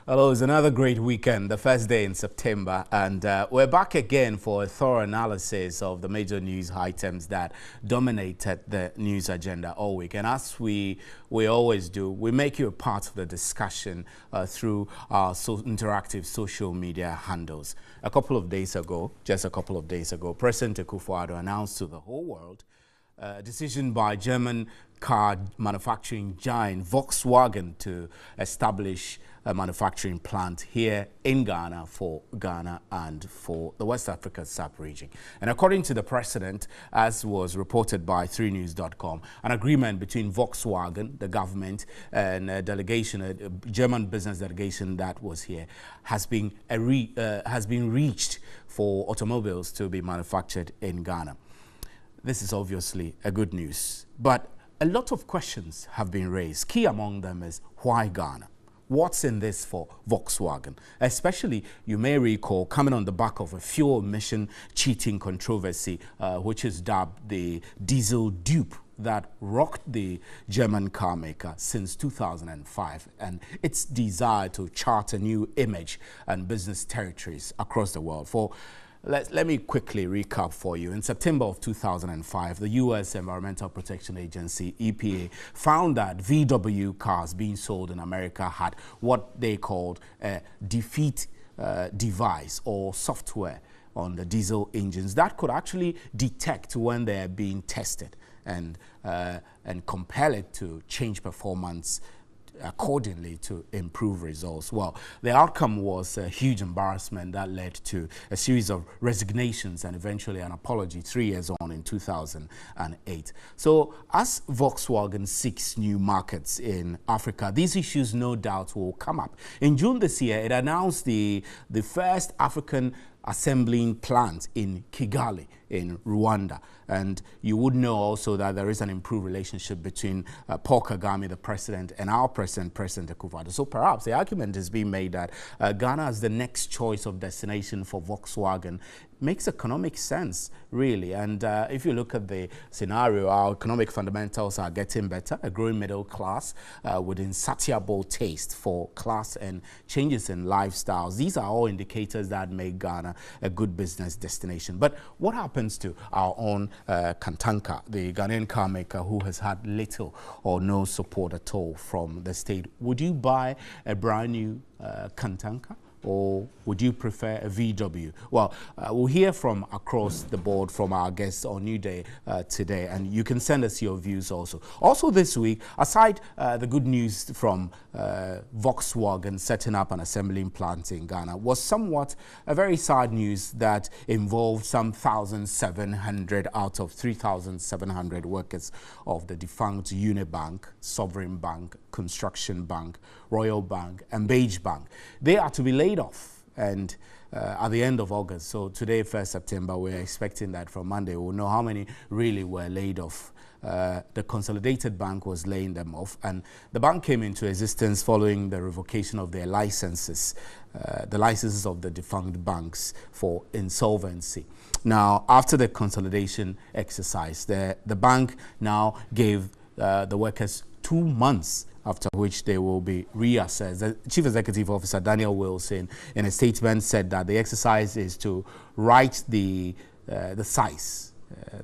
Hello, it's another great weekend, the first day in September, and we're back again for a thorough analysis of the major news items that dominated the news agenda all week. And as we always do, we make you a part of the discussion through our interactive social media handles. Just a couple of days ago, President Akufo-Addo announced to the whole world a decision by German car manufacturing giant Volkswagen to establish a manufacturing plant here in Ghana for Ghana and for the West Africa sub-region. And according to the president, as was reported by 3news.com, an agreement between Volkswagen, the government, and a delegation, a German business delegation that was here, has been reached for automobiles to be manufactured in Ghana. This is obviously a good news, but a lot of questions have been raised. Key among them is, why Ghana? What's in this for Volkswagen? Especially, you may recall, coming on the back of a fuel emission cheating controversy, which is dubbed the diesel dupe, that rocked the German car maker since 2005, and its desire to chart a new image and business territories across the world. Let me quickly recap for you. In September of 2005, the U.S. Environmental Protection Agency, EPA, found that VW cars being sold in America had what they called a defeat device or software on the diesel engines that could actually detect when they're being tested and compel it to change performance accordingly to improve results. Well, the outcome was a huge embarrassment that led to a series of resignations and eventually an apology 3 years on in 2008. So as Volkswagen seeks new markets in Africa, these issues no doubt will come up. In June this year, it announced the first African assembling plant in Kigali in Rwanda. And you would know also that there is an improved relationship between Paul Kagame, the president, and our president, President Akufo-Addo. So perhaps the argument is being made that Ghana is the next choice of destination for Volkswagen. Makes economic sense, really. And if you look at the scenario, our economic fundamentals are getting better, a growing middle class with insatiable taste for class and changes in lifestyles. These are all indicators that make Ghana a good business destination. But what happens to our own Kantanka, the Ghanaian car maker who has had little or no support at all from the state? Would you buy a brand new Kantanka? Or would you prefer a VW? Well, we'll hear from across the board from our guests on Newday today, and you can send us your views also. Also this week, aside the good news from Volkswagen setting up an assembling plant in Ghana, was somewhat a very sad news that involved some 1,700 out of 3,700 workers of the defunct Unibank, Sovereign Bank, Construction Bank, Royal Bank, and Beige Bank. They are to be laid off and at the end of August. So today, 1st September, we're expecting that from Monday we'll know how many really were laid off. The Consolidated Bank was laying them off, and the bank came into existence following the revocation of their licenses, the licenses of the defunct banks for insolvency. Now, after the consolidation exercise, the bank now gave the workers 2 months, after which they will be reassessed. The Chief Executive Officer, Daniel Wilson, in a statement said that the exercise is to write the size,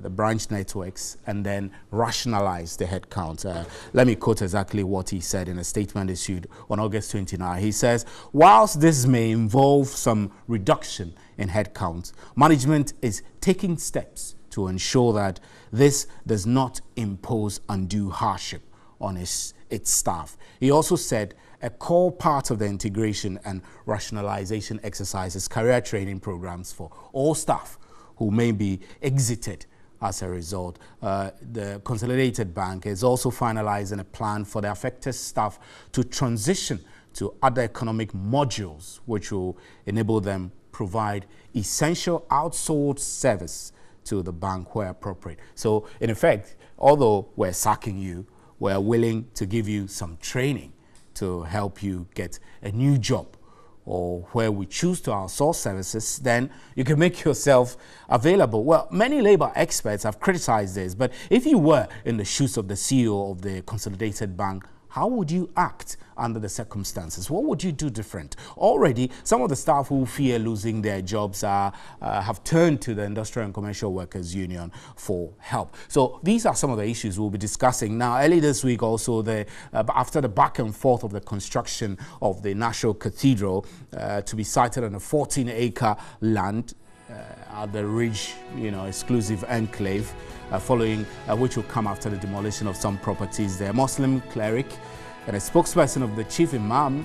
the branch networks, and then rationalize the headcount. Let me quote exactly what he said in a statement issued on August 29. He says, whilst this may involve some reduction in headcount, management is taking steps to ensure that this does not impose undue hardship on its staff. He also said a core part of the integration and rationalization exercise is career training programs for all staff who may be exited as a result. The Consolidated Bank is also finalizing a plan for the affected staff to transition to other economic modules, which will enable them provide essential outsourced service to the bank where appropriate. So in effect, although we're sacking you, we're willing to give you some training to help you get a new job, or where we choose to outsource services, then you can make yourself available. Well, many labor experts have criticized this, but if you were in the shoes of the CEO of the Consolidated Bank, how would you act under the circumstances? What would you do different? Already, some of the staff who fear losing their jobs have turned to the Industrial and Commercial Workers Union for help. So these are some of the issues we'll be discussing. Now, early this week also, after the back and forth of the construction of the National Cathedral to be sited on a 14-acre land at the Ridge, exclusive enclave, following which will come after the demolition of some properties there. Muslim cleric and a spokesperson of the chief imam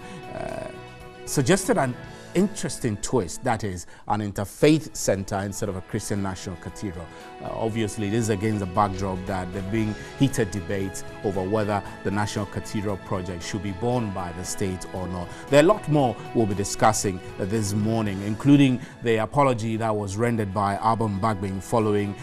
suggested an interesting twist, that is an interfaith center instead of a Christian National Cathedral. Obviously, this is against the backdrop that there being heated debates over whether the National Cathedral project should be borne by the state or not. There are a lot more we'll be discussing this morning, including the apology that was rendered by Abam Bagbin following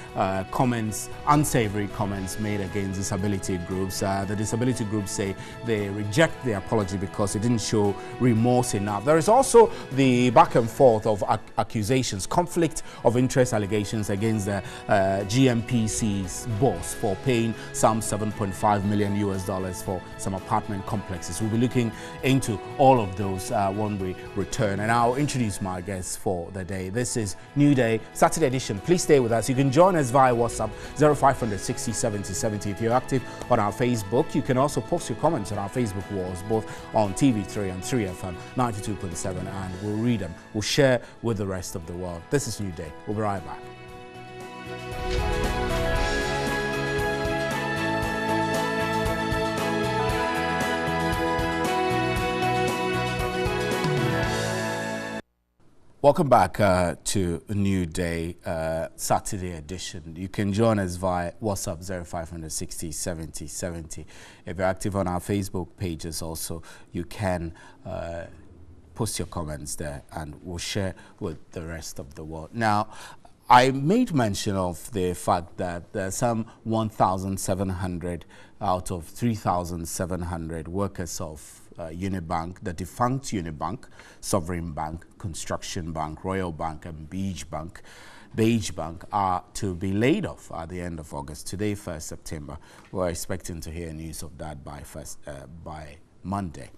unsavory comments made against disability groups. The disability groups say they reject the apology because it didn't show remorse enough. There is also the back and forth of accusations, conflict of interest allegations against the GMPC's boss for paying some $7.5 million for some apartment complexes. We'll be looking into all of those when we return. And I'll introduce my guests for the day. This is Newday, Saturday edition. Please stay with us. You can join us via WhatsApp 0500 60 70 70. If you're active on our Facebook, you can also post your comments on our Facebook walls, both on TV3 and 3FM 92.7, and we'll read them. We'll share with the rest of the world. This is Newday. We'll be right back. Welcome back to a New Day, Saturday edition. You can join us via WhatsApp 0500 60 70 70. If you're active on our Facebook pages also, you can post your comments there and we'll share with the rest of the world. Now, I made mention of the fact that there are some 1,700 out of 3,700 workers of Unibank, the defunct Unibank, Sovereign Bank, Construction Bank, Royal Bank, and Beige Bank are to be laid off at the end of August. Today, 1st September. We're expecting to hear news of that by Monday.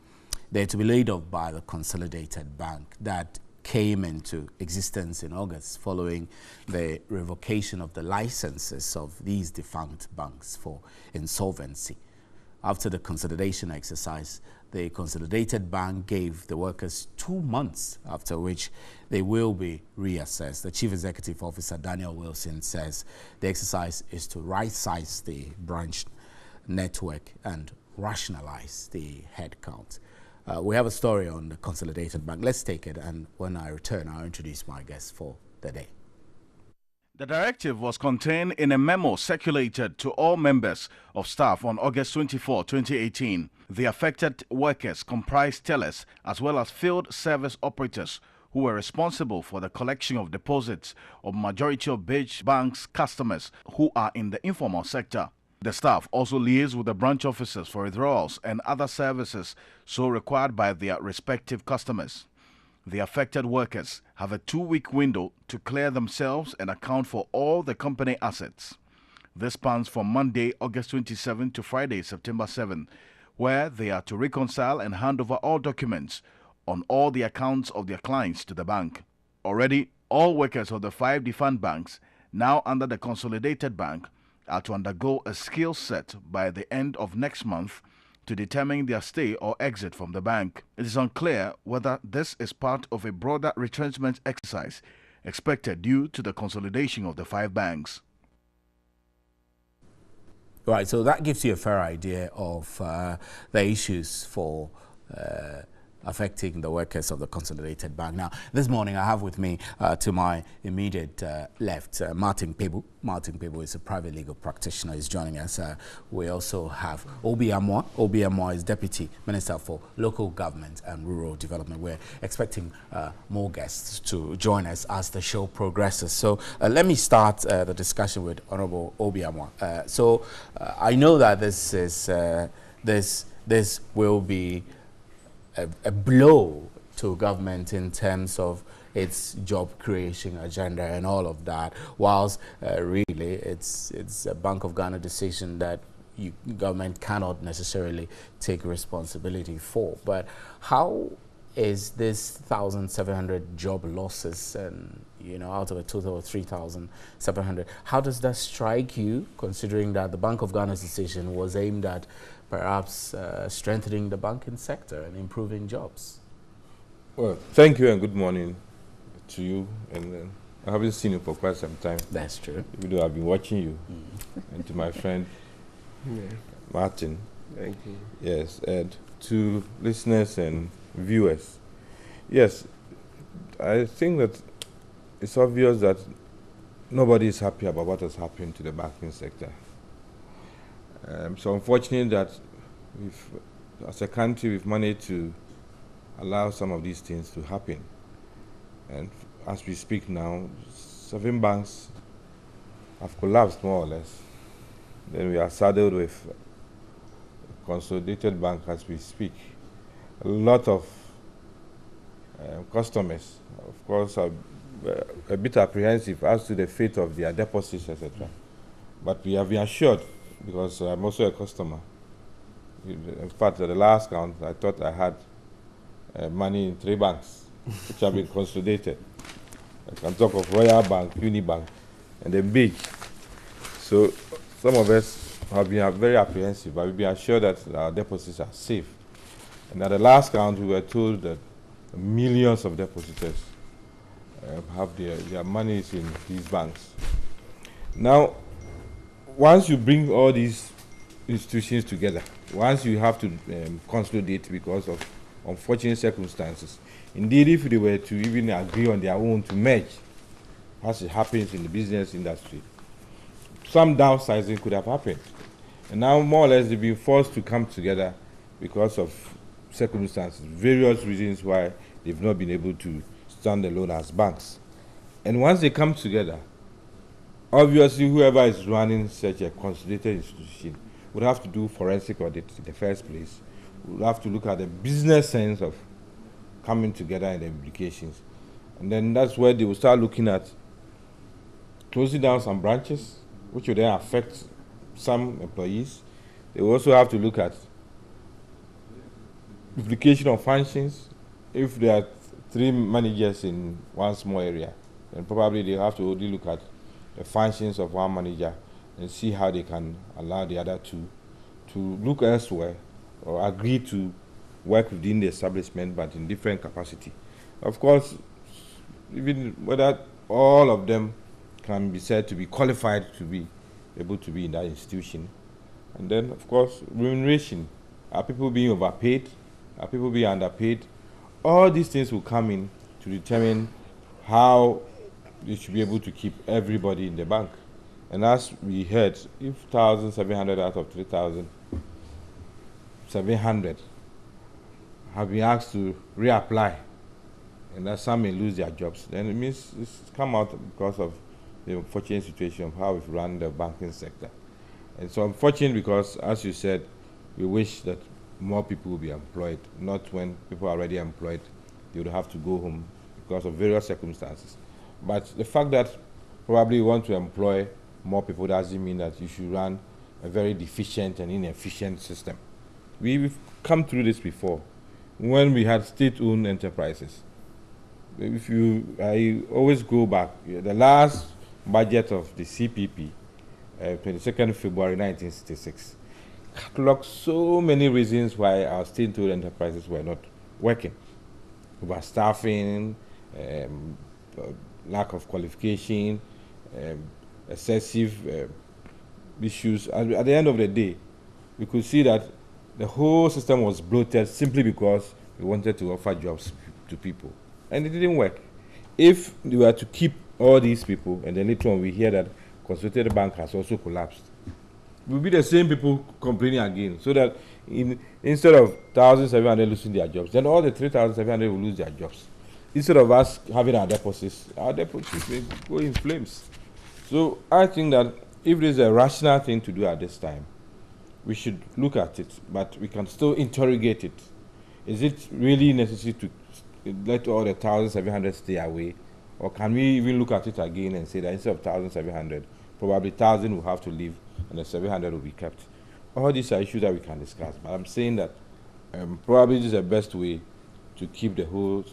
They're to be laid off by the Consolidated Bank that came into existence in August following the revocation of the licenses of these defunct banks for insolvency. After the consolidation exercise, the Consolidated Bank gave the workers 2 months, after which they will be reassessed. The Chief Executive Officer, Daniel Wilson, says the exercise is to right-size the branch network and rationalize the headcount. We have a story on the Consolidated Bank. Let's take it, and when I return, I'll introduce my guests for the day. The directive was contained in a memo circulated to all members of staff on August 24, 2018. The affected workers comprised tellers as well as field service operators who were responsible for the collection of deposits of majority of Beige Bank's customers who are in the informal sector. The staff also liaised with the branch officers for withdrawals and other services so required by their respective customers. The affected workers have a 2-week window to clear themselves and account for all the company assets. This spans from Monday, August 27 to Friday, September 7, where they are to reconcile and hand over all documents on all the accounts of their clients to the bank. Already, all workers of the 5 defunct banks, now under the Consolidated Bank, are to undergo a skill set by the end of next month to determine their stay or exit from the bank. It is unclear whether this is part of a broader retrenchment exercise expected due to the consolidation of the 5 banks. Right, so that gives you a fair idea of the issues for affecting the workers of the Consolidated Bank. Now, this morning I have with me to my immediate left Martin Pebu. Martin Pebu is a private legal practitioner. He's joining us. We also have Obi Amwa. Obi Amwa is Deputy Minister for Local Government and Rural Development. We're expecting more guests to join us as the show progresses. So let me start the discussion with Honorable Obi Amwa. I know that this is this will be a blow to government in terms of its job creation agenda and all of that, whilst really it's a Bank of Ghana decision that government cannot necessarily take responsibility for. But how is this 1,700 job losses, and out of a total of 3,700, how does that strike you, considering that the Bank of Ghana's decision was aimed at perhaps strengthening the banking sector and improving jobs? Well, thank you and good morning to you. And I haven't seen you for quite some time. That's true. Even though I've been watching you. And to my friend Martin. Thank you. Yes, and to listeners and viewers. Yes, I think that it's obvious that nobody is happy about what has happened to the banking sector. So unfortunate that as a country, we've managed to allow some of these things to happen. And as we speak now, 7 banks have collapsed more or less. Then we are saddled with a consolidated bank as we speak. A lot of customers, of course, are a bit apprehensive as to the fate of their deposits, etc. But we have been assured, because I'm also a customer. In fact, at the last count, I thought I had money in 3 banks, which have been consolidated. I can talk of Royal Bank, Unibank, and then big. So some of us have been very apprehensive, but we've been assured that our deposits are safe. And at the last count, we were told that millions of depositors have their monies in these banks. Now, once you bring all these institutions together, once you have to consolidate because of unfortunate circumstances, indeed, if they were to even agree on their own to merge, as it happens in the business industry, some downsizing could have happened. And now, more or less, they've been forced to come together because of circumstances, various reasons why they've not been able to stand alone as banks. And once they come together, obviously, whoever is running such a consolidated institution would have to do forensic audit in the first place. Would have to look at the business sense of coming together and the implications. And then that's where they will start looking at closing down some branches, which will then affect some employees. They will also have to look at duplication of functions. If there are 3 managers in one small area, then probably they have to only look at the functions of one manager and see how they can allow the other 2 to look elsewhere or agree to work within the establishment but in different capacity. Of course, even whether all of them can be said to be qualified to be able to be in that institution. And then, of course, remuneration. Are people being overpaid? Are people being underpaid? All these things will come in to determine how they should be able to keep everybody in the bank. And as we heard, if 1,700 out of 3,700 have been asked to reapply, and that some may lose their jobs, then it means it's come out because of the unfortunate situation of how we've run the banking sector. And so unfortunate because, as you said, we wish that more people will be employed, not when people are already employed, they would have to go home because of various circumstances. But the fact that probably you want to employ more people doesn't mean that you should run a very deficient and inefficient system. We've come through this before when we had state-owned enterprises. I always go back, the last budget of the CPP, 22nd February 1966, cataloged so many reasons why our state-owned enterprises were not working. Overstaffing, lack of qualification, excessive issues. At the end of the day, we could see that the whole system was bloated simply because we wanted to offer jobs to people. And it didn't work. If we were to keep all these people, and then later on we hear that Consolidated Bank has also collapsed, it will be the same people complaining again. So that instead of 1,700 losing their jobs, then all the 3,700 will lose their jobs. Instead of us having our deposits may go in flames. So I think that if there's a rational thing to do at this time, we should look at it, but we can still interrogate it. Is it really necessary to let all the 1,700 stay away? Or can we even look at it again and say that instead of 1,700, probably 1,000 will have to leave and the 700 will be kept? all these are issues that we can discuss. But I'm saying that probably this is the best way to keep the whole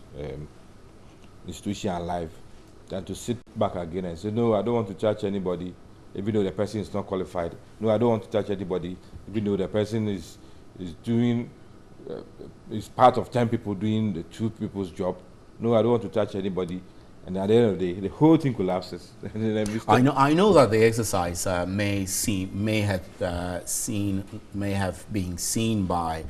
institution alive than to sit back again and say, no, I don't want to charge anybody, even though the person is not qualified. No, I don't want to charge anybody, even though the person is doing, is part of 10 people doing the 2 people's job. No, I don't want to touch anybody. And at the end of the day, the whole thing collapses. I know that the exercise may have been seen by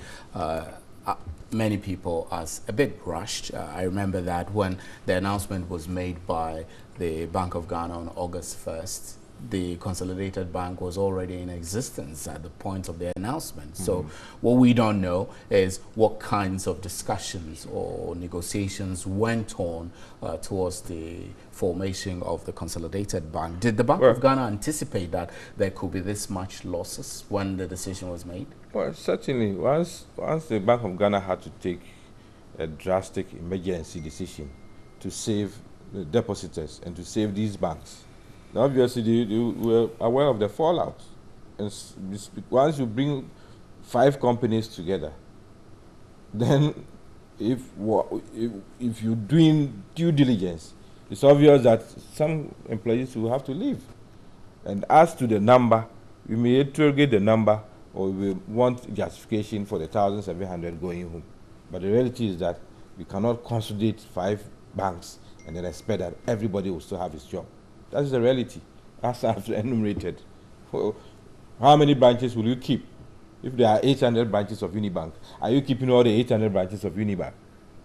many people as a bit rushed. I remember that when the announcement was made by the Bank of Ghana on August 1st, the consolidated bank was already in existence at the point of the announcement. So what we don't know is what kinds of discussions or negotiations went on towards the formation of the consolidated bank. Did the Bank of Ghana anticipate that there could be this much losses when the decision was made? Well, certainly, once the Bank of Ghana had to take a drastic emergency decision to save the depositors and to save these banks, now obviously they were aware of the fallout. And once you bring 5 companies together, then if you're doing due diligence, it's obvious that some employees will have to leave. And as to the number, we may interrogate the number, or we want justification for the 1,700 going home. But the reality is that we cannot consolidate 5 banks and then expect that everybody will still have his job. That is the reality, as I've enumerated. How many branches will you keep? If there are 800 branches of Unibank, are you keeping all the 800 branches of Unibank?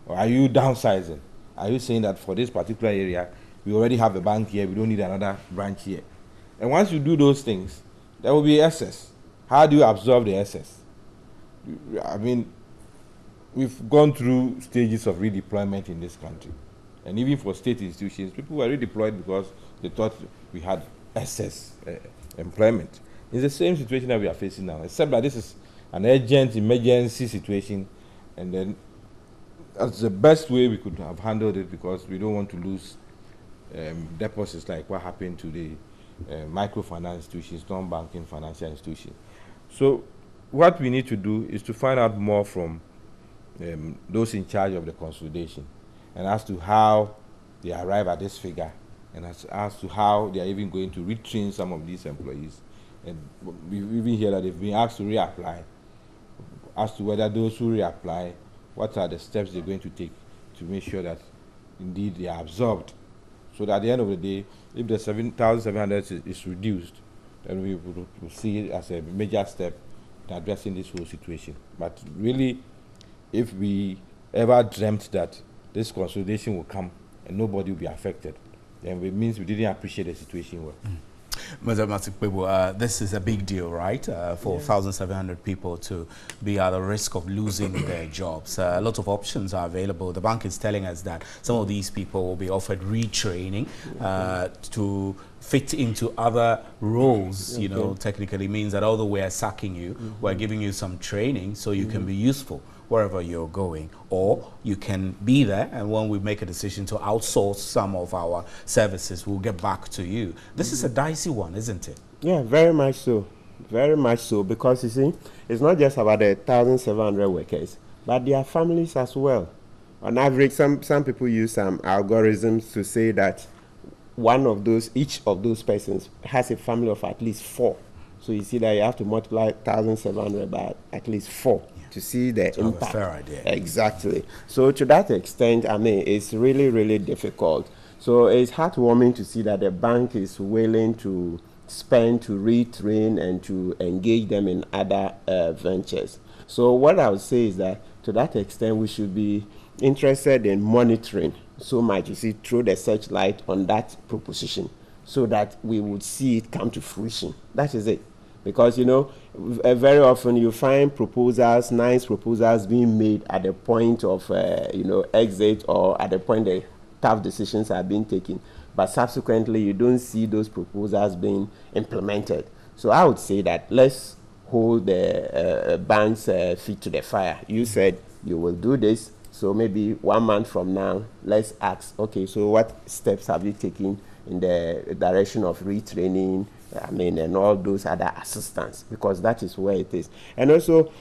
Or are you downsizing? Are you saying that for this particular area, we already have a bank here, we don't need another branch here? And once you do those things, there will be excess. How do you absorb the excess? I mean, we've gone through stages of redeployment in this country. And even for state institutions, people were redeployed because they thought we had excess employment. It's the same situation that we are facing now, except that this is an urgent emergency situation, and then that's the best way we could have handled it, because we don't want to lose deposits like what happened to the microfinance institutions, non-banking financial institutions. So what we need to do is to find out more from those in charge of the consolidation, and as to how they arrive at this figure, and as to how they are even going to retrain some of these employees. And we even hear that they've been asked to reapply. As to whether those who reapply, what are the steps they're going to take to make sure that indeed they are absorbed, so that at the end of the day, if the 7,700 is reduced, then we will see it as a major step in addressing this whole situation. But really, if we ever dreamt that this consolidation will come and nobody will be affected, then it means we didn't appreciate the situation well. This is a big deal, right? For 1,700 people to be at the risk of losing their jobs. A lot of options are available. The bank is telling us that some of these people will be offered retraining to fit into other roles. You know, technically means that although we are sacking you, we're giving you some training so you can be useful wherever you're going, or you can be there, and when we make a decision to outsource some of our services, we'll get back to you. This is a dicey one, isn't it? Yeah, very much so. Very much so, because you see, it's not just about the 1,700 workers, but their families as well. On average, some people use some algorithms to say that each of those persons has a family of at least 4. So you see that you have to multiply 1,700 by at least 4 to see the impact. A fair idea. Exactly. So to that extent, I mean, it's really, really difficult. So it's heartwarming to see that the bank is willing to spend to retrain and to engage them in other ventures. So what I would say is that to that extent, we should be interested in monitoring so much, you see, through the searchlight on that proposition, so that we would see it come to fruition. That is it. Because, you know, very often you find proposals, nice proposals being made at the point of, exit, or at the point that tough decisions are being taken. But subsequently, you don't see those proposals being implemented. So I would say that let's hold the bank's feet to the fire. You said you will do this. So maybe 1 month from now, let's ask, okay, so what steps have you taken in the direction of retraining, I mean, and all those other assistance, because that is where it is. And also,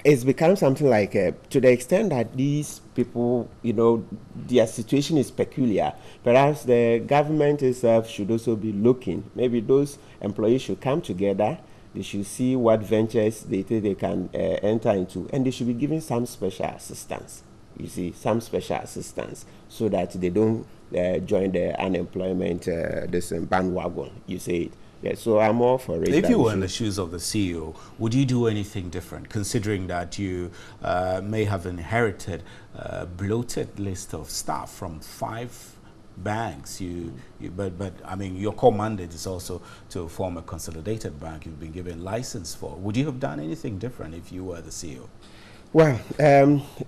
it's become something like, to the extent that these people, you know, their situation is peculiar. Perhaps the government itself should also be looking. Maybe those employees should come together. They should see what ventures they think they can enter into, and they should be given some special assistance. You see, some special assistance, so that they don't join the unemployment this bandwagon. You see it. Yeah, so I'm all for it. If you were in the shoes of the CEO, would you do anything different, considering that you may have inherited a bloated list of staff from 5 banks? But I mean, your core mandate is also to form a consolidated bank you've been given license for. Would you have done anything different if you were the CEO? Well,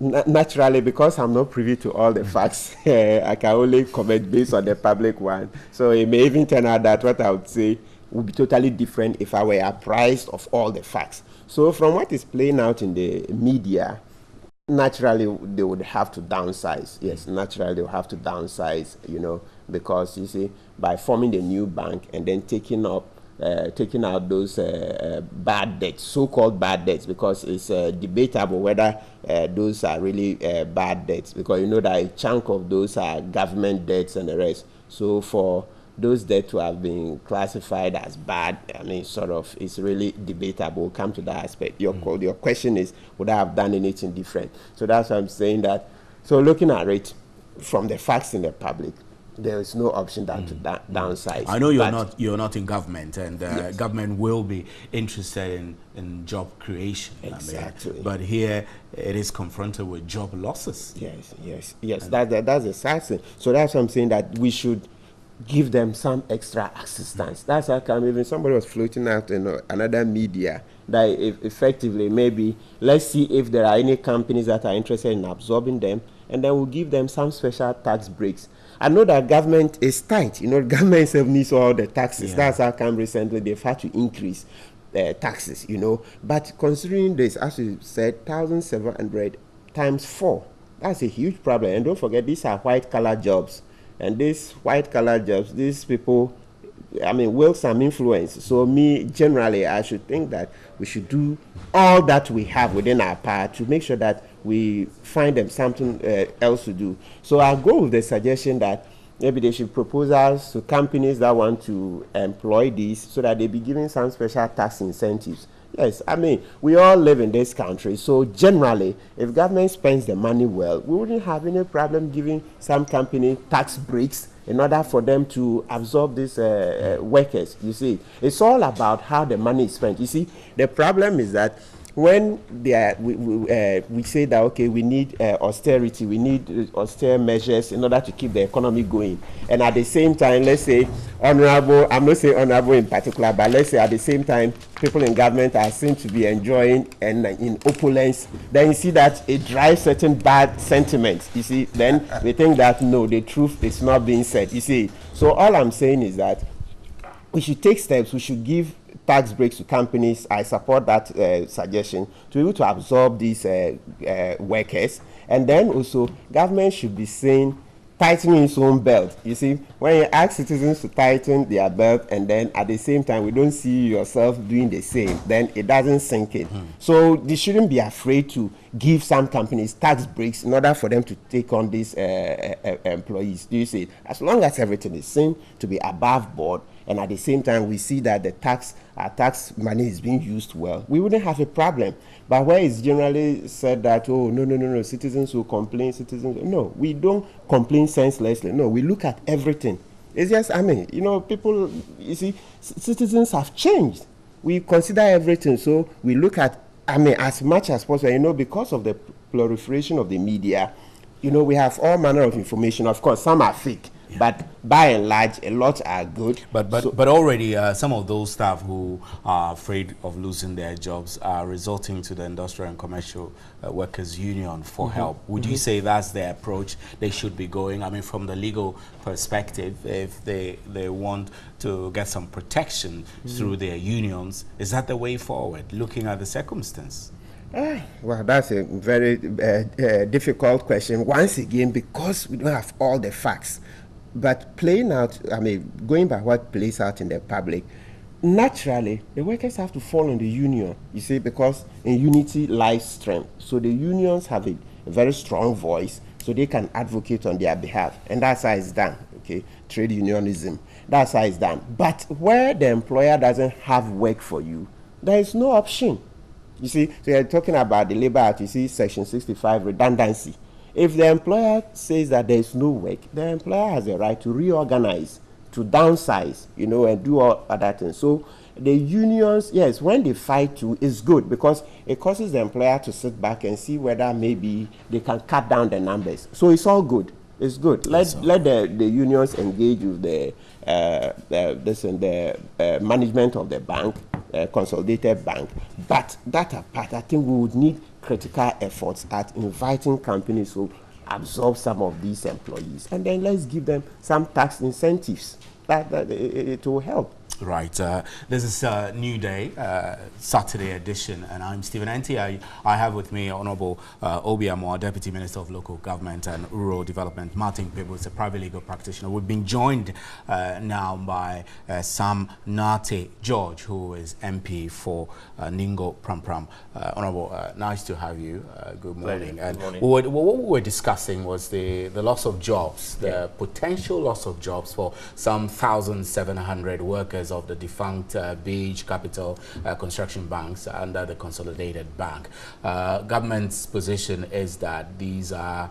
naturally, because I'm not privy to all the facts, I can only comment based on the public one. So it may even turn out that what I would say would be totally different if I were apprised of all the facts. So from what is playing out in the media, naturally they would have to downsize. Yes, naturally they will have to downsize, you know, because you see, by forming the new bank and then taking out those bad debts, so-called bad debts, because it's debatable whether those are really bad debts, because you know that a chunk of those are government debts and the rest. So for those debts to have been classified as bad, I mean, sort of, it's really debatable. We'll come to that aspect. Your question is, would I have done anything different? So that's why I'm saying that. So looking at it from the facts in the public, there is no option than to downsize. I know you're not in government, and yes, government will be interested in job creation. Exactly. I mean, but here it is confronted with job losses. Yes. That's the sad thing. So that's why I'm saying that we should give them some extra assistance. That's how come even somebody was floating out in another media that effectively maybe let's see if there are any companies that are interested in absorbing them, and then we'll give them some special tax breaks. I know that government is tight. You know, government itself needs all the taxes. Yeah. That's how come recently they've had to increase taxes, you know. But considering this, as you said, 1,700 times 4, that's a huge problem. And don't forget, these are white-collar jobs. And these white-collar jobs, these people, I mean, wield some influence. So me, generally, I should think that we should do all that we have within our power to make sure that we find them something else to do. So I'll go with the suggestion that maybe they should propose us to companies that want to employ these, so that they be given some special tax incentives. Yes, I mean, we all live in this country, so generally, if government spends the money well, we wouldn't have any problem giving some company tax breaks in order for them to absorb these workers. You see, it's all about how the money is spent. You see, the problem is that when we say that, okay, we need austerity, we need austere measures in order to keep the economy going, and at the same time, let's say honorable, I'm not saying honorable in particular, but let's say at the same time, people in government are seen to be enjoying and in opulence, then you see that it drives certain bad sentiments. You see, then we think that no, the truth is not being said. You see, so all I'm saying is that we should take steps, we should give tax breaks to companies. I support that suggestion, to be able to absorb these workers. And then also, government should be saying, tightening its own belt. You see, when you ask citizens to tighten their belt, and then at the same time, we don't see yourself doing the same, then it doesn't sink in. So they shouldn't be afraid to give some companies tax breaks in order for them to take on these employees. Do you see? As long as everything is seen to be above board, and at the same time we see that our tax money is being used well, we wouldn't have a problem. But where it's generally said that, oh, no, citizens will complain, no, we don't complain senselessly. No, we look at everything. It's just, I mean, you know, people, you see, citizens have changed. We consider everything, so we look at, I mean, as much as possible, you know, because of the proliferation of the media, you know, we have all manner of information. Of course, some are fake. Yeah. But by and large, a lot are good. But already some of those staff who are afraid of losing their jobs are resorting to the Industrial and Commercial Workers Union for help. Would you say that's the approach they should be going? I mean, from the legal perspective, if they want to get some protection through their unions, is that the way forward, looking at the circumstance? Well, that's a very difficult question. Once again, because we don't have all the facts, But playing out, going by what plays out in the public, naturally, the workers have to fall on the union, you see, because in unity lies strength. So the unions have a very strong voice, so they can advocate on their behalf. And that's how it's done, okay? Trade unionism, that's how it's done. But where the employer doesn't have work for you, there is no option. You see, so you're talking about the Labor Act, you see, Section 65, redundancy. If the employer says that there is no work, the employer has a right to reorganize, to downsize, and do all other things. So the unions, yes, when they fight too, it's good because it causes the employer to sit back and see whether maybe they can cut down the numbers. So it's all good. It's good. Let the unions engage with the management of the bank, consolidated bank. But that apart, I think we would need critical efforts at inviting companies to absorb some of these employees, and then let's give them some tax incentives. That it will help. Right. This is Newday, Saturday edition, and I'm Stephen Enti. I have with me Honorable Obiamo, Deputy Minister of Local Government and Rural Development. Martin Pebbles, a private legal practitioner. We've been joined now by Sam Nate George, who is MP for Ningo Pram. Honorable, nice to have you. Good morning. Good morning. What we were discussing was the loss of jobs, the potential loss of jobs for some 1,700 workers of the defunct Beach Capital construction banks under the Consolidated Bank. Government's position is that these are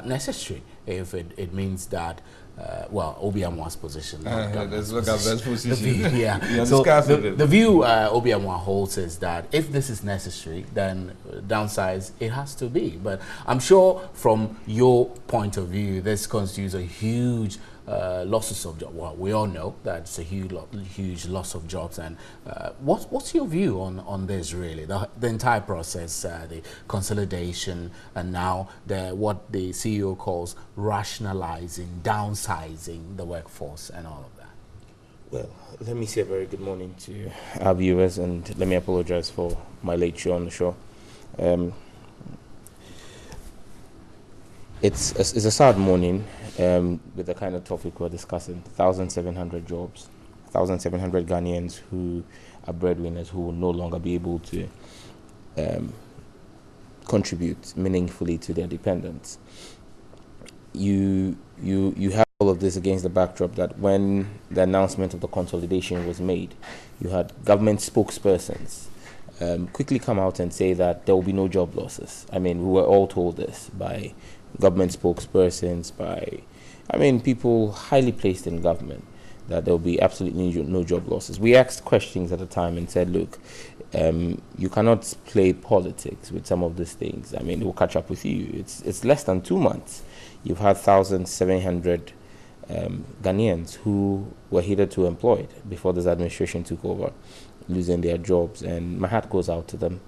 necessary if it means that Obiamo's position. That's what government's position. Yeah. So the view Obiamo holds is that if this is necessary, then downsize it has to be. But I'm sure from your point of view, this constitutes a huge losses of jobs. Well, we all know that it's a huge loss of jobs. And what's your view on this, really? The entire process, the consolidation, and now what the CEO calls rationalizing, downsizing the workforce and all of that. Well, let me say a very good morning to our viewers, and let me apologize for my late show on the show. It's a sad morning with the kind of topic we're discussing. 1,700 jobs, 1,700 Ghanaians who are breadwinners who will no longer be able to contribute meaningfully to their dependents. You have all of this against the backdrop that when the announcement of the consolidation was made, you had government spokespersons quickly come out and say that there will be no job losses. I mean, we were all told this by government spokespersons, by people highly placed in government, that there will be absolutely no job losses. We asked questions at the time and said, look, you cannot play politics with some of these things. I mean, it will catch up with you. It's less than 2 months. You've had 1,700 Ghanaians who were hitherto employed before this administration took over, losing their jobs, and my heart goes out to them.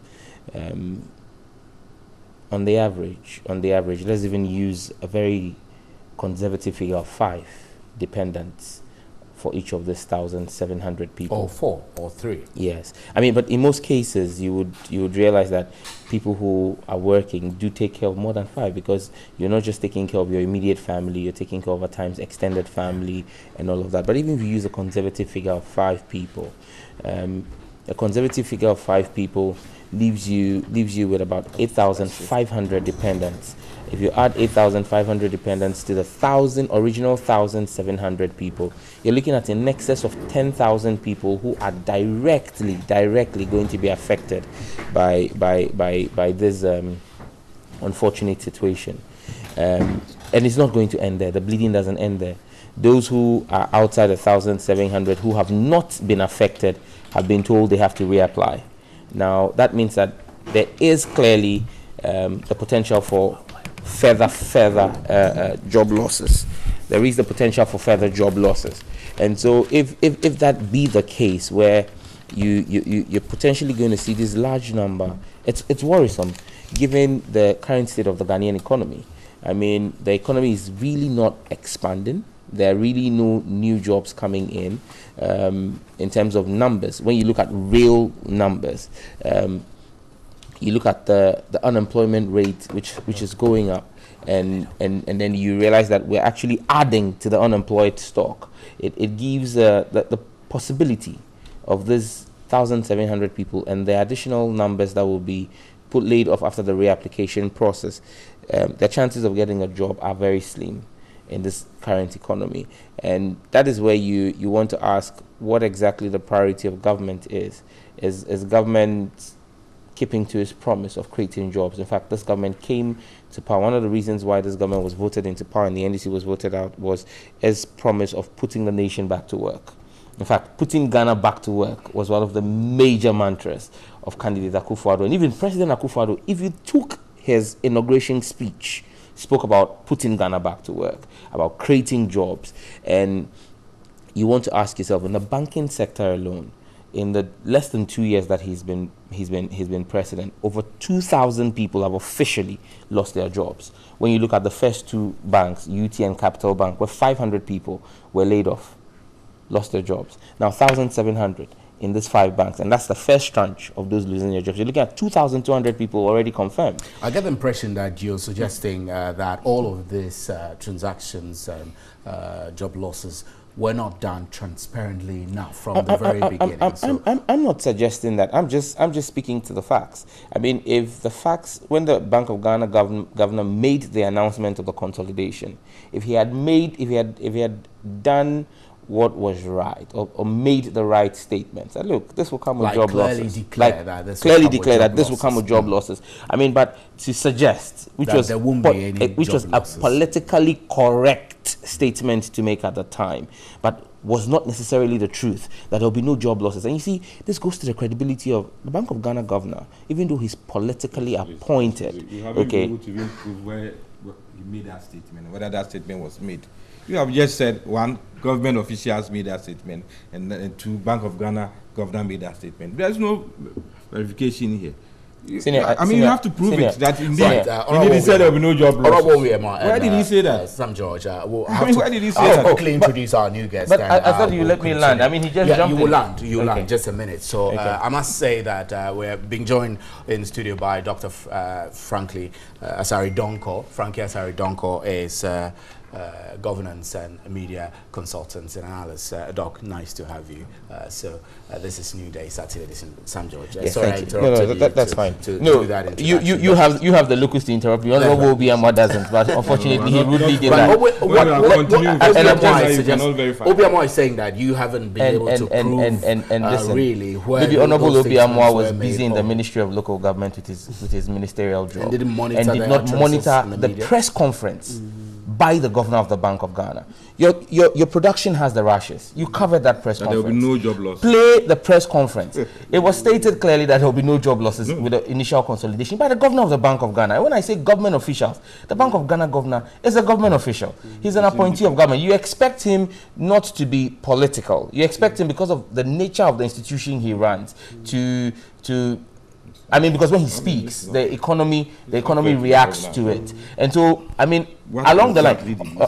On the average, let's even use a very conservative figure of 5 dependents for each of these 1,700 people. Or 4 or 3. Yes, I mean, but in most cases, you would realize that people who are working do take care of more than 5, because you're not just taking care of your immediate family, you're taking care of at times extended family and all of that. But even if you use a conservative figure of 5 people, a conservative figure of 5 people leaves you with about 8,500 dependents. If you add 8,500 dependents to the original 1,700 people, you're looking at in excess of 10,000 people who are directly going to be affected by this unfortunate situation. And it's not going to end there. The bleeding doesn't end there. Those who are outside the 1,700 who have not been affected have been told they have to reapply. Now, that means that there is clearly the potential for further job losses. There is the potential for further job losses. And so if that be the case, where you're potentially going to see this large number, it's worrisome, given the current state of the Ghanaian economy. I mean, the economy is really not expanding. There are really no new jobs coming in terms of numbers. When you look at real numbers, you look at the unemployment rate, which is going up, and then you realize that we're actually adding to the unemployed stock. It gives the possibility of this 1,700 people and the additional numbers that will be put laid off after the reapplication process. The chances of getting a job are very slim in this current economy, and that is where you want to ask what exactly the priority of government is. Is government keeping to its promise of creating jobs? In fact, this government came to power. One of the reasons why this government was voted into power and the NDC was voted out was its promise of putting the nation back to work. In fact, putting Ghana back to work was one of the major mantras of candidate Akufo-Addo. And even President Akufo-Addo, if you took his inauguration speech, spoke about putting Ghana back to work, about creating jobs. And you want to ask yourself, in the banking sector alone, in the less than 2 years that he's been president, over 2,000 people have officially lost their jobs. When you look at the first two banks, UT and Capital Bank, where 500 people were laid off, lost their jobs. Now 1,700 in these 5 banks, and that's the first tranche of those losing their jobs. You're looking at 2,200 people already confirmed. I get the impression that you're suggesting that all of these transactions and job losses were not done transparently enough from the very beginning. I'm not suggesting that. I'm just speaking to the facts. I mean, if the facts, when the Bank of Ghana governor made the announcement of the consolidation, if he had done what was right, or made the right statements, that look, this will come with job losses. Clearly declare that this will come with job losses. I mean, but to suggest, which was a politically correct statement to make at the time, but was not necessarily the truth, that there will be no job losses. And you see, this goes to the credibility of the Bank of Ghana governor, even though he's politically appointed. You haven't been able to even prove where he made that statement, whether that statement was made. You have just said, one, government officials made that statement, and two, Bank of Ghana governor made that statement. There's no verification here. Senior, you have to prove it that indeed he said there will be no job losses. Where did he say that? Sam George. Where did he say that? I'll quickly introduce our new guest. But I thought you let me land. I mean, he just jumped in. You will land. Just a minute. So I must say that we're being joined in the studio by Dr. Frankie Asari Donko. Frankie Asari Donko is governance and media consultants and analysts. Doc, nice to have you. This is Newday Saturday edition. Sam George. Sorry, I interrupted you. That's fine. Do that you have the locus to interrupt me. Honorable Obiamo doesn't, but unfortunately he rudely did that. Obiamo is saying that you haven't been able to prove listen, really where maybe Honorable Obiamo was busy in the Ministry of Local Government with his ministerial job and did not monitor the press conference by the governor of the Bank of Ghana. Your production has the rashes. You covered that press conference. There will be no job loss. Play the press conference. It was stated clearly that there will be no job losses with the initial consolidation by the governor of the Bank of Ghana. When I say government officials, the Bank of Ghana governor is a government official. He's an appointee of government. You expect him not to be political. You expect him, because of the nature of the institution he runs, to I mean, because when he speaks, the economy reacts to it. And so, I mean, along the line,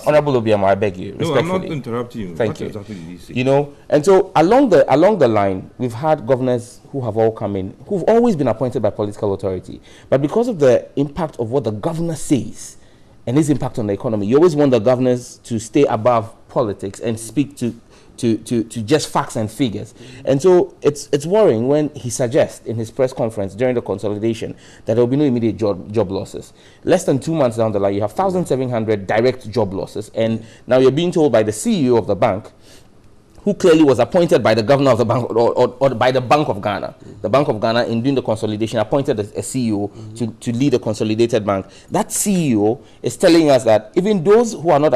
Honorable Obiamo, I beg you, respectfully. No, I'm not interrupting you. Thank you. Exactly did you say? You know, and so along the line, we've had governors who have all come in, who've always been appointed by political authority. But because of the impact of what the governor says and his impact on the economy, you always want the governors to stay above politics and speak to just facts and figures. And so it's worrying when he suggests in his press conference during the consolidation that there will be no immediate job losses. Less than 2 months down the line, you have 1,700 direct job losses. And now you're being told by the CEO of the bank, who clearly was appointed by the governor of the bank or by the Bank of Ghana. The Bank of Ghana, in doing the consolidation, appointed a CEO to lead a consolidated bank. That CEO is telling us that even those who are not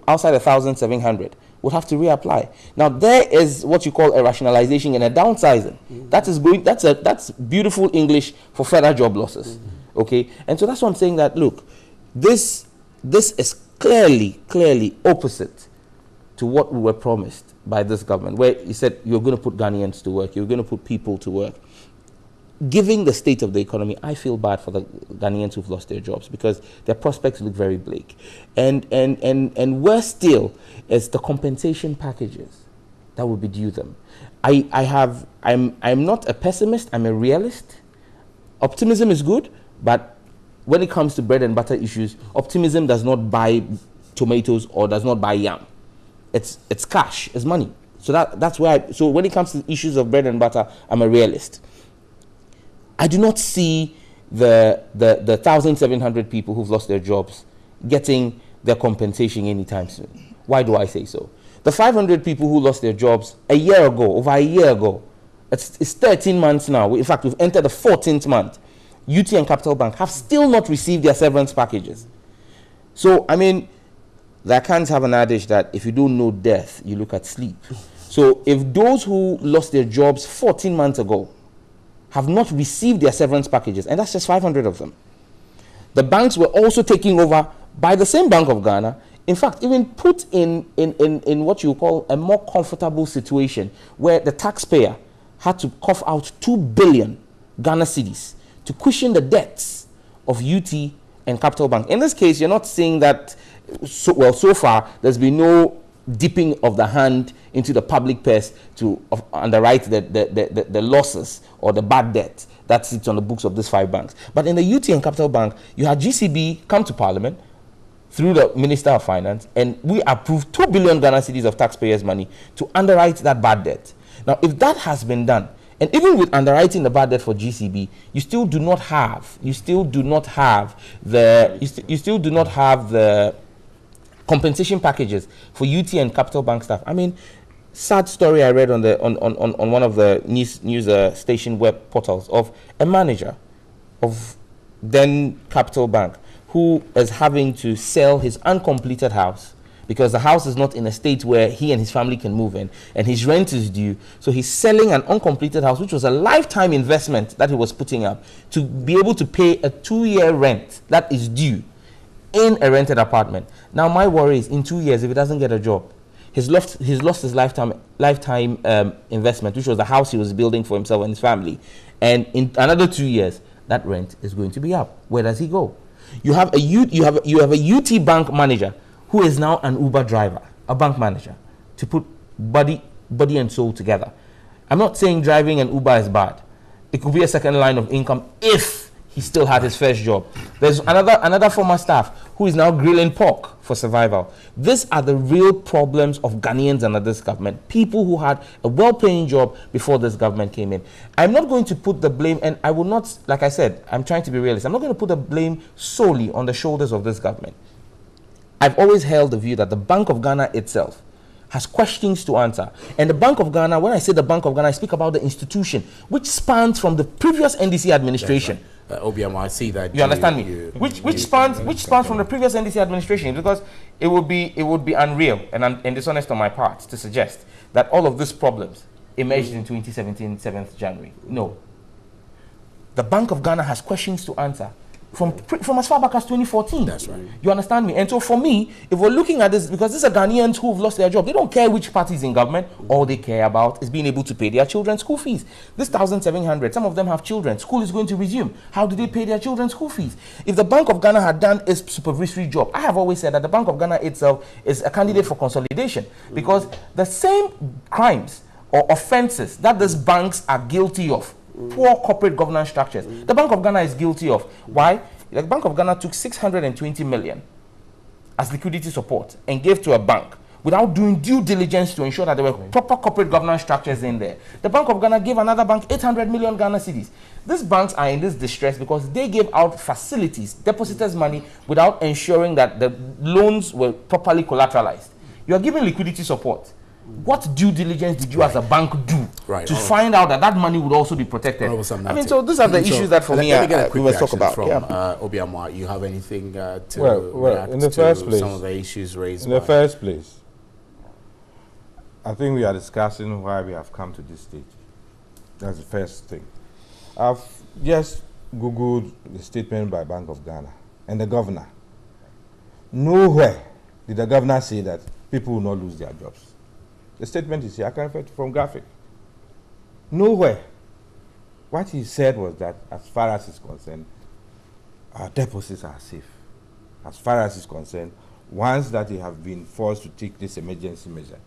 outside the 1,700 would have to reapply. Now there is what you call a rationalization and a downsizing. That's beautiful English for further job losses. Okay, and so that's why I'm saying that, look, this is clearly opposite to what we were promised by this government, where he said you're going to put Ghanaians to work, you're going to put people to work. Given the state of the economy, I feel bad for the Ghanaians who've lost their jobs, because their prospects look very bleak. And worse still is the compensation packages that will be due them. I'm not a pessimist, I'm a realist. optimism is good, but when it comes to bread and butter issues, optimism does not buy tomatoes or does not buy yam. It's cash, it's money. So that's why. So when it comes to issues of bread and butter, I'm a realist. I do not see the 1,700 people who've lost their jobs getting their compensation anytime soon. Why do I say so? The 500 people who lost their jobs over a year ago, it's 13 months now. In fact, we've entered the 14th month. UT and Capital Bank have still not received their severance packages. So, I mean, the Akans have an adage that if you don't know death, you look at sleep. So if those who lost their jobs 14 months ago have not received their severance packages, and that's just 500 of them, the banks were also taken over by the same Bank of Ghana, in fact, even put in what you call a more comfortable situation where the taxpayer had to cough out 2 billion Ghana cedis to cushion the debts of UT and Capital Bank. In this case, you're not saying that, so far, there's been no dipping of the hand into the public purse to underwrite the losses or the bad debt that sits on the books of these 5 banks. But in the UT and Capital Bank, you had GCB come to Parliament through the Minister of Finance, and we approved 2 billion Ghana cedis of taxpayers' money to underwrite that bad debt. Now, if that has been done, and even with underwriting the bad debt for GCB, you still do not have the compensation packages for UT and Capital Bank staff. I mean, sad story I read on one of the news station web portals of a manager of then Capital Bank who is having to sell his uncompleted house because the house is not in a state where he and his family can move in, and his rent is due. So he's selling an uncompleted house, which was a lifetime investment that he was putting up, to be able to pay a 2-year rent that is due in a rented apartment. Now my worry is, in 2 years, if he doesn't get a job, he's lost his lifetime investment, which was the house he was building for himself and his family. And in another 2 years, that rent is going to be up. Where does he go? You have a UT bank manager who is now an Uber driver, a bank manager, to put body and soul together. I'm not saying driving an Uber is bad. It could be a second line of income if he still had his first job. There's another former staff who is now grilling pork for survival. These are the real problems of Ghanaians under this government. People who had a well-paying job before this government came in. I'm not going to put the blame, and I will not, like I said, I'm trying to be realist. I'm not going to put the blame solely on the shoulders of this government. I've always held the view that the Bank of Ghana itself has questions to answer. And the Bank of Ghana, when I say the Bank of Ghana, I speak about the institution, which spans from the previous NDC administration. Obiamo, I see that. You understand me? Which spans from the previous NDC administration, because it would be unreal and dishonest on my part to suggest that all of these problems emerged in 2017, 7th January. No. The Bank of Ghana has questions to answer from as far back as 2014. That's right. You understand me? And so for me, if we're looking at this, because these are Ghanaians who've lost their job, they don't care which party is in government. All they care about is being able to pay their children's school fees. This 1,700, some of them have children. School is going to resume. How do they pay their children's school fees? If the Bank of Ghana had done its supervisory job, I have always said that the Bank of Ghana itself is a candidate for consolidation, because the same crimes or offenses that these banks are guilty of, poor corporate governance structures, the Bank of Ghana is guilty of. Why? The Bank of Ghana took 620 million as liquidity support and gave to a bank without doing due diligence to ensure that there were proper corporate governance structures in there. The Bank of Ghana gave another bank 800 million Ghana cedis. These banks are in this distress because they gave out facilities, depositors' money, without ensuring that the loans were properly collateralized. You are giving liquidity support. What due diligence did you as a bank do to find out that that money would also be protected? I mean, so these are the issues that for me we must talk about. From Obiamo, you have anything to well, in the first place, some of the issues raised? In the first place, I think we are discussing why we have come to this stage. That's the first thing. I've just Googled the statement by Bank of Ghana and the governor. Nowhere did the governor say that people will not lose their jobs. The statement is here. I can refer from graphic. Nowhere. What he said was that as far as is concerned, our deposits are safe. As far as is concerned, once that they have been forced to take this emergency measure,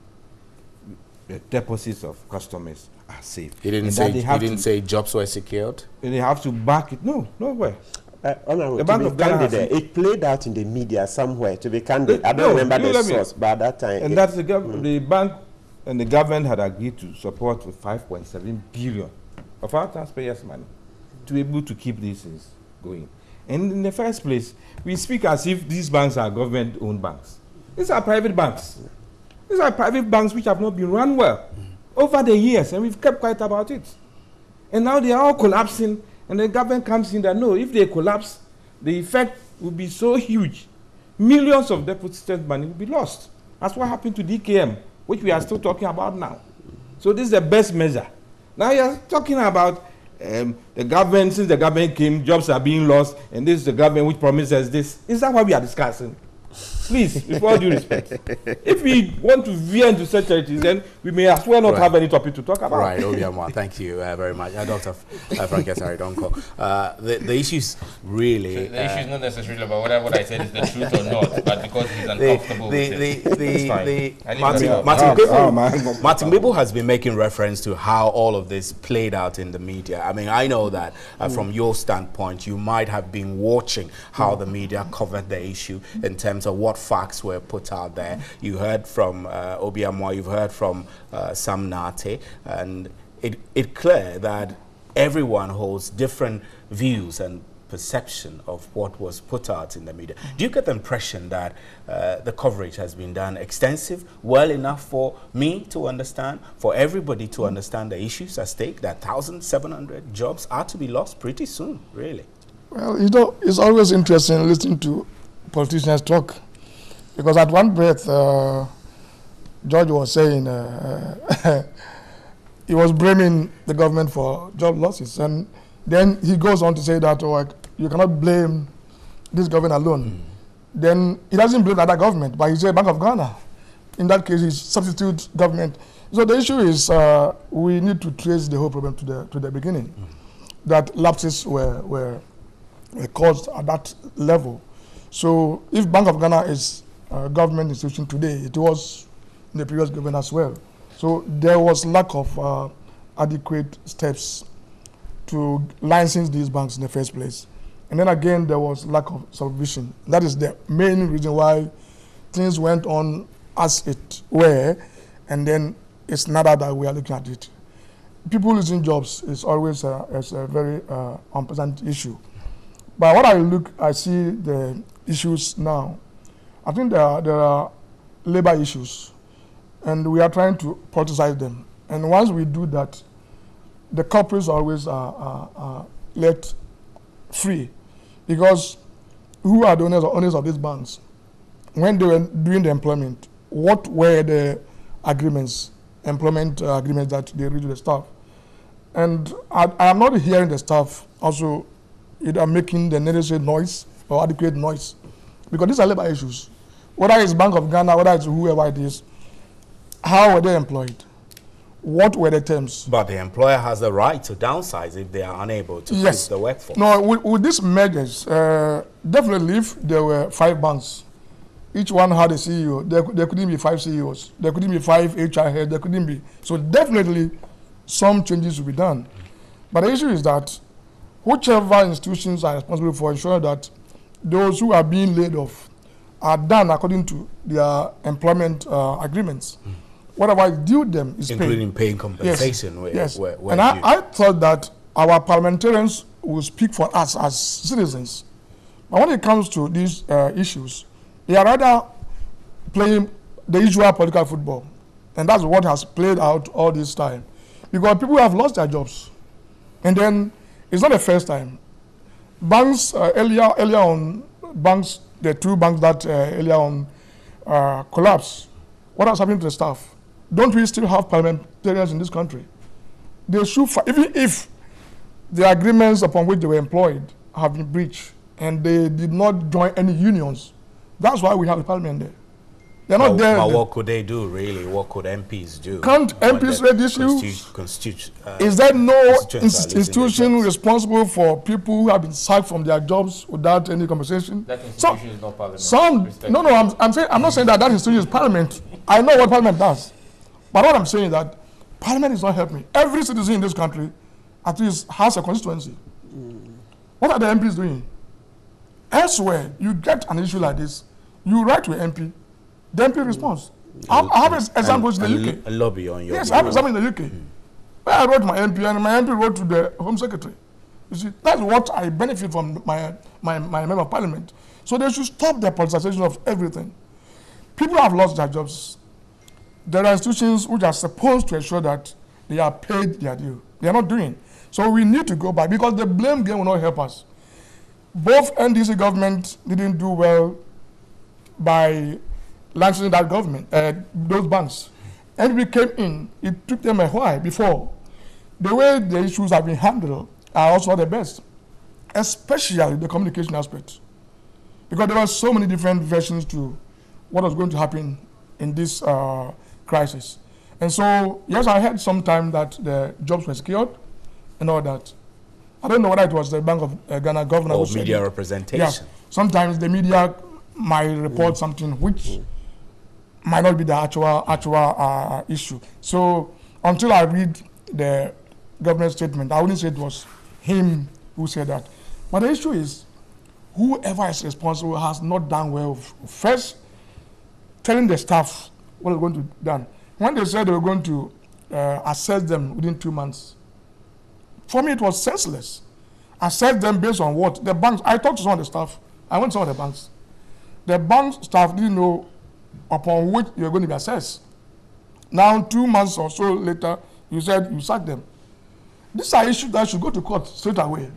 the deposits of customers are safe. He didn't say jobs were secured. And they have to back it. No, nowhere. The Bank of Ghana it played out in the media somewhere. To be candid, I don't remember the source, but at that time. And that's the bank and the government had agreed to support with 5.7 billion of our taxpayers' money to be able to keep these things going. And in the first place, we speak as if these banks are government-owned banks. These are private banks. These are private banks which have not been run well over the years, and we've kept quiet about it. And now they are all collapsing, and the government comes in that, no, if they collapse, the effect will be so huge. Millions of deposited money will be lost. That's what happened to DKM, which we are still talking about now. So this is the best measure. Now you're talking about the government, since the government came, jobs are being lost, and this is the government which promises this. Is that what we are discussing? Please, with all due respect, if we want to veer into such charities, then we may as well not have any topic to talk about. Right, Obiamwa, thank you very much. Dr. Frank Esari Donko. The issues really... The issue is not necessarily about whether what I said is the truth or not, but because he's uncomfortable Martin Bibu has been making reference to how all of this played out in the media. I mean, I know that from your standpoint, you might have been watching how the media covered the issue in terms of what facts were put out there. You heard from Obiamwa, you've heard from Sam Nate, and it's clear that everyone holds different views and perception of what was put out in the media. Do you get the impression that the coverage has been done extensive, well enough for me to understand, for everybody to understand the issues at stake, that 1,700 jobs are to be lost pretty soon, really? Well, you know, it's always interesting listening to politicians talk, because at one breath, George was saying he was blaming the government for job losses, and then he goes on to say that you cannot blame this government alone. Then he doesn't blame other government, but he said Bank of Ghana. In that case, he's substitute government. So the issue is we need to trace the whole problem to the beginning. That lapses were caused at that level. So if Bank of Ghana is a government institution today, it was in the previous government as well. So there was lack of adequate steps to license these banks in the first place. And then again, there was lack of supervision. That is the main reason why things went on as it were, and then it's not that we are looking at it. People losing jobs is always a very unpleasant issue. But what I see the issues now. I think there are labor issues, and we are trying to politicize them. And once we do that, the corporates always are let free, because who are the owners of these banks? When they were doing the employment, what were the employment agreements that they reached with the staff? And I am not hearing the staff also either making the necessary noise or adequate noise, because these are labor issues. Whether it's Bank of Ghana, whether it's whoever it is, how were they employed? What were the terms? But the employer has the right to downsize if they are unable to keep the workforce. No, with these measures, definitely if there were 5 banks, each one had a CEO, there couldn't be 5 CEOs, there couldn't be 5 HR heads, there couldn't be. So definitely some changes will be done. But the issue is that whichever institutions are responsible for ensuring that those who are being laid off are done according to their employment agreements. Whatever is due them is paid. Including paying compensation. Yes. Where I thought that our parliamentarians will speak for us as citizens. But when it comes to these issues, they are rather playing the usual political football. And that's what has played out all this time. Because people have lost their jobs. And then it's not the first time. Banks, earlier on, banks, the 2 banks that earlier on collapsed, what has happened to the staff? Don't we still have parliamentarians in this country? They should, even if the agreements upon which they were employed have been breached and they did not join any unions, that's why we have a parliament there. They're not there. But what could they do, really? What could MPs do? Can't MPs raise issues? Is there no institution responsible for people who have been sacked from their jobs without any compensation? That institution is not parliament. I'm not saying that institution is parliament. I know what parliament does. But what I'm saying is that Parliament is not helping. Every citizen in this country at least has a constituency. What are the MPs doing? Elsewhere, you get an issue like this, you write to an MP, the MP responds. I have examples in the UK. A lobby on your Yes, I have examples in the UK. Where I wrote my MP, and my MP wrote to the Home Secretary. You see, that's what I benefit from my member of Parliament. So they should stop the politicization of everything. People have lost their jobs. There are institutions which are supposed to ensure that they are paid their due. They are not doing. So we need to go back, because the blame game will not help us. Both NDC government didn't do well by launching that government, those banks. NDC came in, it took them a while before. The way the issues have been handled are also not the best, especially the communication aspect. Because there were so many different versions to what was going to happen in this crisis. And so, yes, I heard sometime that the jobs were secured and all that. I don't know whether it was the Bank of Ghana governor or who said media it. representation. Yeah. Sometimes the media might report something which might not be the actual issue. So until I read the government statement, I wouldn't say it was him who said that. But the issue is, whoever is responsible has not done well. First, telling the staff what they're going to do done. When they said they were going to assess them within 2 months, for me it was senseless. Assess them based on what? The banks, I talked to some of the staff, I went to some of the banks. The bank staff didn't know upon which you were going to be assessed. Now, 2 months or so later, you said you sacked them. These are issues that should go to court straight away.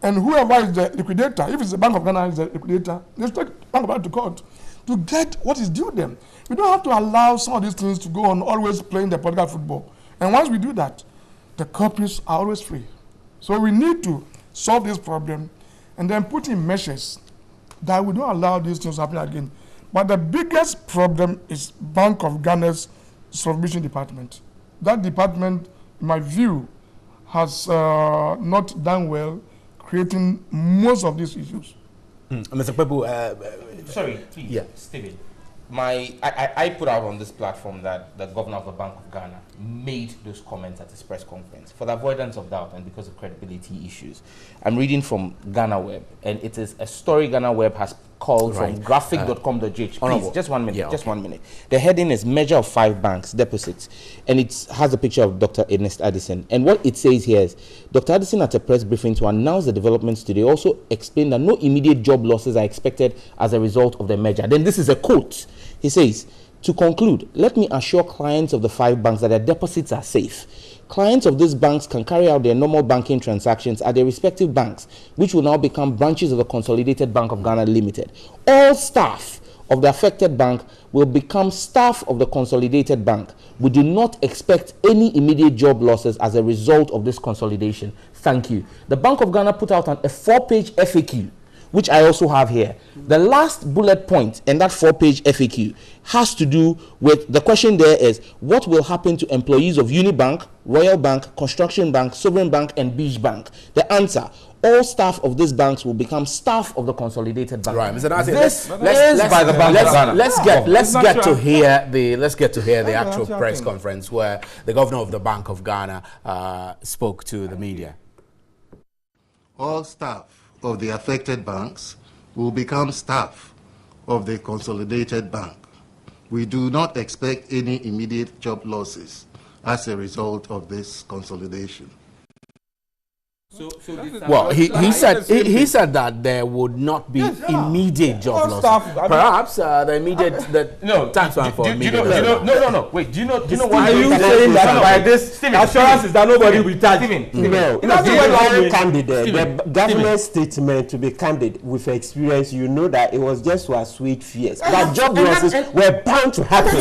And whoever is the liquidator, if it's the Bank of Ghana is the liquidator, they should take Bank of Ghana to court to get what is due them. We don't have to allow some of these things to go on always playing the political football. And once we do that, the culprits are always free. So we need to solve this problem and then put in measures that we don't allow these things to happen again. But the biggest problem is Bank of Ghana's supervision department. That department, in my view, has not done well creating most of these issues. Mr. Pebu, sorry, please, yeah. Stephen. I put out on this platform that the governor of the Bank of Ghana made those comments at his press conference for the avoidance of doubt and because of credibility issues. I'm reading from Ghana Web, and it is a story Ghana Web has called from graphic.com.gh. Please, just 1 minute, just 1 minute. The heading is Measure of 5 Banks Deposits, and it has a picture of Dr. Ernest Addison. And what it says here is, Dr. Addison at a press briefing to announce the developments today also explained that no immediate job losses are expected as a result of the measure. Then this is a quote. He says, to conclude, let me assure clients of the 5 banks that their deposits are safe. Clients of these banks can carry out their normal banking transactions at their respective banks, which will now become branches of the Consolidated Bank of Ghana Limited. All staff of the affected bank will become staff of the Consolidated Bank. We do not expect any immediate job losses as a result of this consolidation. Thank you. The Bank of Ghana put out a 4-page FAQ, which I also have here. The last bullet point in that 4-page FAQ has to do with, the question there is, what will happen to employees of Unibank, Royal Bank, Construction Bank, Sovereign Bank, and Beach Bank? The answer, all staff of these banks will become staff of the Consolidated Bank. Right, Mr. Nasi, let's get to hear the actual press conference where the governor of the Bank of Ghana spoke to the media. All staff of the affected banks will become staff of the Consolidated Bank. We do not expect any immediate job losses as a result of this consolidation. Well, he said that there would not be immediate job losses. Perhaps the immediate thanks for immediate. No. Wait, do you know what? Are you saying that by this assurance is that nobody will touch? No. Candidate, the government statement, to be candid with experience, you know that it was just to assuage fears. That job losses were bound to happen.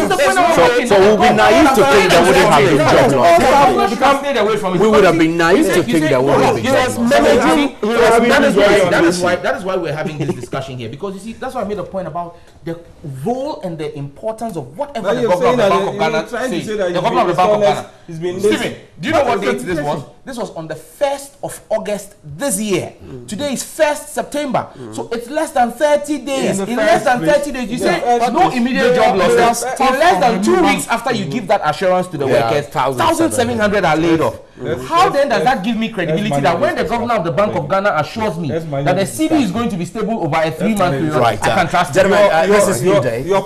So we'll be naive to think there wouldn't have been job losses. We would have been naive to think there wouldn't be job losses. was managing. That is why we're having this discussion here, because you see, that's why I made a point about the role and the importance of whatever the governor of the Bank of Ghana says. The governor of the Bank of Ghana. Stephen, do you know what date this was? This was on the 1st of August this year. Today is 1st September. So it's less than 30 days. In less than 30 days, you say no immediate job losses. In less than 2 weeks after you give that assurance to the workers, 1,700 are laid off. How then does that give me credibility that when the governor of the Bank of Ghana assures me that the CD is going to be stable over a 3-month period, I can trust it? This is Newday. You're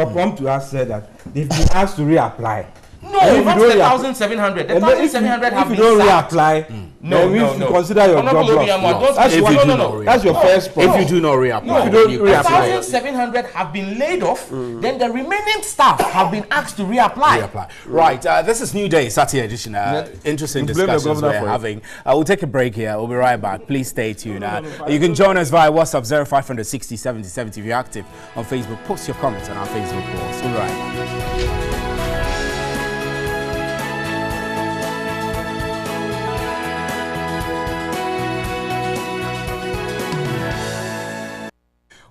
prompt to ask that they've been asked to reapply. No, not the 1,700. The 1,700 have been if you don't reapply, no. Consider your job lost. That's your first point. If you do not reapply, if you don't reapply, 1,700 have been laid off. Then the remaining staff have been asked to reapply. Right. This is Newday Saturday edition. Interesting discussions we're having. We'll take a break here. We'll be right back. Please stay tuned. You can join us via WhatsApp 0500 60 70 70. If you're active on Facebook, post your comments on our Facebook walls. We'll be right back.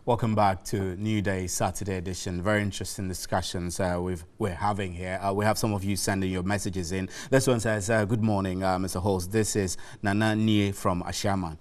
Welcome back to Newday Saturday edition. Very interesting discussions we're having here. We have some of you sending your messages in. This one says, good morning, Mr. Host. This is Nana Nie from Ashaman.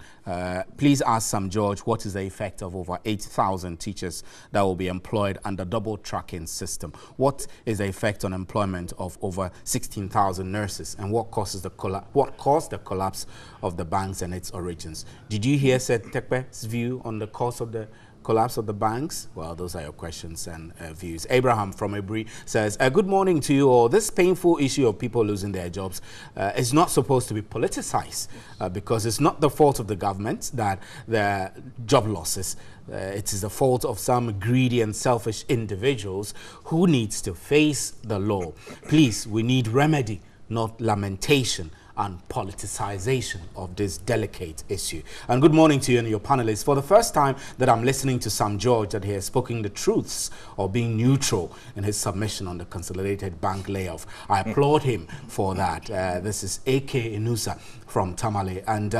Please ask Sam George what is the effect of over 8,000 teachers that will be employed under double tracking system? What is the effect on employment of over 16,000 nurses? And what caused the collapse of the banks and its origins? Did you hear Seth Tekpe's view on the cause of the collapse of the banks? Well, those are your questions and views. Abraham from Ebri says, good morning to you all. This painful issue of people losing their jobs is not supposed to be politicized because it's not the fault of the government that the job losses. It is the fault of some greedy and selfish individuals who needs to face the law. Please, we need remedy, not lamentation and politicization of this delicate issue. And good morning to you and your panelists. For the first time that I'm listening to Sam George, that he has spoken the truths of being neutral in his submission on the consolidated bank layoff. I applaud him for that. This is A.K. Inusa from Tamale. And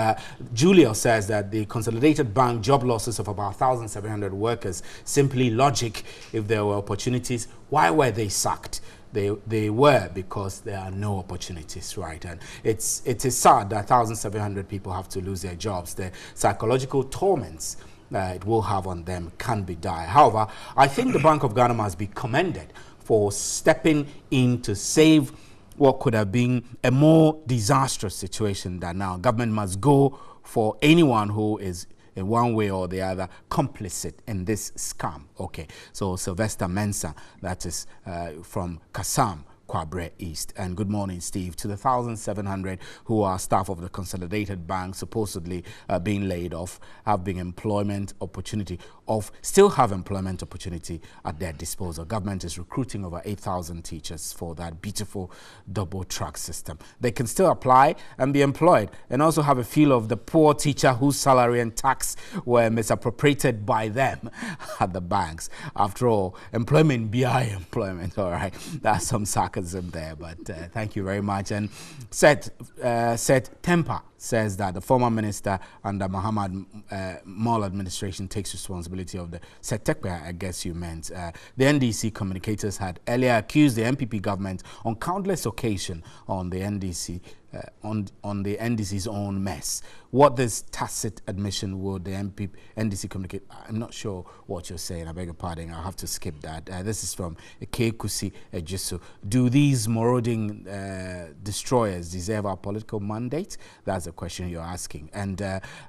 Julius says that the consolidated bank job losses of about 1,700 workers, simply logic. If there were opportunities, why were they sacked? They were because there are no opportunities, right? And it is sad that 1,700 people have to lose their jobs. The psychological torments it will have on them can be dire. However, I think the Bank of Ghana must be commended for stepping in to save what could have been a more disastrous situation than now. Government must go for anyone who is in one way or the other complicit in this scam. Okay, so Sylvester Mensah, that is from Kassam, Kwabre East. And good morning, Steve. To the 1,700 who are staff of the Consolidated Bank supposedly being laid off, have employment opportunity at their disposal. Government is recruiting over 8,000 teachers for that beautiful double track system. They can still apply and be employed and also have a feel of the poor teacher whose salary and tax were misappropriated by them at the banks. After all, employment BI employment. All right, that's some sarcasm there, but thank you very much. And Seth Temper says that the former minister under Muhammad Mall administration takes responsibility of the Setekpe, I guess you meant. The NDC communicators had earlier accused the MPP government on countless occasions on the NDC on the NDC's own mess. What this tacit admission would the NDC communicate? I'm not sure what you're saying. I beg your pardon. I'll have to skip that. This is from Kekusi Ejisu. Do these marauding destroyers deserve our political mandate? That's the question you're asking. And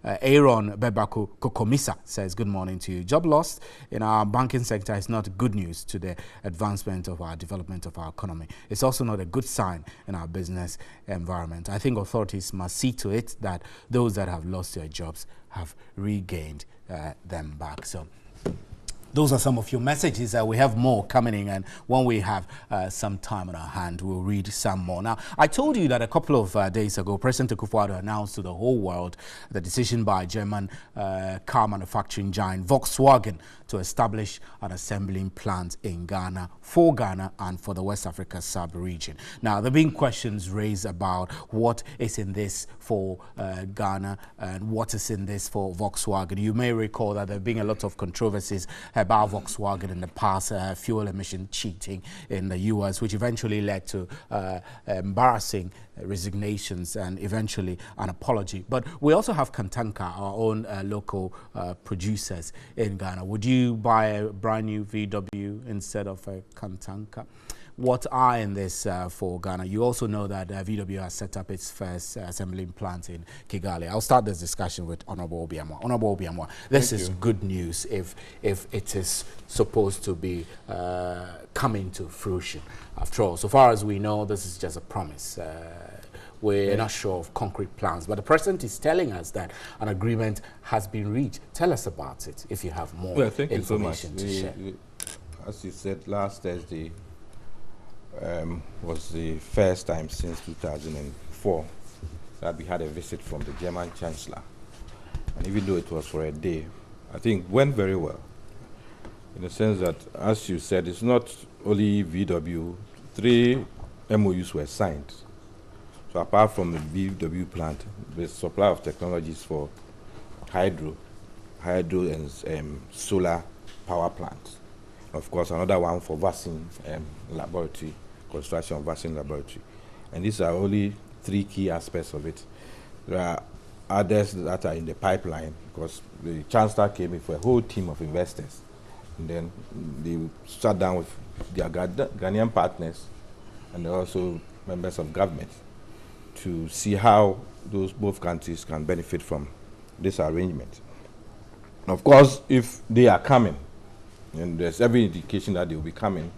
Aaron Bebaku Kokomisa says, good morning to you. Job loss in our banking sector is not good news to the advancement of our development of our economy. It's also not a good sign in our business environment. I think authorities must see to it that those that have lost their jobs have regained them back. So Those are some of your messages. We have more coming in, and when we have some time on our hand, we'll read some more. Now, I told you that a couple of days ago, President Akufo-Addo announced to the whole world the decision by German car manufacturing giant Volkswagen to establish an assembling plant in Ghana, for Ghana and for the West Africa sub-region. Now, there have been questions raised about what is in this for Ghana and what is in this for Volkswagen. You may recall that there have been a lot of controversies about Volkswagen in the past, fuel emission cheating in the US, which eventually led to embarrassing resignations and eventually an apology. But we also have Kantanka, our own local producers in Ghana. Would you buy a brand new VW instead of a Kantanka? What are in this for Ghana? You also know that VW has set up its first assembling plant in Kigali. I'll start this discussion with Honorable Obiamwa. Honorable Obiamwa, this is good news if it is supposed to be coming to fruition. After all, so far as we know, this is just a promise. We're not sure of concrete plans, but the president is telling us that an agreement has been reached. Tell us about it if you have more information to share. As you said, last Thursday was the first time since 2004 that we had a visit from the German Chancellor. And even though it was for a day, I think it went very well. In the sense that, as you said, it's not only VW, 3 MOUs were signed. So apart from the VW plant, the supply of technologies for hydro and solar power plants. Of course, another one for vaccine laboratory, construction of vaccine laboratory. And these are only 3 key aspects of it. There are others that are in the pipeline, because the Chancellor came in for a whole team of investors. And then they sat down with their Ghanaian partners and also members of government to see how both countries can benefit from this arrangement. Of course, if they are coming, and there's every indication that they will be coming,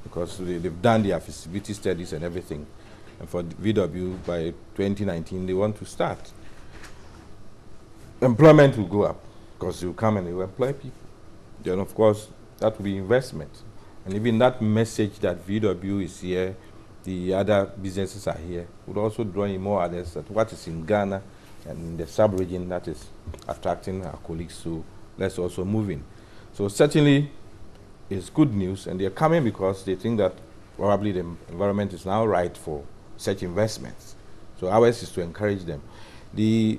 because they've done their feasibility studies and everything. And for VW, by 2019, they want to start. Employment will go up, because they will come and they will employ people. Then, of course, that will be investment. And even that message that VW is here, the other businesses are here, would also draw in more others that what is in Ghana and in the sub-region that is attracting our colleagues. So let's also move in. So certainly it's good news, and they're coming because they think that probably the environment is now right for such investments. So ours is to encourage them. The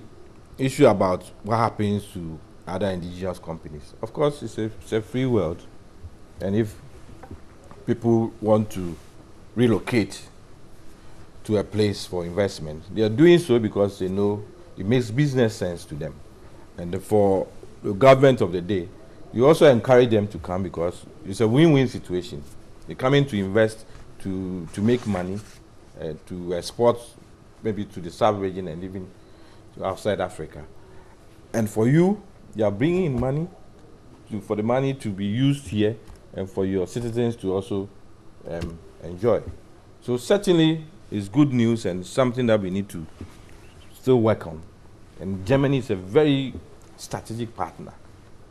issue about what happens to other indigenous companies, of course, it's a free world, and if people want to relocate to a place for investment, they are doing so because they know it makes business sense to them. And for the government of the day, you also encourage them to come because it's a win-win situation. They come in to invest, to make money, to export maybe to the sub-region and even to outside Africa. And for you, you are bringing in money, for the money to be used here and for your citizens to also enjoy. So certainly it's good news and something that we need to still work on. And Germany is a very strategic partner.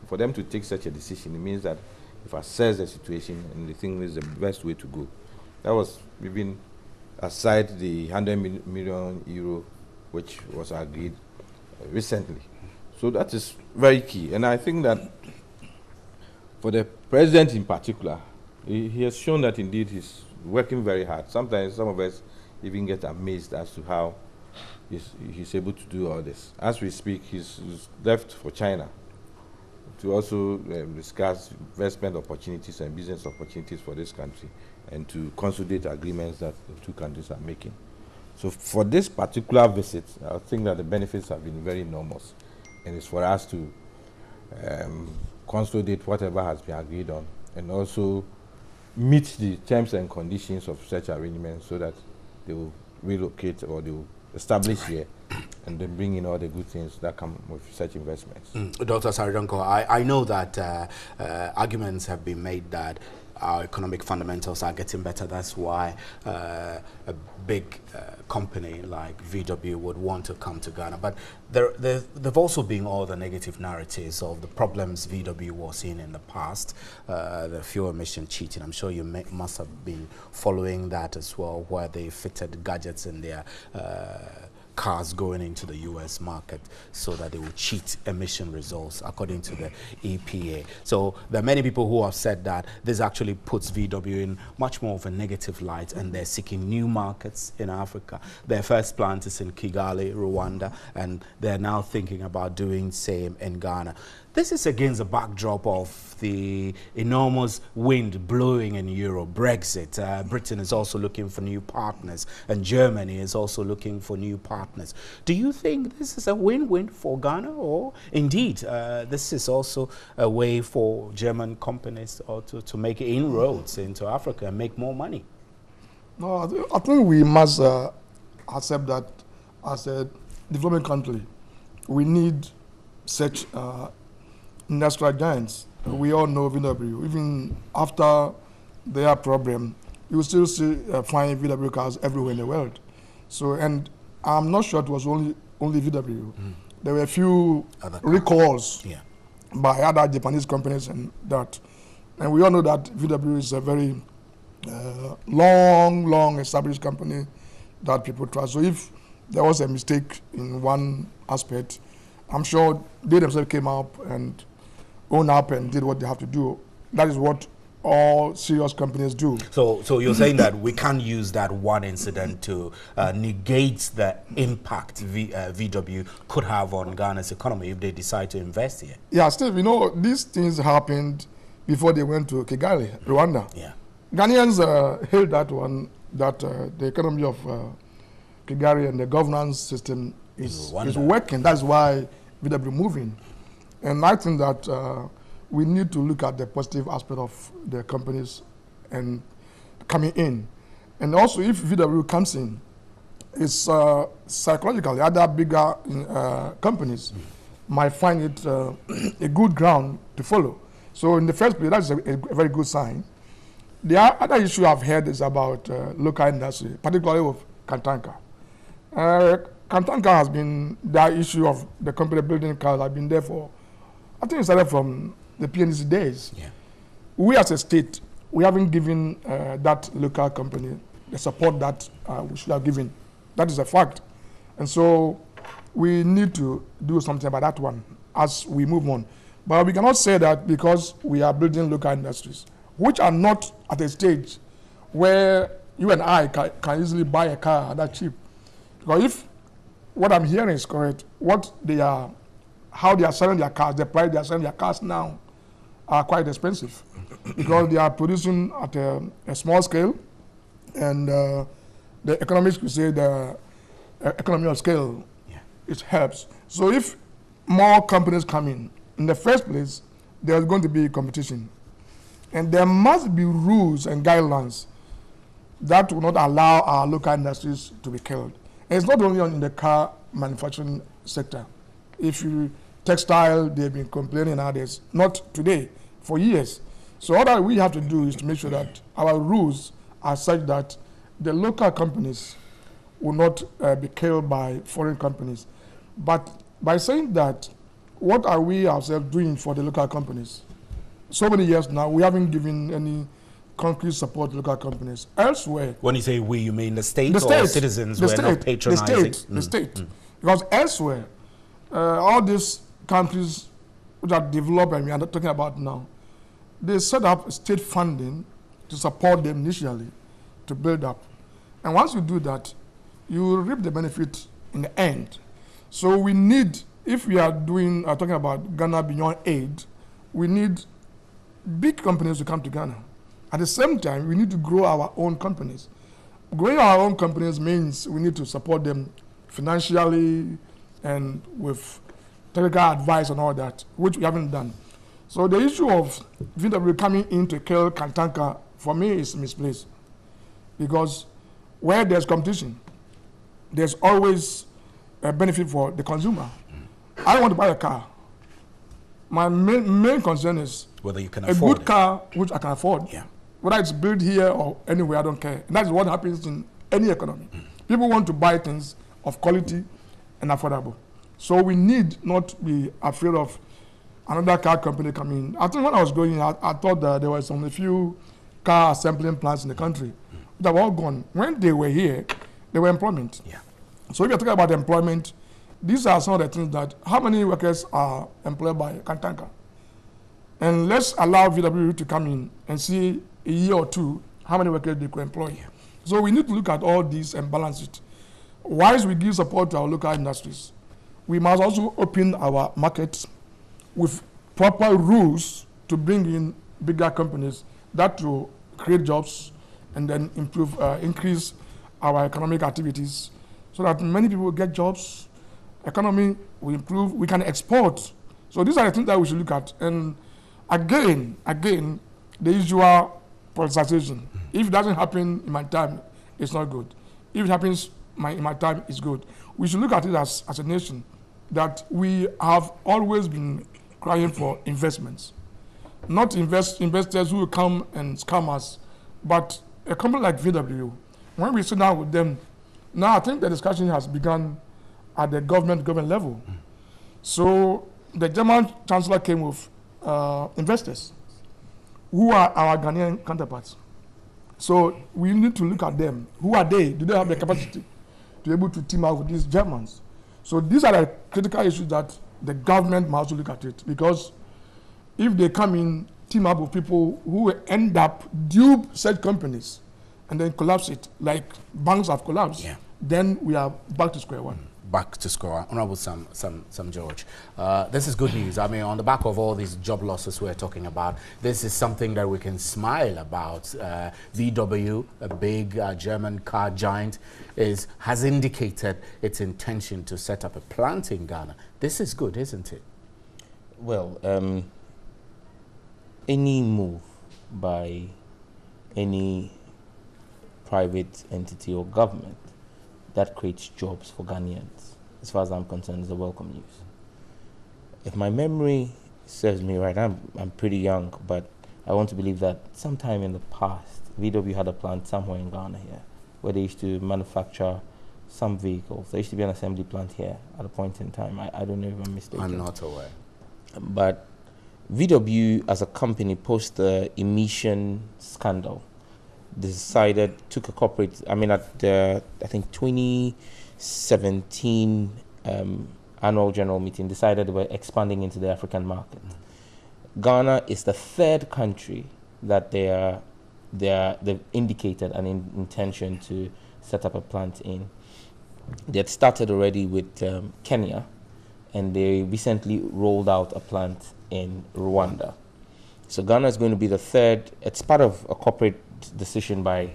For them to take such a decision, it means that if assess the situation and they think this is the best way to go. That was even aside the 100 million euro which was agreed recently. So that is very key. And I think that for the president in particular, he has shown that indeed he's working very hard. Sometimes some of us even get amazed as to how he's able to do all this. As we speak, he's left for China to also discuss investment opportunities and business opportunities for this country and to consolidate agreements that the two countries are making. So for this particular visit, I think that the benefits have been very enormous, and it's for us to consolidate whatever has been agreed on and also meet the terms and conditions of such arrangements so that they will relocate or they will establish here and then bring in all the good things that come with such investments. Dr. Saridonko, I know that arguments have been made that our economic fundamentals are getting better. That's why a big company like VW would want to come to Ghana. But there've also been all the negative narratives of the problems VW was in the past, the fuel emission cheating. I'm sure you must have been following that as well, where they fitted gadgets in their cars going into the US market so that they will cheat emission results according to the EPA. So there are many people who have said that this actually puts VW in much more of a negative light, and they're seeking new markets in Africa. Their first plant is in Kigali, Rwanda, and they're now thinking about doing same in Ghana. This is against the backdrop of the enormous wind blowing in Europe, Brexit. Britain is also looking for new partners, and Germany is also looking for new partners. Do you think this is a win-win for Ghana, or indeed this is also a way for German companies to make inroads into Africa and make more money? No, I think we must accept that as a developing country, we need such industrial giants. We all know VW. Even after their problem, you still see find VW cars everywhere in the world. So, and I'm not sure it was only VW. There were a few recalls by other Japanese companies and that. And we all know that VW is a very long established company that people trust. So if there was a mistake in one aspect, I'm sure they themselves came up and own up and did what they have to do. That is what all serious companies do. So you're saying that we can't use that one incident to negate the impact VW could have on Ghana's economy if they decide to invest here? Yeah, Steve, you know, these things happened before they went to Kigali, Rwanda. Yeah. Ghanaians hailed that one, that the economy of Kigali and the governance system is working. That's why VW moving. And I think that we need to look at the positive aspect of the companies and coming in. And also, if VW comes in, it's psychologically, other bigger companies might find it a good ground to follow. So in the first place, that's a very good sign. The other issue I've heard is about local industry, particularly with Kantanka. Kantanka has been, the issue of the company building cars have been there for, I think it started from the PNC days. Yeah. We as a state, we haven't given that local company the support that we should have given. That is a fact. And so we need to do something about that one as we move on. But we cannot say that because we are building local industries, which are not at a stage where you and I can easily buy a car that cheap. Because if what I'm hearing is correct, what they are, how they are selling their cars, the price they are selling their cars now are quite expensive because they are producing at a small scale, and the economists could say the economy of scale, it helps. So if more companies come in the first place, there's going to be competition. And there must be rules and guidelines that will not allow our local industries to be killed. And it's not only in the car manufacturing sector. If you textile, they've been complaining nowadays, not today, for years. So all that we have to do is to make sure that our rules are such that the local companies will not be killed by foreign companies. But by saying that, what are we ourselves doing for the local companies? So many years now, we haven't given any concrete support to local companies. Elsewhere... When you say we, you mean the state or citizens who are not patronizing? The state. Because elsewhere, all these countries which are developed and we are not talking about now, they set up state funding to support them initially to build up. And once you do that, you will reap the benefit in the end. So we need, if we are doing, talking about Ghana beyond aid, we need big companies to come to Ghana. At the same time, we need to grow our own companies. Growing our own companies means we need to support them financially and with technical advice and all that, which we haven't done. So the issue of VW coming in to kill Kantanka, for me, is misplaced. Because where there's competition, there's always a benefit for the consumer. I want to buy a car. My main concern is whether you can a afford good car which I can afford. Yeah. Whether it's built here or anywhere, I don't care. And that's what happens in any economy. People want to buy things of quality and affordable. So we need not be afraid of another car company coming. I think when I was going, I thought that there were a few car assembling plants in the country that were all gone. When they were here, they were employment. Yeah. So if you're talking about employment, these are some of the things that, how many workers are employed by Kantanka? And let's allow VW to come in and see a year or two how many workers they could employ. Yeah. So we need to look at all these and balance it. Whilst we give support to our local industries, we must also open our markets with proper rules to bring in bigger companies that will create jobs and then increase our economic activities so that many people will get jobs, economy will improve, we can export. So these are the things that we should look at. And again, the usual politicization. If it doesn't happen in my time, it's not good. If it happens in my time, it's good. We should look at it as a nation that we have always been crying for investments. Not investors who will come and scam us, but a company like VW, when we sit down with them, now I think the discussion has begun at the government level. So the German chancellor came with investors who are our Ghanaian counterparts. So we need to look at them. Who are they? Do they have the capacity to be able to team up with these Germans? So these are the critical issues that the government must look at it, because if they come in, team up with people who will end up dupe such companies and then collapse it, like banks have collapsed, then we are back to square one. Back to square one. Honorable Sam George, this is good news. I mean, on the back of all these job losses we're talking about, this is something that we can smile about. VW, a big German car giant, has indicated its intention to set up a plant in Ghana. This is good, isn't it? Well, any move by any private entity or government that creates jobs for Ghanaians, as far as I'm concerned, is a welcome news. If my memory serves me right, I'm pretty young, but I want to believe that sometime in the past, VW had a plant somewhere in Ghana here, where they used to manufacture some vehicles. There used to be an assembly plant here at a point in time. I don't know if I'm mistaken. I'm not aware. But VW as a company, post the emission scandal, took a corporate, at the, I think 2017 annual general meeting, decided they were expanding into the African market. Ghana is the third country that they've indicated an intention to set up a plant in. They had started already with Kenya, and they recently rolled out a plant in Rwanda. So Ghana is going to be the third. It's part of a corporate decision by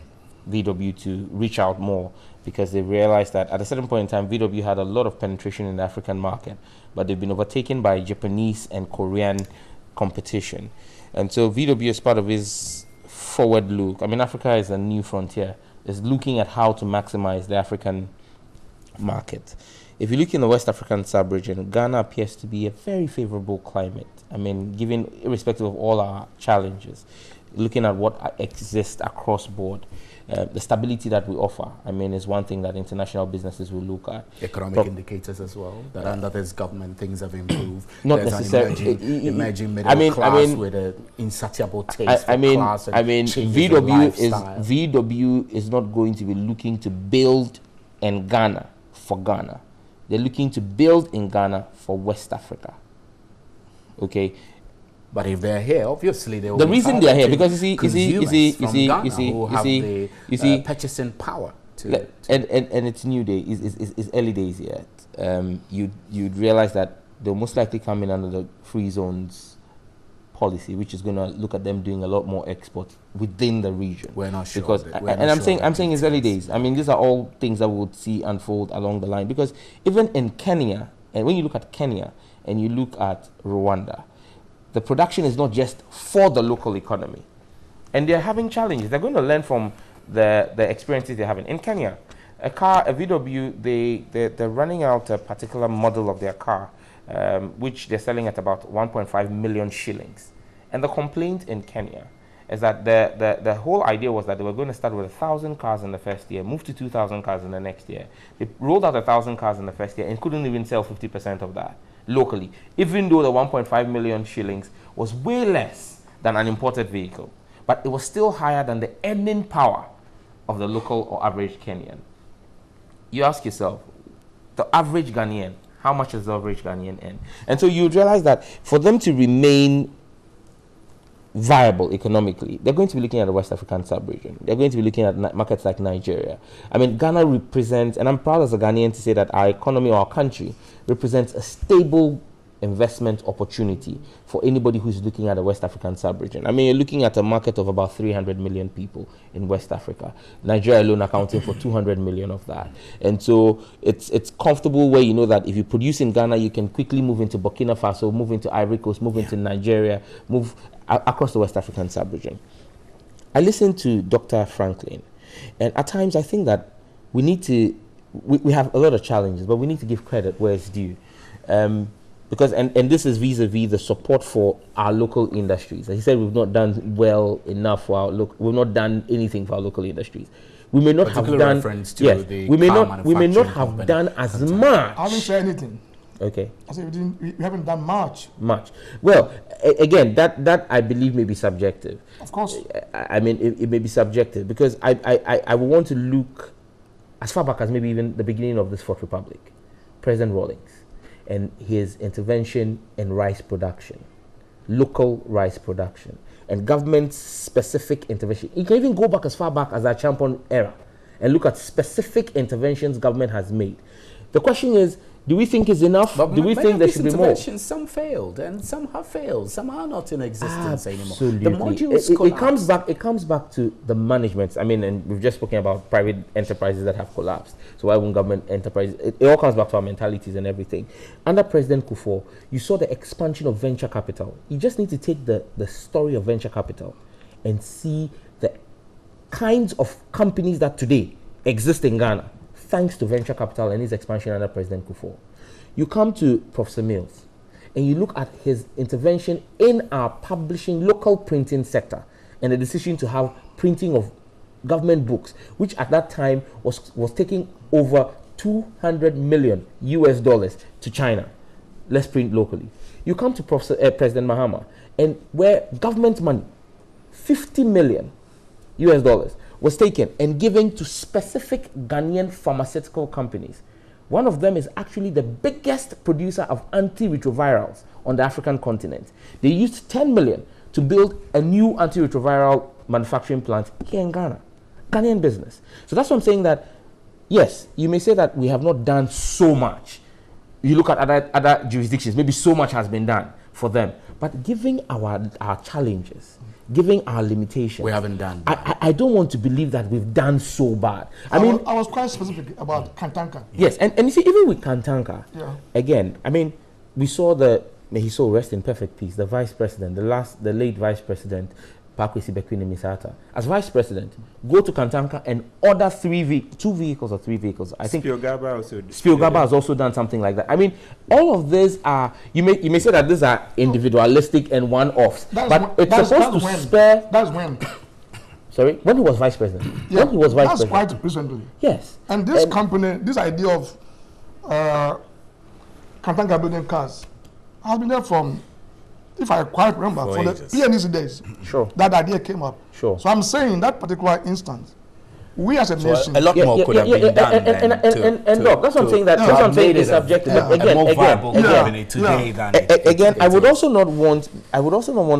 VW to reach out more, because they realized that at a certain point in time, VW had a lot of penetration in the African market, but they've been overtaken by Japanese and Korean competition. And so VW, as part of his forward look, Africa is a new frontier, is looking at how to maximize the African market. If you look in the West African sub-region, Ghana appears to be a very favorable climate. Given, irrespective of all our challenges, looking at what exists across board, the stability that we offer, is one thing that international businesses will look at. Economic indicators as well, that under this government things have improved. Not There's necessarily. An emerging middle class with an insatiable taste for class and VW is not going to be looking to build in Ghana for Ghana. They're looking to build in Ghana for West Africa. Okay. But if they're here, obviously they will. The reason they are here, because you see, purchasing power. And it's Newday. It's early days yet. You'd realize that they'll most likely come in under the free zones policy, which is going to look at them doing a lot more export within the region. We're not sure. Because I'm saying it's early days. These are all things that we would see unfold along the line. Because even in Kenya, and when you look at Kenya and you look at Rwanda, the production is not just for the local economy. And they're having challenges. They're going to learn from the experiences they're having. In Kenya, a VW, they're running out a particular model of their car, which they're selling at about 1.5 million shillings. And the complaint in Kenya is that the whole idea was that they were going to start with 1,000 cars in the first year, move to 2,000 cars in the next year. They rolled out 1,000 cars in the first year and couldn't even sell 50% of that locally, even though the 1.5 million shillings was way less than an imported vehicle. But it was still higher than the earning power of the local or average Kenyan. You ask yourself, the average Ghanaian, how much does the average Ghanaian earn? And so you realize that for them to remain viable economically, they're going to be looking at the West African sub-region. They're going to be looking at markets like Nigeria. I mean, Ghana represents, and I'm proud as a Ghanaian to say that our economy or our country represents a stable investment opportunity for anybody who's looking at the West African sub-region. I mean, you're looking at a market of about 300 million people in West Africa. Nigeria alone accounting for 200 million of that. And so it's comfortable where you know that if you produce in Ghana, you can quickly move into Burkina Faso, move into Ivory Coast, move into Nigeria, move across the West African sub-region. I listened to Dr. Franklin, and at times I think that we need to, we have a lot of challenges, but we need to give credit where it's due. Because, and this is vis-a-vis the support for our local industries. As he said, we've not done well enough for our we've not done anything for our local industries. We may not have done, we may not have done as much. I haven't said anything. Okay. I said we haven't done much. Well, again, that I believe may be subjective. Of course. I mean, it may be subjective because I would want to look as far back as maybe even the beginning of this Fourth Republic, President Rawlings, and his intervention in rice production, local rice production, and government-specific intervention. You can even go back as far back as our Champon era and look at specific interventions government has made. The question is, do we think it's enough? But do we think there should be more? Some failed, and some have failed. Some are not in existence anymore. Absolutely. The modules it comes back to the management. I mean, and we've just spoken about private enterprises that have collapsed. So why won't government enterprises? It all comes back to our mentalities and everything. Under President Kufuor, you saw the expansion of venture capital. You just need to take the story of venture capital and see the kinds of companies that today exist in Ghana, thanks to venture capital and his expansion under President Kufuor. You come to Professor Mills and you look at his intervention in our publishing local printing sector and the decision to have printing of government books, which at that time was taking over $200 million to China. Let's print locally. You come to President Mahama, and where government money, $50 million was taken and given to specific Ghanaian pharmaceutical companies. One of them is actually the biggest producer of antiretrovirals on the African continent. They used 10 million to build a new antiretroviral manufacturing plant here in Ghana. Ghanaian business. So that's what I'm saying, that yes, you may say that we have not done so much. You look at other jurisdictions, maybe so much has been done for them. But giving our challenges, giving our limitations, we haven't done that. I don't want to believe that we've done so bad. I was quite specific about Kantanka. Yes, and you see, even with Kantanka, again, I mean, we saw may he so rest in perfect peace, the vice president, the late vice president, Pakwesi Bekwini Misata, as vice president, go to Kantanka and order 2 vehicles or 3 vehicles. I think Spiogaba has also done something like that. I mean, all of these are, you may say that these are individualistic and one-offs, but it's supposed to spare. That's when. Sorry, when he was vice president. Yeah, when he was vice president. That's quite recently. Yes. And this company, this idea of Kantanka building cars, has been there from, if I quite remember, for the PNEC days. Sure. That idea came up. Sure. So I'm saying in that particular instance, we as a nation, a lot more could have been done. And look, that's what I'm saying. That's what I'm saying is subjective. But again, I would also not want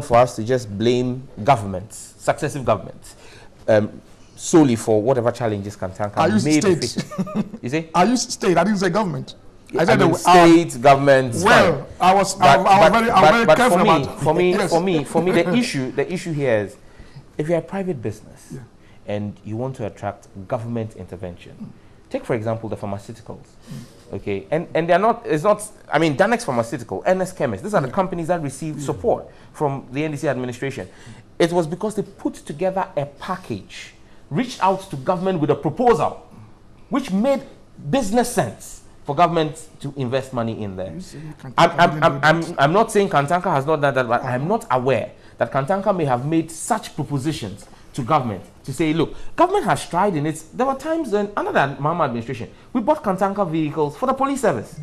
for us to just blame governments, successive governments, solely for whatever challenges Kantanka made. You see? I used state. I didn't say government. I said state, government. Well, I was very careful about. For me, the issue here is, if you're a private business and you want to attract government intervention, take for example the pharmaceuticals, okay, and they're not. It's not. I mean, Danex Pharmaceutical, NS Chemist. These are the companies that received support from the NDC administration. It was because they put together a package, reached out to government with a proposal, which made business sense for government to invest money in there. I'm not saying Kantanka has not done that, but I'm not aware that Kantanka may have made such propositions to government to say, look, government has tried in it. There were times when, under the Mahama administration, we bought Kantanka vehicles for the police service.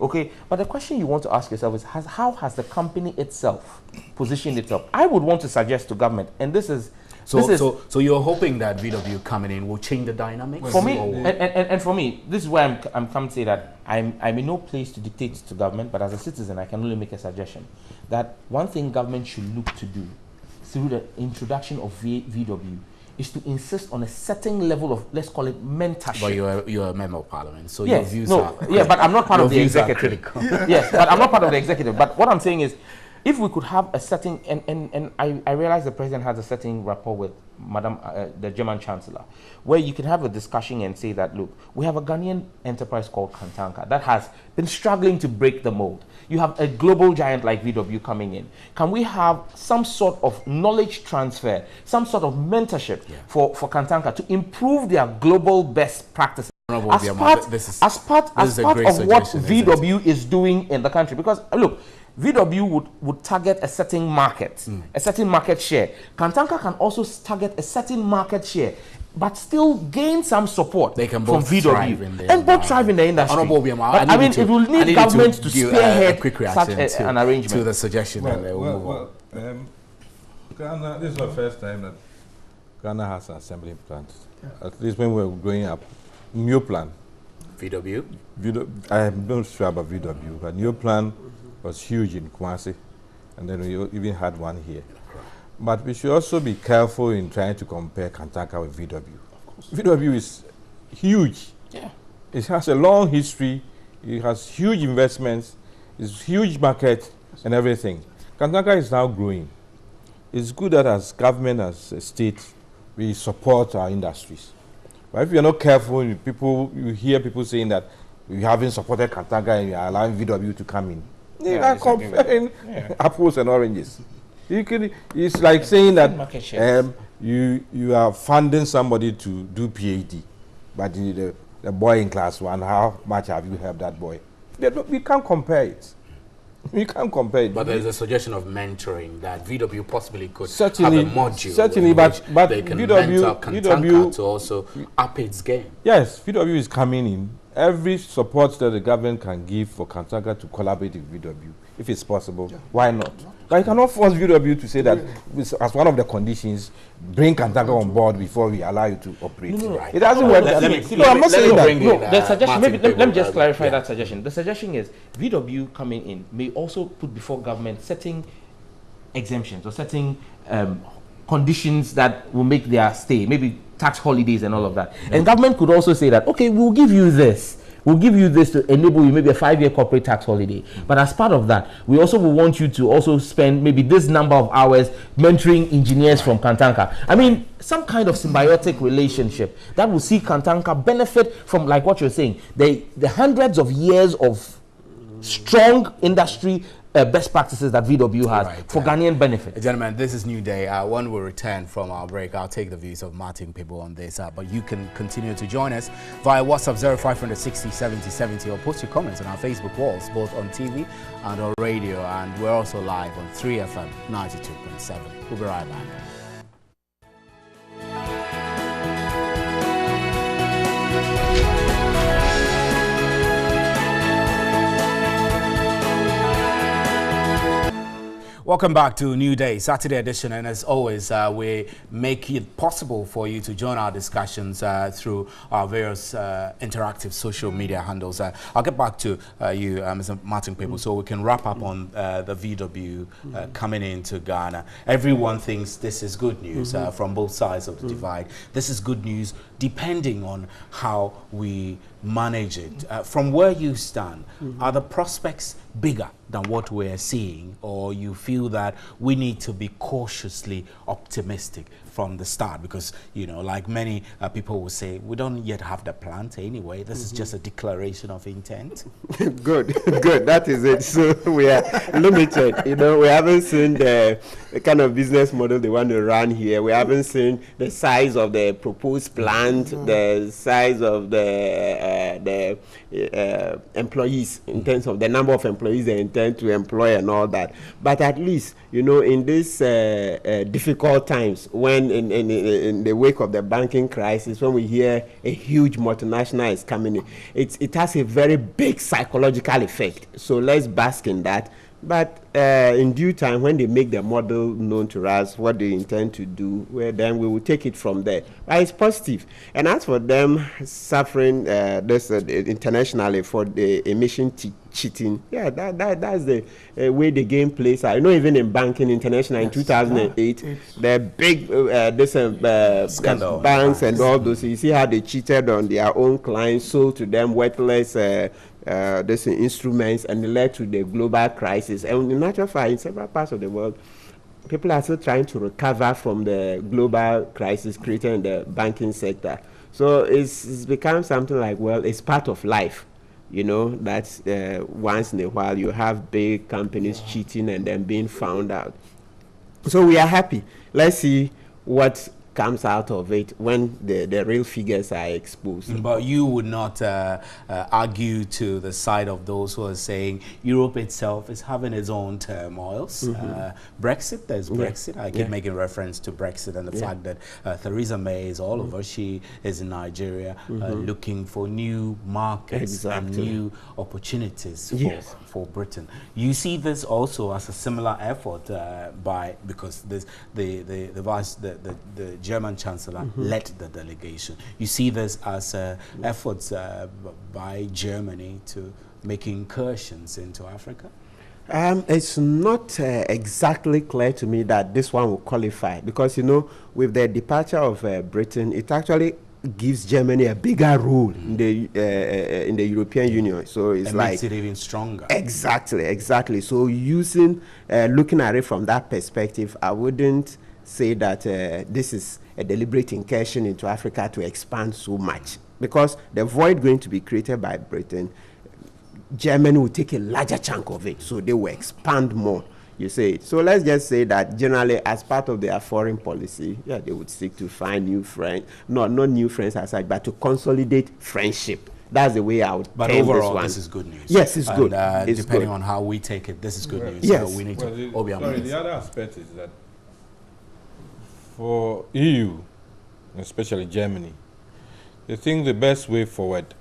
Okay, but the question you want to ask yourself is, how has the company itself positioned itself? I would want to suggest to government, and this is... So you're hoping that VW coming in will change the dynamics? For me, and for me, this is where I'm come to say that I'm in no place to dictate to government, but as a citizen, I can only make a suggestion that one thing government should look to do through the introduction of VW is to insist on a certain level of, let's call it, mentorship. But you're a member of parliament, so yes, your views are... Yeah, but I'm not part of the executive. Yes, but I'm not part of the executive. But what I'm saying is, if we could have a certain, and I realize the president has a certain rapport with Madam, the German Chancellor, where you can have a discussion and say that, look, we have a Ghanaian enterprise called Kantanka that has been struggling to break the mold. You have a global giant like VW coming in. Can we have some sort of knowledge transfer, some sort of mentorship for Kantanka to improve their global best practices? As part of what VW is doing in the country? Because, look, VW would target a certain market, a certain market share. Kantanka can also target a certain market share, but still gain some support from VW. And both thrive in the industry. But, I mean, it will need government to spearhead such an arrangement. To the suggestion. Ghana, this is the first time that Ghana has an assembly plant. At least when we were growing up, new plan. VW? I'm not sure about VW, but new plan was huge in Kumasi, and then we even had one here. But we should also be careful in trying to compare Kantanka with VW. VW is huge. Yeah. It has a long history. It has huge investments. It's huge market and everything. Kantanka is now growing. It's good that as government, as a state, we support our industries. But if you're not careful, you hear people saying that we haven't supported Kantanka and you're allowing VW to come in. You are comparing apples and oranges. It's like saying that you are funding somebody to do PhD, but the boy in class 1, how much have you helped that boy? We can't compare it. We can't compare it. But there's a suggestion of mentoring that VW possibly could certainly have a module. Certainly, but they can mentor Kantanka to also up its game. Yes, VW is coming in. Every support that the government can give for Kantanka to collaborate with VW, if it's possible, why not? But you cannot force VW to say that as one of the conditions, bring Kantanka on board before we allow you to operate. No. It doesn't work. I'm not saying that. No, the suggestion, maybe let me just clarify that suggestion. The suggestion is VW coming in may also put before government certain exemptions or certain conditions that will make their stay, maybe tax holidays and all of that. And government could also say that, okay, we'll give you this. We'll give you this to enable you maybe a 5-year corporate tax holiday. But as part of that, we also will want you to also spend maybe this number of hours mentoring engineers from Kantanka. I mean, some kind of symbiotic relationship that will see Kantanka benefit from, like what you're saying, the hundreds of years of strong industry best practices that VW has for Ghanaian benefit. Gentlemen, this is Newday. When we return from our break, I'll take the views of Martin people on this, but you can continue to join us via WhatsApp 0560 70 70 or post your comments on our Facebook walls, both on TV and on radio, and we're also live on 3FM 92.7. We'll be right back. Welcome back to New Day, Saturday edition, and as always, we make it possible for you to join our discussions through our various interactive social media handles. I'll get back to you, Mr. Martin People, so we can wrap up on the VW coming into Ghana. Everyone thinks this is good news from both sides of the divide. This is good news depending on how we manage it. From where you stand, are the prospects bigger than what we're seeing, or you feel that we need to be cautiously optimistic from the start? Because, you know, like many people will say, we don't yet have the plant anyway. This is just a declaration of intent. Good. That is it. So we are limited. You know, we haven't seen the the kind of business model they want to run here. We haven't seen the size of the proposed plant, the size of the employees, in terms of the number of employees they intend to employ and all that. But at least, you know, in these difficult times, when in the wake of the banking crisis, when we hear a huge multinational is coming in, it has a very big psychological effect. So let's bask in that. But in due time, when they make the model known to us, what they intend to do, well, then we will take it from there. But it's positive. And as for them suffering this internationally for the emission cheating, yeah, that's the way the game plays. I know even in banking international in 2008, the big scandal banks and all those, you see how they cheated on their own clients, sold to them worthless these instruments, and it led to the global crisis. And in natural fact, in several parts of the world, people are still trying to recover from the global crisis created in the banking sector. So it's become something like, well, it's part of life. You know, that once in a while you have big companies cheating and then being found out. So we are happy. Let's see what comes out of it when the real figures are exposed. But you would not argue to the side of those who are saying Europe itself is having its own turmoils. Brexit, there's Brexit. I keep making reference to Brexit and the fact that Theresa May is all over. She is in Nigeria looking for new markets and new opportunities for Britain. You see this also as a similar effort because the German Chancellor led the delegation. You see this as efforts by Germany to make incursions into Africa? It's not exactly clear to me that this one will qualify, because, you know, with the departure of Britain, it actually gives Germany a bigger role in the European Union. So it's like makes it even stronger. Exactly. So looking at it from that perspective, I wouldn't say that this is a deliberate incursion into Africa to expand so much, because the void going to be created by Britain, Germany will take a larger chunk of it, so they will expand more. You say. So let's just say that generally, as part of their foreign policy, they would seek to find new friends, not new friends as such, but to consolidate friendship. That's the way I would. But overall, this is good news. Yes, it's good. It's depending on how we take it, this is good news. Yes. So we need the other aspect is that for EU, especially Germany, they think the best way forward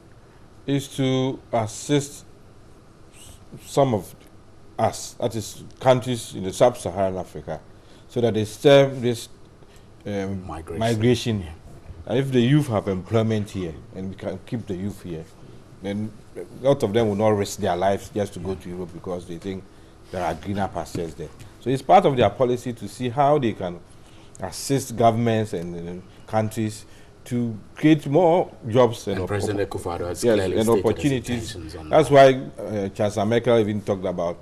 is to assist some of us, that is countries in the sub-Saharan Africa, so that they stem this migration. And if the youth have employment here and we can keep the youth here, then a lot of them will not risk their lives just to go to Europe because they think there are greener pastures there. So it's part of their policy to see how they can assist governments and countries to create more jobs and President Akufo-Addo has and opportunities. That's why Chancellor Merkel even talked about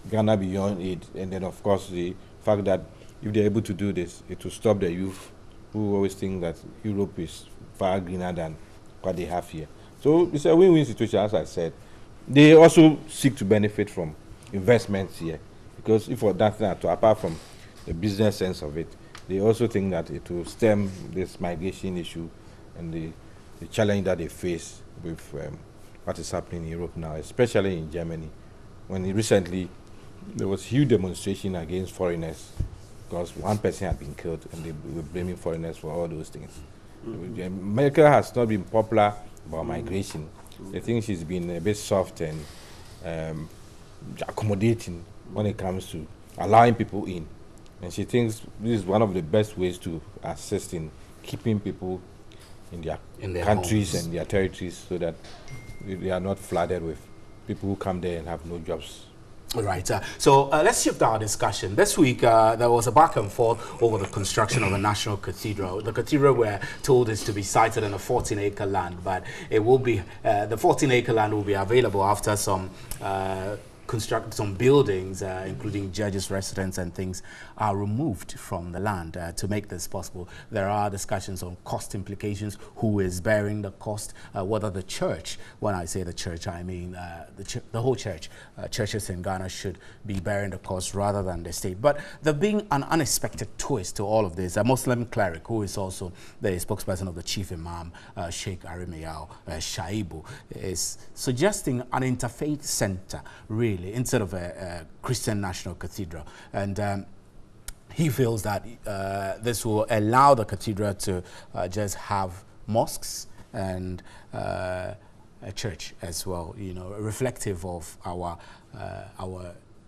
Ghana Beyond Aid, and then of course the fact that if they're able to do this, it will stop the youth who always think that Europe is far greener than what they have here. So it's a win-win situation, as I said. They also seek to benefit from investments here, because if for that matter, apart from the business sense of it, they also think that it will stem this migration issue and the challenge that they face with what is happening in Europe now, especially in Germany, when recently there was huge demonstration against foreigners because one person had been killed and they were blaming foreigners for all those things. Merkel has not been popular about migration. I think she's been a bit soft and accommodating when it comes to allowing people in. And she thinks this is one of the best ways to assist in keeping people in their countries homes and their territories, so that they are not flooded with people who come there and have no jobs. All right. So let's shift our discussion. This week, there was a back and forth over the construction of a national cathedral. The cathedral, we're told, is to be sited on a 14-acre land, but it will be the 14-acre land will be available after some some buildings, including judges' residence and things, are removed from the land to make this possible. There are discussions on cost implications, who is bearing the cost, whether the church, when I say the church, I mean the whole church, churches in Ghana should be bearing the cost rather than the state. But there being an unexpected twist to all of this, a Muslim cleric who is also the spokesperson of the chief imam, Sheikh Arimeyao Shaibu, is suggesting an interfaith center, really, instead of a Christian national cathedral. And he feels that this will allow the cathedral to just have mosques and a church as well, you know, reflective of our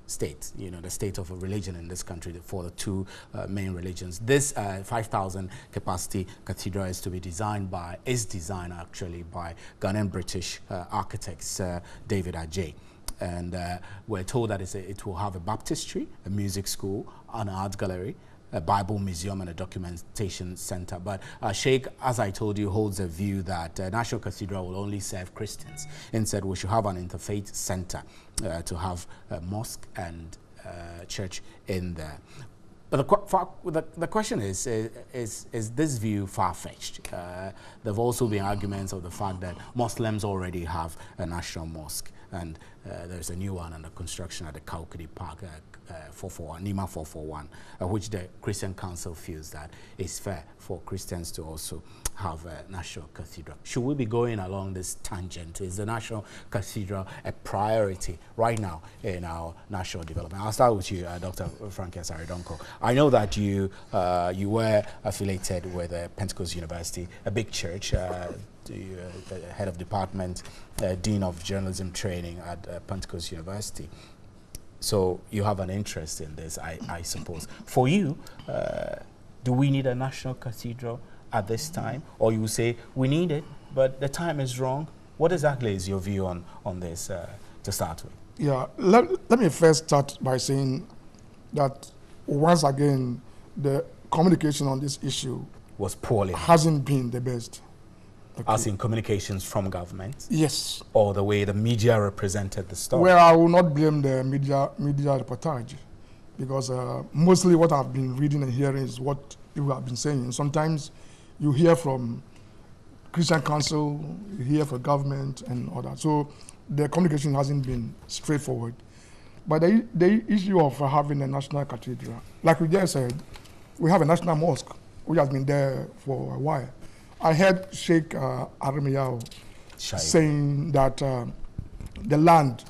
state, you know, the state of a religion in this country for the two main religions. This 5,000 capacity cathedral is to be designed by, actually by Ghanaian British architects David Ajay. And we're told that it will have a baptistry, a music school, an art gallery, a Bible museum and a documentation center. But Sheikh, as I told you, holds a view that National Cathedral will only serve Christians. Instead, we should have an interfaith center to have a mosque and church in there. But the question is this view far-fetched? There have also been arguments of the fact that Muslims already have a national mosque, and there's a new one under construction at the Kaukidi Park, 441, Nima 441, which the Christian Council feels that it's fair for Christians to also have a national cathedral. Should we be going along this tangent? Is the national cathedral a priority right now in our national development? I'll start with you, Dr. Frankie Asaridonko. I know that you were affiliated with Pentecost University, a big church, the head of department, dean of journalism training at Pentecost University. So you have an interest in this, I suppose. For you, do we need a national cathedral at this time? Or you say, we need it, but the time is wrong? What exactly is your view on this to start with? Yeah, let me first start by saying that once again, the communication on this issue was poorly. Hasn't been the best. Okay. As in communications from government? Yes. Or the way the media represented the story? Well, I will not blame the media reportage, because mostly what I've been reading and hearing is what people have been saying. Sometimes you hear from Christian Council, you hear from government and all that. So the communication hasn't been straightforward. But the issue of having a national cathedral, like we just said, we have a national mosque, which has been there for a while. I heard Sheikh Arimeyao saying that the land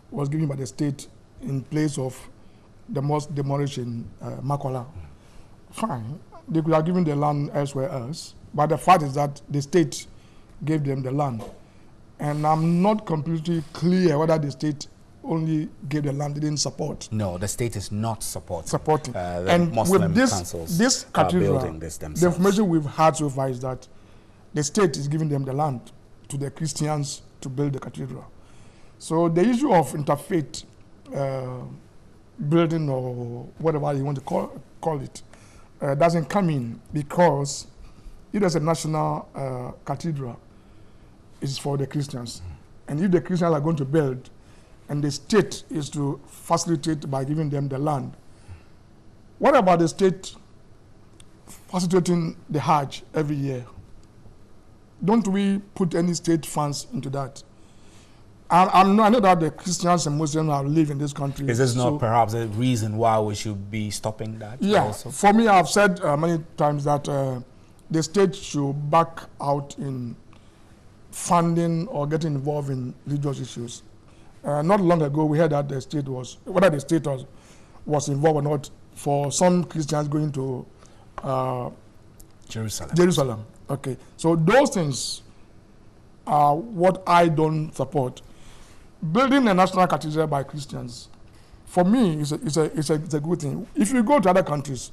was given by the state in place of the mosque demolished in Makola. Fine, they could have given the land elsewhere else, but the fact is that the state gave them the land. And I'm not completely clear whether the state only gave the land, didn't support. No, the state is not supporting. And Muslim with councils this cathedral, building this themselves. The information we've had so far is that the state is giving them the land to the Christians to build the cathedral. So the issue of interfaith building, or whatever you want to call it, doesn't come in, because if there's a national cathedral, it's for the Christians. And if the Christians are going to build, and the state is to facilitate by giving them the land, what about the state facilitating the Hajj every year? Don't we put any state funds into that? I know that the Christians and Muslims are live in this country. Is this not perhaps a reason why we should be stopping that? Yeah, also? For me, I've said many times that the state should back out in funding or getting involved in religious issues. Not long ago, we heard that the state was, whether the state was involved or not, for some Christians going to Jerusalem. Okay, so those things are what I don't support. Building a national cathedral by Christians, for me, is a good thing. If you go to other countries,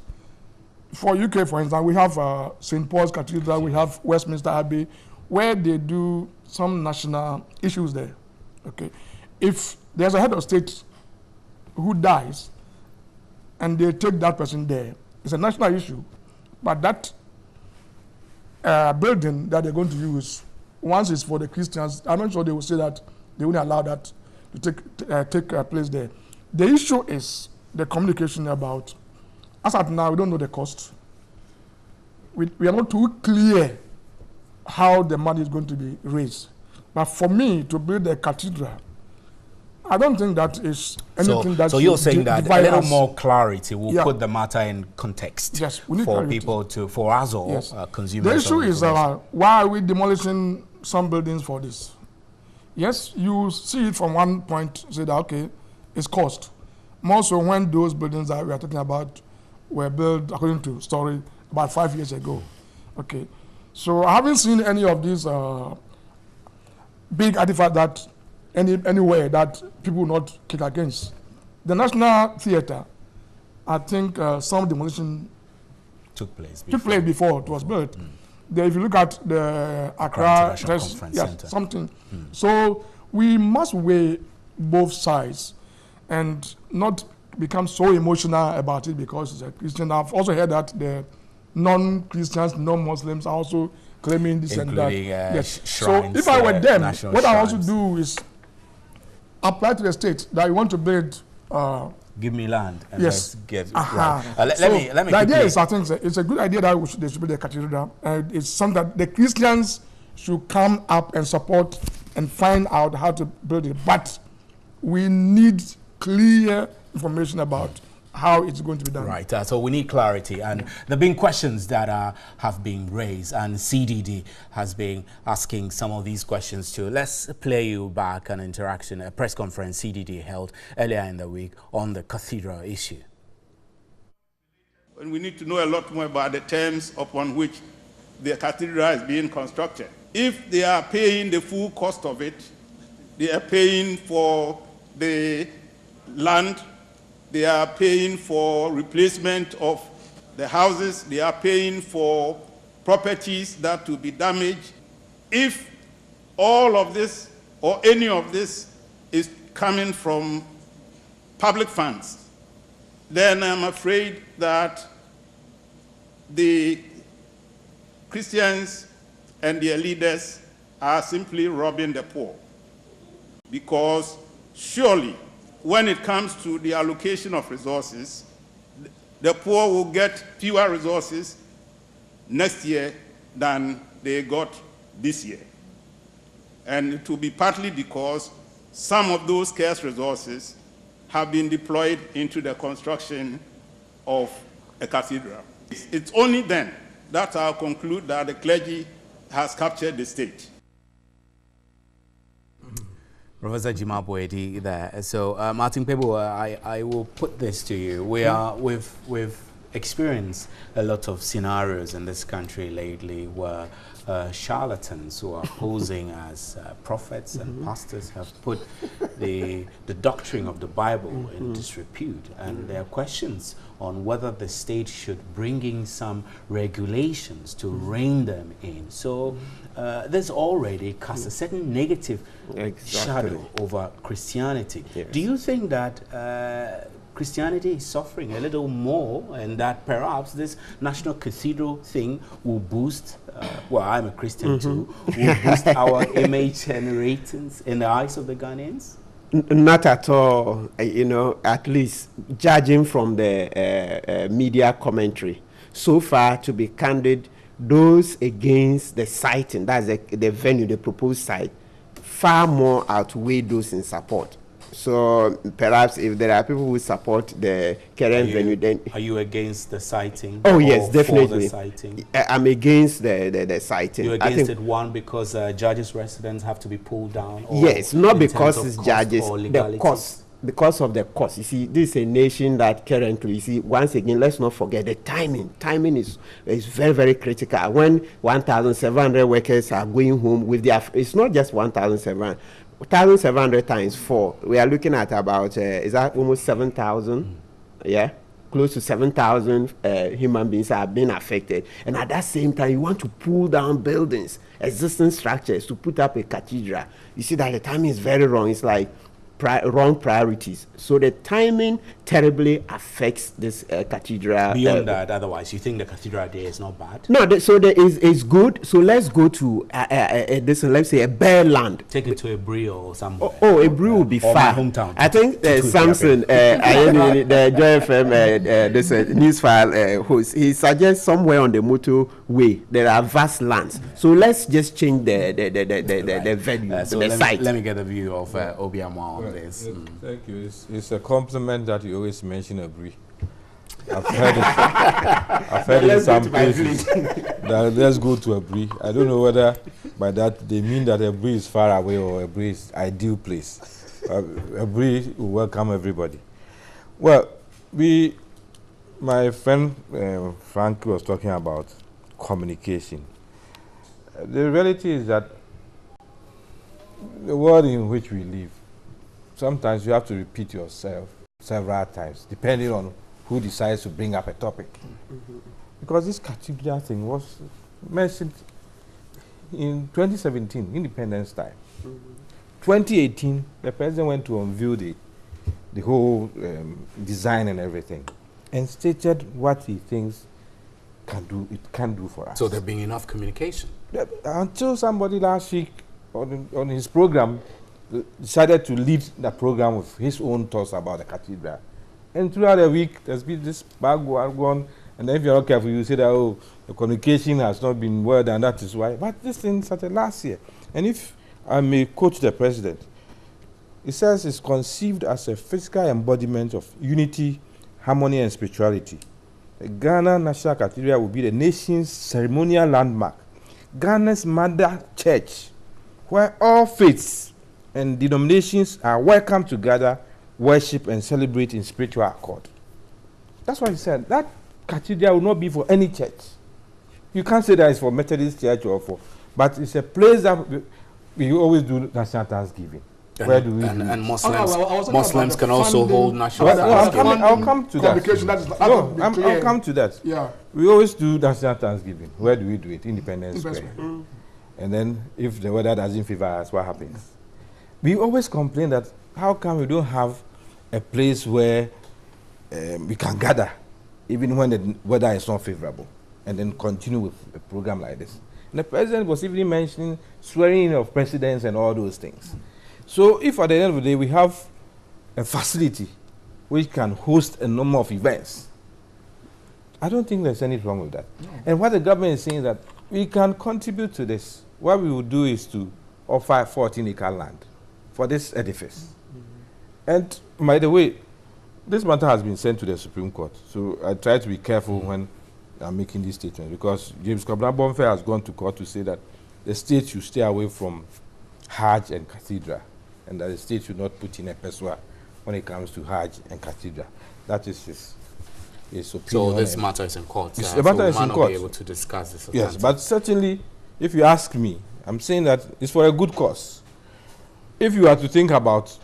for UK, for instance, we have St. Paul's Cathedral, we have Westminster Abbey, where they do some national issues there. Okay, if there's a head of state who dies, and they take that person there, it's a national issue, but that building that they're going to use, once it's for the Christians, I'm not sure they will say that they wouldn't allow that to take place there. The issue is the communication about, as at now, we don't know the cost. We are not too clear how the money is going to be raised. But for me, to build a cathedral, I don't think that is anything that. So you're saying that a little more clarity will put the matter in context. Yes, we need for clarity. People to, for us all, consumers. The issue is why are we demolishing some buildings for this? Yes, you see it from one point, say that okay, it's cost. More so when those buildings that we are talking about were built according to story about 5 years ago. Okay, so I haven't seen any of these big artifacts that anywhere that people will not kick against. The National Theatre, I think some demolition took place before it was built. If you look at the Accra Conference Center. So we must weigh both sides and not become so emotional about it because it's a Christian. I've also heard that the non-Christians, non-Muslims are also claiming this and that. Yes. So if I were them, what I also do is apply to the state that you want to build. Give me land and yes. let's get right. Let me the idea is, I think it's a good idea that they should build a cathedral. It's something that the Christians should come up and support and find out how to build it. But we need clear information about how it's going to be done. Right, so we need clarity, and there have been questions that have been raised, and CDD has been asking some of these questions too. Let's play you back an interaction, a press conference CDD held earlier in the week on the cathedral issue. And we need to know a lot more about the terms upon which the cathedral is being constructed. If they are paying the full cost of it, they are paying for the land, they are paying for replacement of the houses, they are paying for properties that will be damaged. If all of this or any of this is coming from public funds, then I'm afraid that the Christians and their leaders are simply robbing the poor. Because surely, when it comes to the allocation of resources, the poor will get fewer resources next year than they got this year. And it will be partly because some of those scarce resources have been deployed into the construction of a cathedral. It's only then that I'll conclude that the clergy has captured the state. Professor Jimaboedi there. So, Martin Pebo, I will put this to you. We've experienced a lot of scenarios in this country lately where charlatans who are posing as prophets and pastors have put the doctrine of the Bible in disrepute, and there are questions on whether the state should bring in some regulations to rein them in. So there's already cast a certain negative shadow over Christianity. Yes. Do you think that Christianity is suffering a little more, and that perhaps this National Cathedral thing will boost, well, I'm a Christian too, will boost our image and ratings in the eyes of the Ghanaians? Not at all, you know, at least judging from the media commentary. So far, to be candid, those against the siting, that's the venue, the proposed site, far more outweigh those in support. So perhaps if there are people who support the current venue, then... Are you against the siting? Oh yes, definitely. For the siting? I'm against the siting. You're against it, one, because judges' residence have to be pulled down? Or yes, not because it's judges, the cost. Because of the cost. You see, this is a nation that currently, you see, once again, let's not forget the timing. Timing is very, very critical. When 1,700 workers are going home with their... It's not just 1,700. 1,700 times 4, we are looking at about, is that almost 7,000? Yeah, close to 7,000 human beings are being affected. And at that same time, you want to pull down buildings, existing structures to put up a cathedral. You see that the timing is very wrong. It's like wrong priorities. So the timing terribly affects this cathedral. Beyond that, otherwise, you think the cathedral day is not bad? No, so there is good. So let's go to this. Let's say a bare land. Take it to a Brie or somewhere. Oh, a Brie will be far. My hometown. I think Samson, the Joy FM, this news file host, he suggests somewhere on the motorway there are vast lands. So let's just change the venue, the site. Let me get a view of Obiamwa on this. Thank you. It's a compliment that you always mention a Brie. I've heard it. I've heard in some places that let's go to a Brie. I don't know whether by that they mean that a Brie is far away or a Brie is ideal place. A Brie will welcome everybody. Well, my friend Frank was talking about communication. The reality is that the world in which we live, sometimes you have to repeat yourself several times, depending on who decides to bring up a topic. Because this cathedral thing was mentioned in 2017, Independence time. 2018, the president went to unveil the whole design and everything, and stated what he thinks it can do for us. So there being enough communication. Until somebody last week on his program decided to lead the program with his own thoughts about the cathedral. And throughout the week, there's been this bag going, and then if you're not careful, you say that, oh, the communication has not been well done, that is why. But this thing started last year. And if I may quote the president, he says it's conceived as a physical embodiment of unity, harmony, and spirituality. The Ghana National Cathedral will be the nation's ceremonial landmark, Ghana's mother church, where all faiths and denominations are welcome to gather, worship, and celebrate in spiritual accord. That's why he said that cathedral will not be for any church. You can't say that it's for Methodist church or for, but it's a place that we always do national thanksgiving. Where do we do and Muslims can also hold national thanksgiving. I'll come to that. I'll come to that. Yeah. We always do national thanksgiving. Where do we do it? Independence Square. And then if the weather doesn't favor us, what happens? We always complain that how come we don't have a place where we can gather even when the weather is not favorable, and then continue with a program like this. And the president was even mentioning swearing in of presidents and all those things. So if at the end of the day we have a facility which can host a number of events, I don't think there's anything wrong with that. No. And what the government is saying is that we can contribute to this. What we will do is to offer 14-acre land for this edifice. And by the way, this matter has been sent to the Supreme Court. So I try to be careful when I'm making these statements, because James Kobna Bonfair has gone to court to say that the state should stay away from Hajj and Cathedral, and that the state should not put in a peswa when it comes to Hajj and Cathedral. That is his opinion. So this matter is in court. The matter is in court. Be able to discuss this. Yes, but certainly, if you ask me, I'm saying that it's for a good cause. If you are to think about,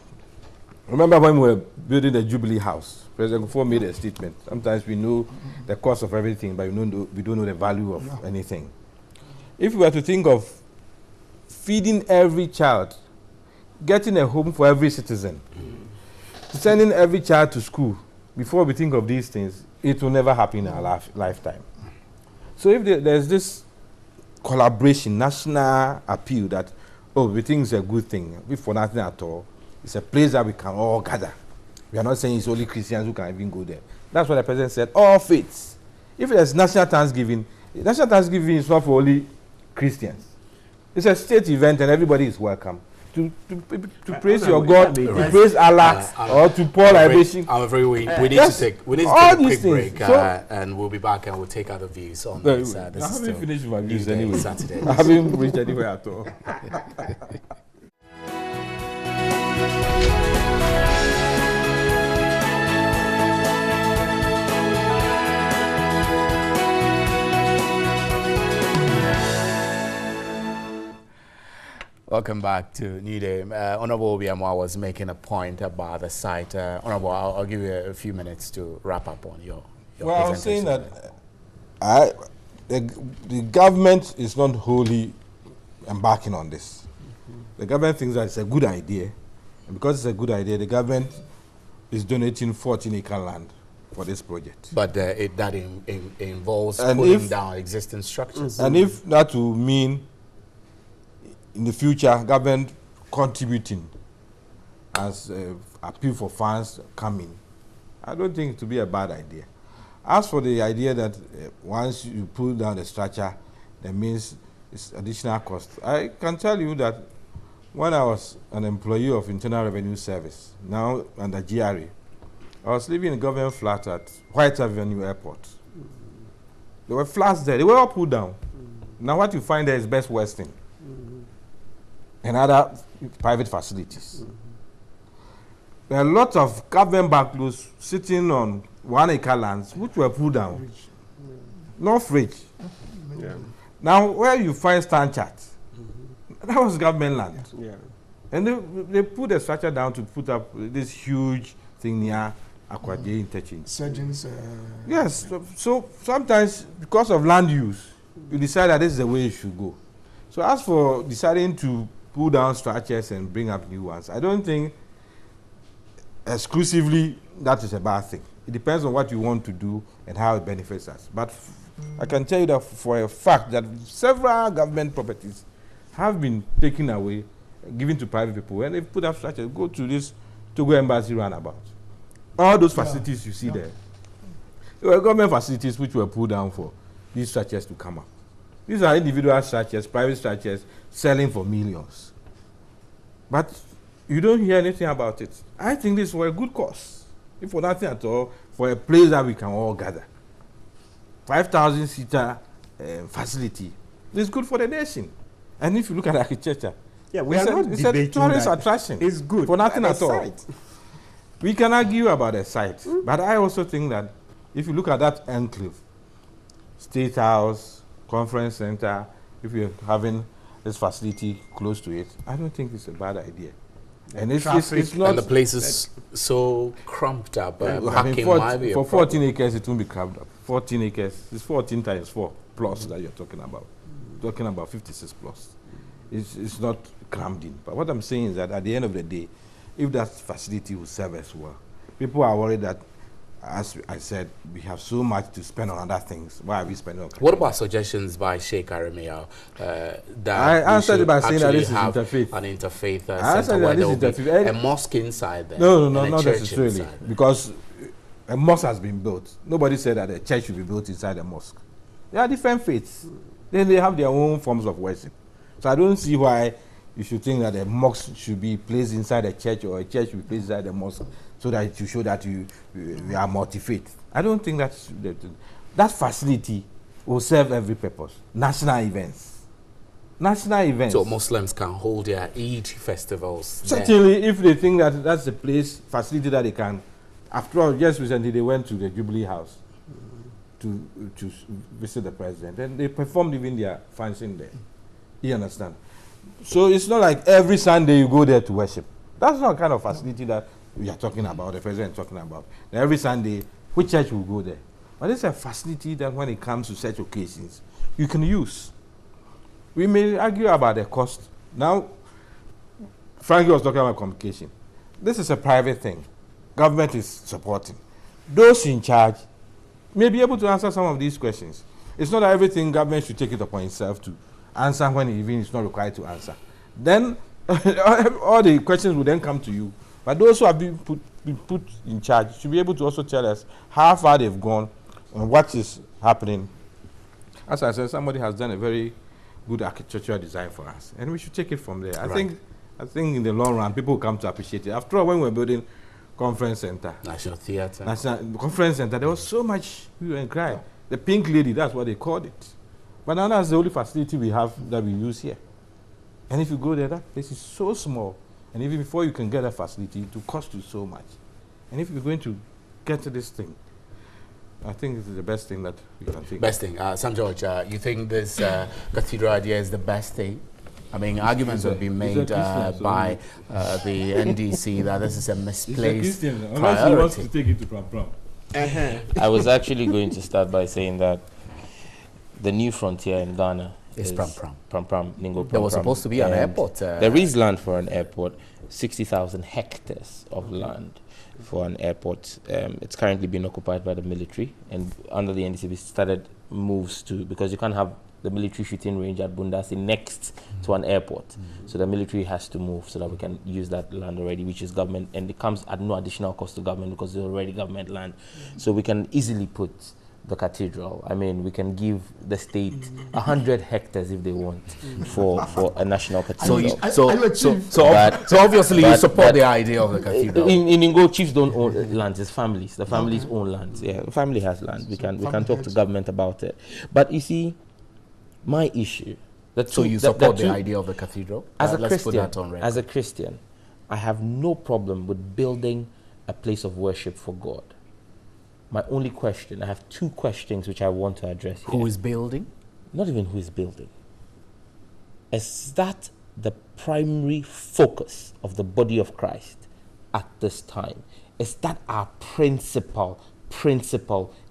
remember when we were building the Jubilee House, President Kufuor made a statement. Sometimes we know the cost of everything, but we don't know the value of anything. If we were to think of feeding every child, getting a home for every citizen, sending every child to school, before we think of these things, it will never happen in our lifetime. So if there's this collaboration, national appeal that, oh, we think it's a good thing, if for nothing at all, it's a place that we can all gather. We are not saying it's only Christians who can even go there. That's what the president said, all faiths. If there's national thanksgiving is not for only Christians. It's a state event and everybody is welcome to praise your God, to praise Allah, or to pour libation. I'm afraid we need to take a quick break, and we'll be back and we'll take other views on this. I haven't finished my views Newday anyway. Saturday. I haven't reached anywhere at all. Welcome back to Newday. Honorable Obiamwa was making a point about the site. Honorable, I'll give you a few minutes to wrap up on your well, I was saying that the government is not wholly embarking on this. The government thinks that it's a good idea, And because it's a good idea, the government is donating 14-acre land for this project. But that involves pulling down existing structures. And if that will mean in the future government contributing as appeal for funds coming, I don't think it will be a bad idea. As for the idea that once you pull down the structure, that means it's additional cost. I can tell you that when I was an employee of Internal Revenue Service, now under GRA, I was living in a government flat at White Avenue Airport. There were flats there. They were all pulled down. Now what you find there is Best Western and other private facilities. There are a lot of government banklots sitting on 1-acre lands which were pulled down. North Ridge. Now where you find Stanchart, that was government land. And they put the structure down to put up this huge thing near Akwaje interchange. Surgeons. Yes, so sometimes because of land use, you decide that this is the way it should go. So as for deciding to pull down structures and bring up new ones, I don't think exclusively that is a bad thing. It depends on what you want to do and how it benefits us. But I can tell you that for a fact that several government properties have been taken away, given to private people. When they put up structures, go to this Togo Embassy roundabout. All those facilities you see there, they were government facilities which were pulled down for these structures to come up. These are individual structures, private structures, selling for millions. But you don't hear anything about it. I think this was a good cause, if for nothing at all, for a place that we can all gather. 5,000-seater facility. It's good for the nation. And if you look at architecture, we are not it's a debating tourist that. attraction. It's good for nothing at all. Site. We can argue about the site, but I also think that if you look at that enclave, State House, Conference Center, if you're having this facility close to it, I don't think it's a bad idea. And it's not. And the place is so cramped up. I mean, for 14 acres, it won't be cramped up. 14 acres, it's 14 times 4 plus that you're talking about. Talking about 56 plus. It's not crammed in. But what I'm saying is that at the end of the day, if that facility will serve us well, people are worried that, as I said, we have so much to spend on other things. Why are we spending on? What about suggestions by Sheikh Arimiyao that I answered it by saying that this is interfaith? An interfaith center where there will be a mosque inside there. No, not necessarily, because a mosque has been built. Nobody said that a church should be built inside a mosque. There are different faiths. Then they have their own forms of worship. So I don't see why you should think that a mosque should be placed inside a church or a church should be placed inside a mosque so that to show that you are multi-faith. I don't think that facility will serve every purpose. National events. So Muslims can hold their Eid festivals. Certainly, if they think that that's the facility that they can. After all, just recently they went to the Jubilee House to visit the president, and they performed even their function there. You understand? So it's not like every Sunday you go there to worship. That's not the kind of facility that we are talking about, the president is talking about. Now, every Sunday, which church will go there? But it's a facility that when it comes to such occasions, you can use. We may argue about the cost. Now, Frankie was talking about communication. This is a private thing. Government is supporting. Those in charge may be able to answer some of these questions. It's not that everything government should take it upon itself to answer when even it's not required to answer. Then all the questions will then come to you. But those who have been put in charge should be able to also tell us how far they've gone and what is happening. As I said, somebody has done a very good architectural design for us, and we should take it from there. Right. I think in the long run, people will come to appreciate it. After all, when we're building Conference Center, National Theatre, Conference Center, there was so much hue and cry. The Pink Lady, that's what they called it. But now that's the only facility we have that we use here. And if you go there, that place is so small. And even before you can get a facility, it will cost you so much. And if you're going to get to this thing, I think this is the best thing that we can think. Best thing. Sam George, you think this cathedral idea is the best thing? I mean, arguments have been made by the NDC that this is a misplaced priority. Unless he wants to take it to Pram. I was actually going to start by saying that the new frontier in Ghana It's Pram. Ningo. There was supposed to be an airport. There is land for an airport, 60,000 hectares of land for an airport. It's currently being occupied by the military, and under the NDC we started moves to, because you can't have the military shooting range at Bundasi next to an airport. So the military has to move so that we can use that land already, which is government, and it comes at no additional cost to government because it's already government land. So we can easily put the cathedral. I mean, we can give the state 100 hectares if they want for a national cathedral. So obviously you support the idea of the cathedral. In Ingo, chiefs don't own lands, it's families. The families own lands. Yeah, the family has land. We can talk to government about it. But you see, my issue. So you support the idea of the cathedral? As a Christian, I have no problem with building a place of worship for God. My only question, I have two questions which I want to address here. Who is building? Not even who is building. Is that the primary focus of the body of Christ at this time? Is that our principal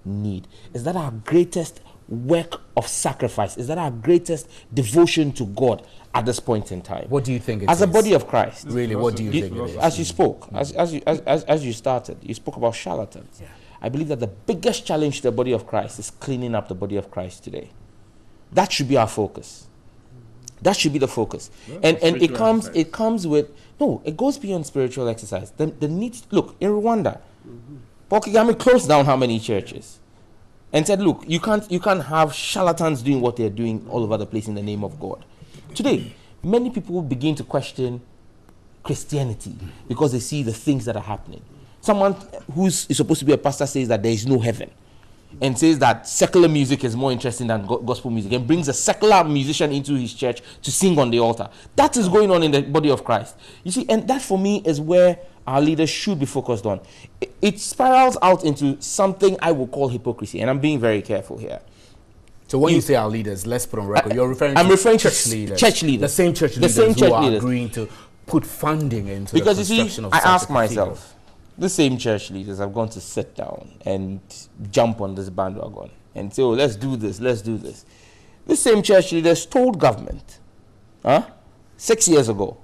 need? Is that our greatest work of sacrifice? Is that our greatest devotion to God at this point in time? What do you think it as is? a body of Christ? Really, what do you think it is? As you spoke, as you started, you spoke about charlatans. Yeah. I believe that the biggest challenge to the body of Christ is cleaning up the body of Christ today. That should be our focus. That should be the focus. Yeah, and it comes with, no, it goes beyond spiritual exercise. The need, look, in Rwanda, Paul Kagame closed down how many churches? And said, look, you can't have charlatans doing what they're doing all over the place in the name of God. Today, many people begin to question Christianity because they see the things that are happening. Someone who's supposed to be a pastor says that there is no heaven, and says that secular music is more interesting than gospel music, and brings a secular musician into his church to sing on the altar. That is going on in the body of Christ. You see, and that for me is where our leaders should be focused on. It spirals out into something I will call hypocrisy, and I'm being very careful here. So when you say our leaders, let's put on record, you're referring to church leaders. The same church leaders who are agreeing to put funding into the construction of such a cathedral. I ask myself, the same church leaders have gone to sit down and jump on this bandwagon and say, oh, let's do this, let's do this. The same church leaders told government, 6 years ago,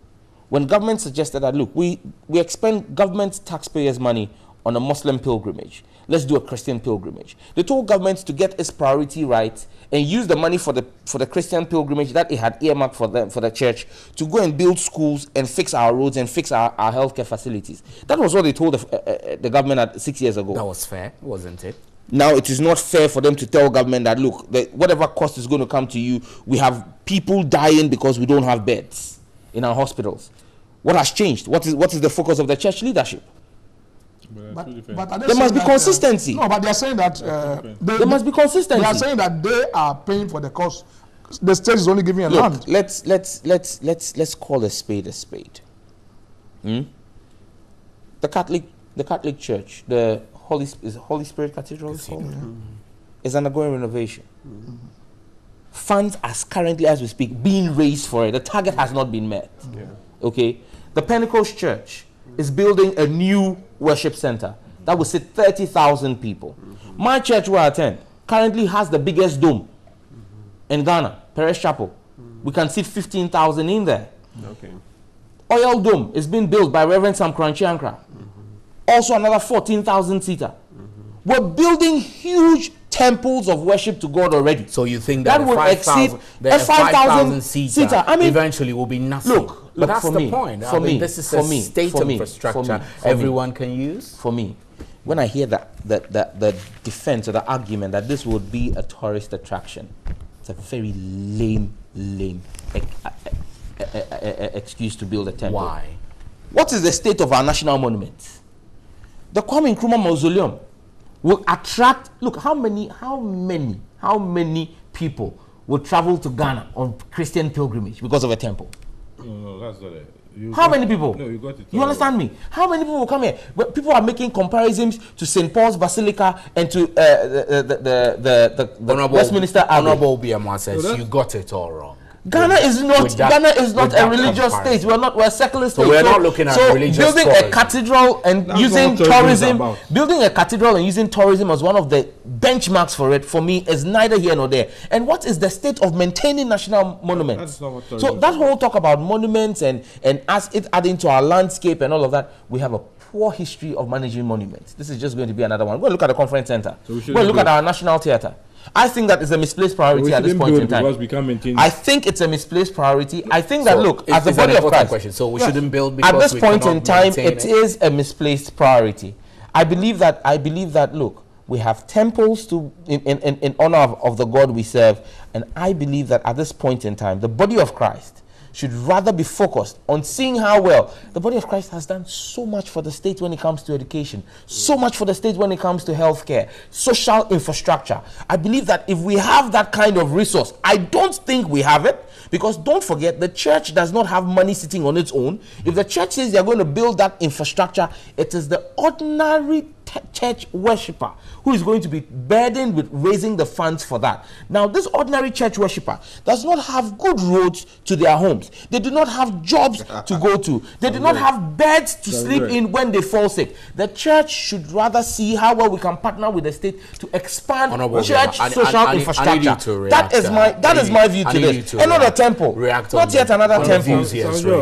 when government suggested that, look, we expend government taxpayers' money on a Muslim pilgrimage. Let's do a Christian pilgrimage. They told government to get its priority right and use the money for the Christian pilgrimage that it had earmarked for the church to go and build schools and fix our roads and fix our healthcare facilities. That was what they told the government 6 years ago. That was fair, wasn't it? Now it is not fair for them to tell government that, look, whatever cost is going to come to you, we have people dying because we don't have beds in our hospitals. What has changed? What is the focus of the church leadership? But there must be consistency. No, but they are saying that there must be consistency. They are saying that they are paying for the cost. The state is only giving a land. Let's call a spade a spade. The Catholic Church, the Holy Spirit Cathedral is undergoing renovation. Funds as currently as we speak being raised for it. The target has not been met. Okay, the Pentecost Church is building a new worship center that will sit 30,000 people. My church where I attend currently has the biggest dome in Ghana, Perez Chapel. We can sit 15,000 in there. Oil Dome is being built by Reverend Sam Kranchi. Also another 14,000 seater. We're building huge temples of worship to God already. So you think that will exceed 5,000 seater. I mean, eventually will be nothing. Look, but that's the me, point. For me, this is a state infrastructure everyone can use. For me, when I hear the defense or the argument that this would be a tourist attraction, it's a very lame excuse to build a temple. Why? What is the state of our national monuments? The Kwame Nkrumah Mausoleum will attract, look, how many people will travel to Ghana on Christian pilgrimage because of a temple? No, that's not it. How many people? No, you got it. You understand me? How many people will come here? But people are making comparisons to St. Paul's Basilica and to the Westminster Abbey. Honorable Biamwa says you got it all wrong. Ghana is not a religious state. We're a secular state. So we're not looking at religious building tourism. a cathedral and using tourism as one of the benchmarks for it, for me, is neither here nor there. And what is the state of maintaining national monuments? So that whole talk about monuments and as it adding to our landscape and all of that, we have a poor history of managing monuments. This is just going to be another one. Go and look at the conference center. Go and look at our national theater. I think that is a misplaced priority at this point in time. I think it's a misplaced priority. I think that, look, as the body of Christ, question. So we shouldn't build because at this point in time, it is a misplaced priority. I believe that, look, we have temples in honor of the God we serve, and I believe that at this point in time, the body of Christ should rather be focused on seeing how well the body of Christ has done so much for the state when it comes to education, so much for the state when it comes to healthcare, social infrastructure. I believe that if we have that kind of resource, I don't think we have it, because don't forget, the church does not have money sitting on its own. If the church says they're going to build that infrastructure, it is the ordinary church worshipper who is going to be burdened with raising the funds for that. Now, this ordinary church worshipper does not have good roads to their homes. They do not have jobs to go to. They do not have beds to sleep in when they fall sick. The church should rather see how well we can partner with the state to expand church social infrastructure. That is my view to this. Another temple, not yet another temple.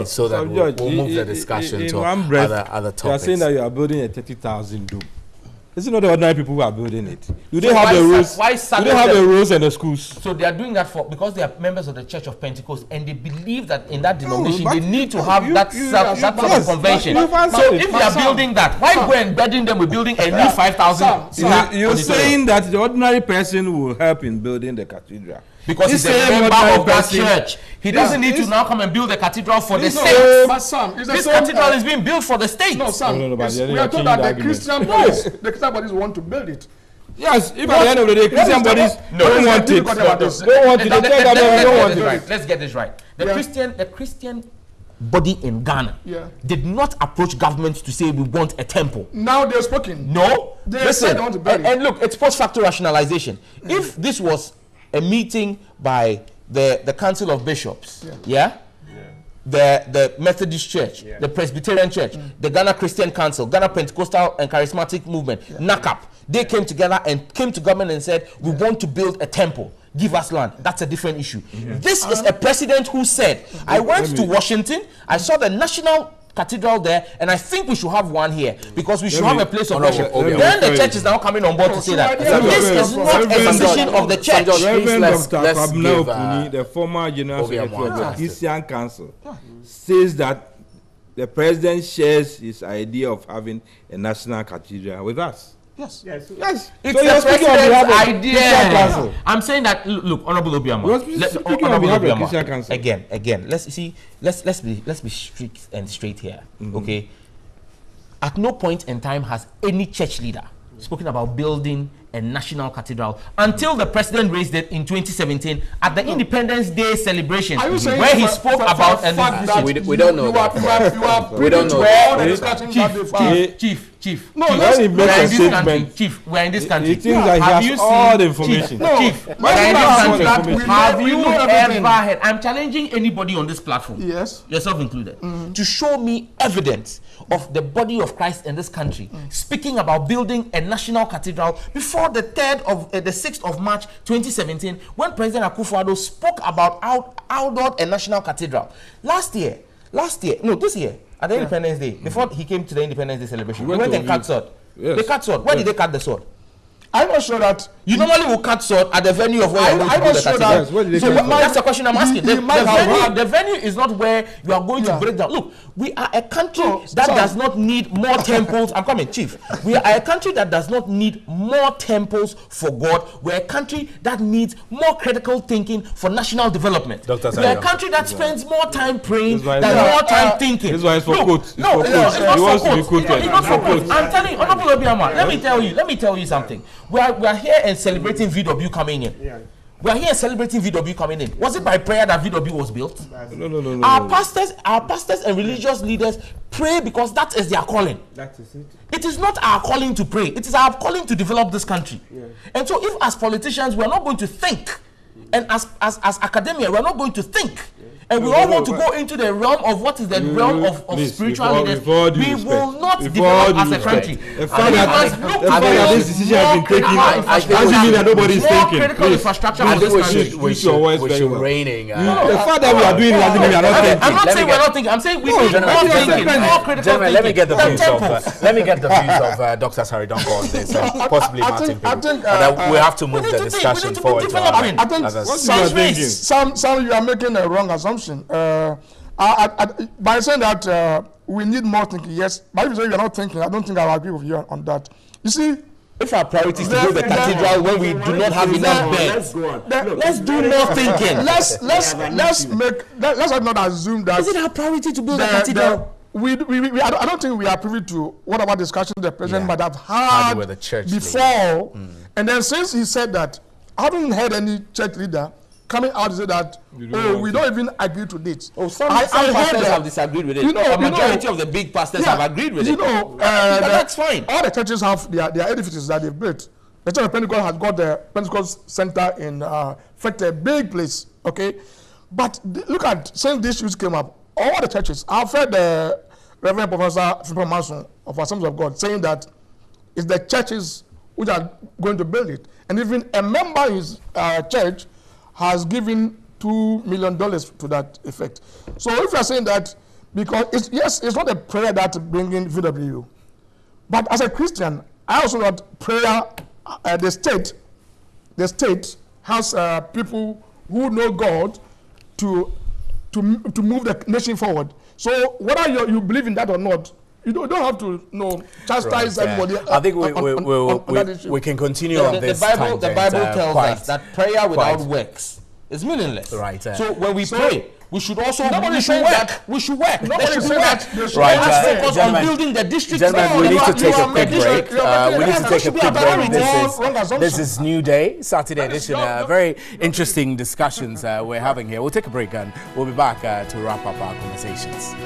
So that we'll move the discussion to other topics. You are saying that you are building a 30,000 dome. It's not the ordinary people who are building it. Do they have the rules? Do they have the rules and the schools? So they are doing that because they are members of the Church of Pentecost, and they believe that in that denomination they need to have that sort of convention. So if they are building that, why go and burden them with building a new 5,000? You're saying that the ordinary person will help in building the cathedral. Because he's a member of that church. He doesn't need to now come and build a cathedral for the state. But Sam, this cathedral is being built for the state. No, Sam, we are told that the Christian bodies want to build it. Yes, if at the end of the day, Christian bodies don't want it. Don't want it. Let's get this right. The Christian body in Ghana did not approach government to say we want a temple. Now they're spoken. No. They said they want to build it. And look, it's post-facto rationalization. If this was a meeting by the Council of Bishops, the Methodist Church, the Presbyterian Church, the Ghana Christian Council, Ghana Pentecostal and Charismatic Movement, NACAP, they came together and came to government and said, we want to build a temple. Give us land. That's a different issue. This is a president who said, I went to Washington, I saw the national cathedral there, and I think we should have one here because we should have a place of worship. Then the church is now coming on board to say that this is not a position of the church. Reverend Dr. Kwabena Opuni, the former general secretary of the Christian Council, says that the president shares his idea of having a national cathedral with us. Yes. It's so the president's idea. I'm saying that, look, Honorable Obiama. Again, let's be strict and straight here. Okay. At no point in time has any church leader spoken about building a national cathedral until the president raised it in 2017 at the Independence Day celebration, where he spoke about we don't know that. We don't know. Chief, we're in this country. It seems like he has all the information. Chief, have you ever heard? I'm challenging anybody on this platform, yourself included, to show me evidence of the body of Christ in this country speaking about building a national cathedral before the 6th of March 2017, when President Akufo-Addo spoke about outdoor a national cathedral. This year, at the Independence Day, before he came to the Independence Day celebration, he went and cut sword. They cut sword. Where did they cut the sword? I'm not sure that you normally will cut sword at the venue of where you're going to do the cathedral. So that's the question I'm asking. The venue is not where you are going to break down. Look, we are a country that does not need more temples. I'm coming, Chief. We are a country that does not need more temples for God. We're a country that needs more critical thinking for national development. We're a country that spends more time praying than more time thinking. This is why it's for quotes. No, it's not for quotes. It's not for quotes. I'm telling you, Honorable Obiama, let me tell you something. We are here and celebrating VW coming in. We are here celebrating VW coming in. Was it by prayer that VW was built? No. Our pastors and religious leaders pray because that is their calling. That is it. It is not our calling to pray. It is our calling to develop this country. And so if as politicians we are not going to think And as academia, we're not going to think. And we all want to go into the realm of what is the realm of spiritual leaders. We will not develop as a country. The fact that this decision has been taken doesn't mean that nobody is thinking. Critical infrastructure for this country. We should reigning. The fact that we are doing it doesn't mean we are not thinking. I'm not saying we're not thinking. I'm saying we need more thinking, more critical thinking. Let me get the views of Dr. Saridonko on this, possibly Martin. I think we have to move the discussion forward. I think some you are making a wrong assumption. By saying that we need more thinking, yes. But if you say you are not thinking, I don't think I will agree with you on that. You see, if our priority is to build the cathedral when we do not have enough beds, let's do more thinking. Let's not assume that. Is it our priority to build a cathedral? I don't think we are privy to whatever discussion the president might have had with the church before. And then since he said that, I haven't heard any church leader coming out to say that, we don't even agree to this. Some pastors have disagreed with it. A majority of the big pastors have agreed with it. That's fine. All the churches have their edifices that they've built. The Church of Pentecost has got the Pentecost Center in Fete, a big place, okay? But look at, since these issues came up, all the churches, I've heard the Reverend Professor Philip Mason of Assemblies of God saying that it's the churches which are going to build it. And even a member in his church has given $2 million to that effect. So if you are saying that, because it's not a prayer that bringing VW, but as a Christian, I also got prayer. The state has people who know God to move the nation forward. So whether you believe in that or not, you don't have to chastise everybody. I think we can continue on this. The Bible tells us that prayer without works is meaningless. Right. So when we pray, we should also work. We should work. Nobody should work. Right. Let's focus on building the district. Gentlemen, we need to take a quick break. We need to take a quick break. This is Newday, Saturday edition. Very interesting discussions we're having here. We'll take a break and we'll be back to wrap up our conversations.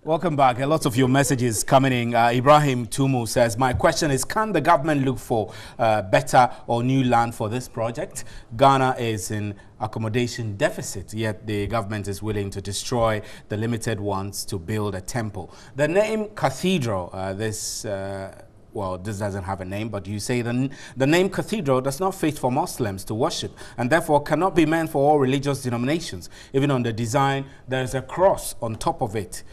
Welcome back. A lot of your messages coming in. Ibrahim Tumu says, my question is, can the government look for better or new land for this project? Ghana is in accommodation deficit, yet the government is willing to destroy the limited ones to build a temple. The name cathedral, this doesn't have a name, but you say the name cathedral does not fit for Muslims to worship and therefore cannot be meant for all religious denominations. Even on the design, there is a cross on top of it.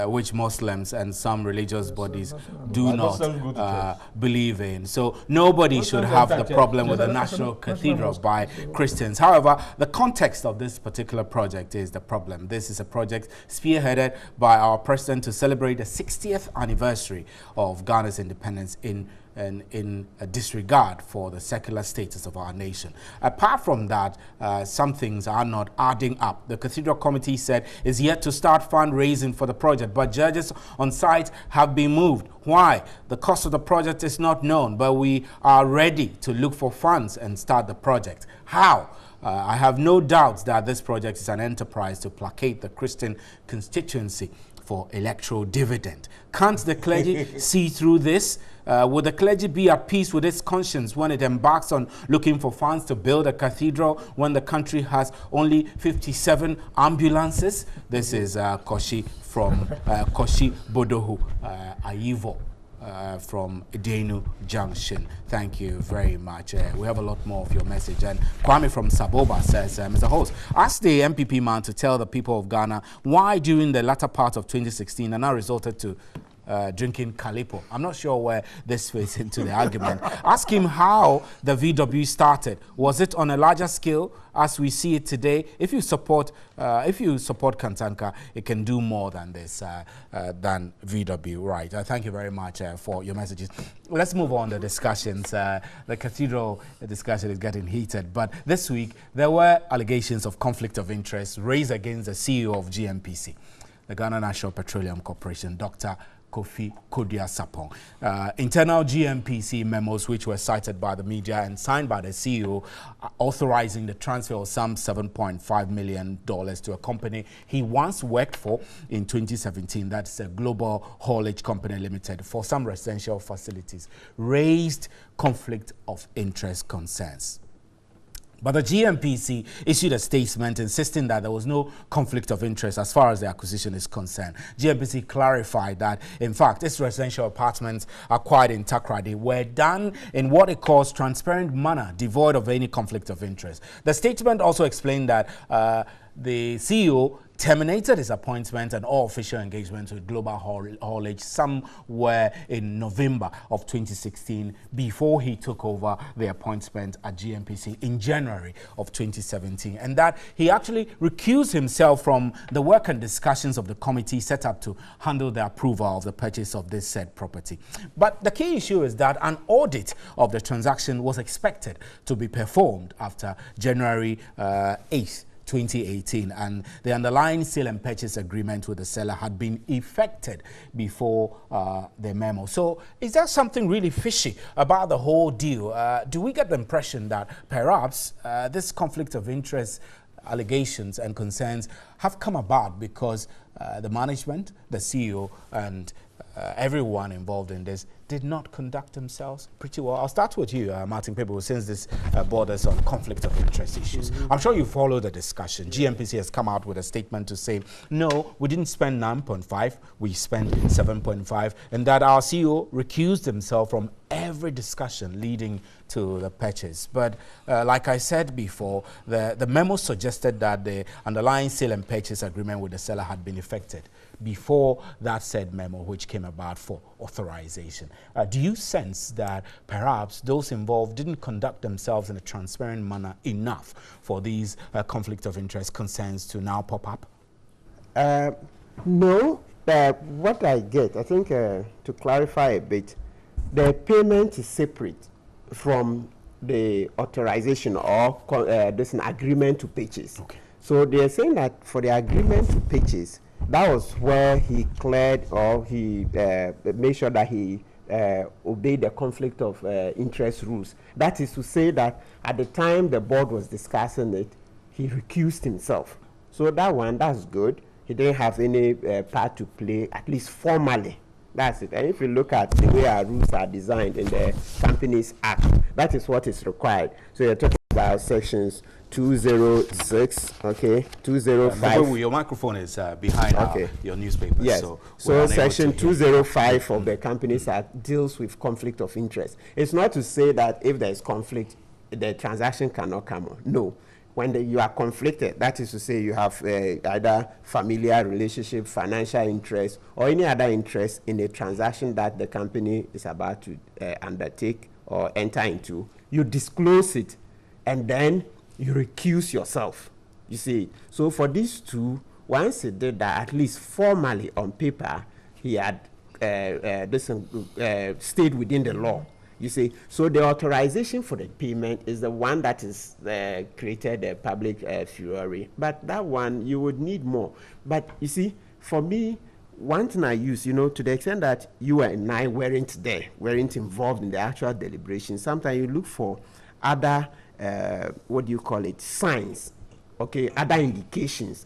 Which Muslims and some religious bodies do not believe in. So nobody should have the problem with the National Cathedral by Christians. However, the context of this particular project is the problem. This is a project spearheaded by our president to celebrate the 60th anniversary of Ghana's independence in a disregard for the secular status of our nation. Apart from that, some things are not adding up. The Cathedral Committee said is yet to start fundraising for the project, but judges on site have been moved. Why? The cost of the project is not known, but we are ready to look for funds and start the project. How? I have no doubts that this project is an enterprise to placate the Christian constituency for electoral dividend. Can't the clergy see through this? Would the clergy be at peace with its conscience when it embarks on looking for funds to build a cathedral when the country has only 57 ambulances? This is Koshi from Koshi Bodohu Ayivo. From Idenu Junction. Thank you very much. We have a lot more of your message. And Kwame from Saboba says, Mr. Host, ask the MPP man to tell the people of Ghana why during the latter part of 2016 and now resulted to drinking Calipo. I'm not sure where this fits into the argument. Ask him how the VW started. Was it on a larger scale as we see it today? If you support Kantanka, it can do more than this, than VW. Right. Thank you very much for your messages. Let's move on to discussions. The cathedral discussion is getting heated, but this week there were allegations of conflict of interest raised against the CEO of GNPC, the Ghana National Petroleum Corporation, Dr. Kofi Kodia-Sapong. Internal GMPC memos which were cited by the media and signed by the CEO authorizing the transfer of some $7.5 million to a company he once worked for in 2017, that's a Global Haulage Company Limited, for some residential facilities, raised conflict of interest concerns. But the GMPC issued a statement insisting that there was no conflict of interest as far as the acquisition is concerned. GMPC clarified that, in fact, its residential apartments acquired in Takoradi were done in what it calls transparent manner, devoid of any conflict of interest. The statement also explained that the CEO terminated his appointment and all official engagements with Global Haulage. Some were in November of 2016 before he took over the appointment at GMPC in January of 2017, and that he actually recused himself from the work and discussions of the committee set up to handle the approval of the purchase of this said property. But the key issue is that an audit of the transaction was expected to be performed after January 8th. 2018, and the underlying sale and purchase agreement with the seller had been effected before the memo. So is there something really fishy about the whole deal? Do we get the impression that perhaps this conflict of interest allegations and concerns have come about because the management, the CEO, and everyone involved in this did not conduct themselves pretty well? I'll start with you, Martin Pebo, since this borders on conflict of interest issues. I'm sure you follow the discussion. GMPC has come out with a statement to say, no, we didn't spend 9.5, we spent 7.5, and that our CEO recused himself from every discussion leading to the purchase. But like I said before, the memo suggested that the underlying sale and purchase agreement with the seller had been effected before that said memo, which came about for authorization. Do you sense that perhaps those involved didn't conduct themselves in a transparent manner enough for these conflict of interest concerns to now pop up? No. What I get, I think to clarify a bit, the payment is separate from the authorization or there's an agreement to purchase. Okay. So they're saying that for the agreement to purchase, that was where he cleared or he made sure that he obeyed the conflict of interest rules. That is to say that at the time the board was discussing it, he recused himself. So that one, that's good. He didn't have any part to play, at least formally. That's it. And if you look at the way our rules are designed in the Companies Act, that is what is required. So you're talking about sections 206, okay, 205. Your microphone is behind your newspaper. Yes. So section 205 of the Companies Act deals with conflict of interest. It's not to say that if there is conflict, the transaction cannot come on. No. When you are conflicted, that is to say you have either familiar relationship, financial interest, or any other interest in a transaction that the company is about to undertake or enter into, you disclose it, and then you recuse yourself. You see, so for these two, once he did that, at least formally on paper, he had stayed within the law. You see, so the authorization for the payment is the one that is created a public furor. But that one, you would need more. But you see, for me, one thing I use, to the extent that you and I weren't there, weren't involved in the actual deliberation, sometimes you look for other, signs, okay, other indications.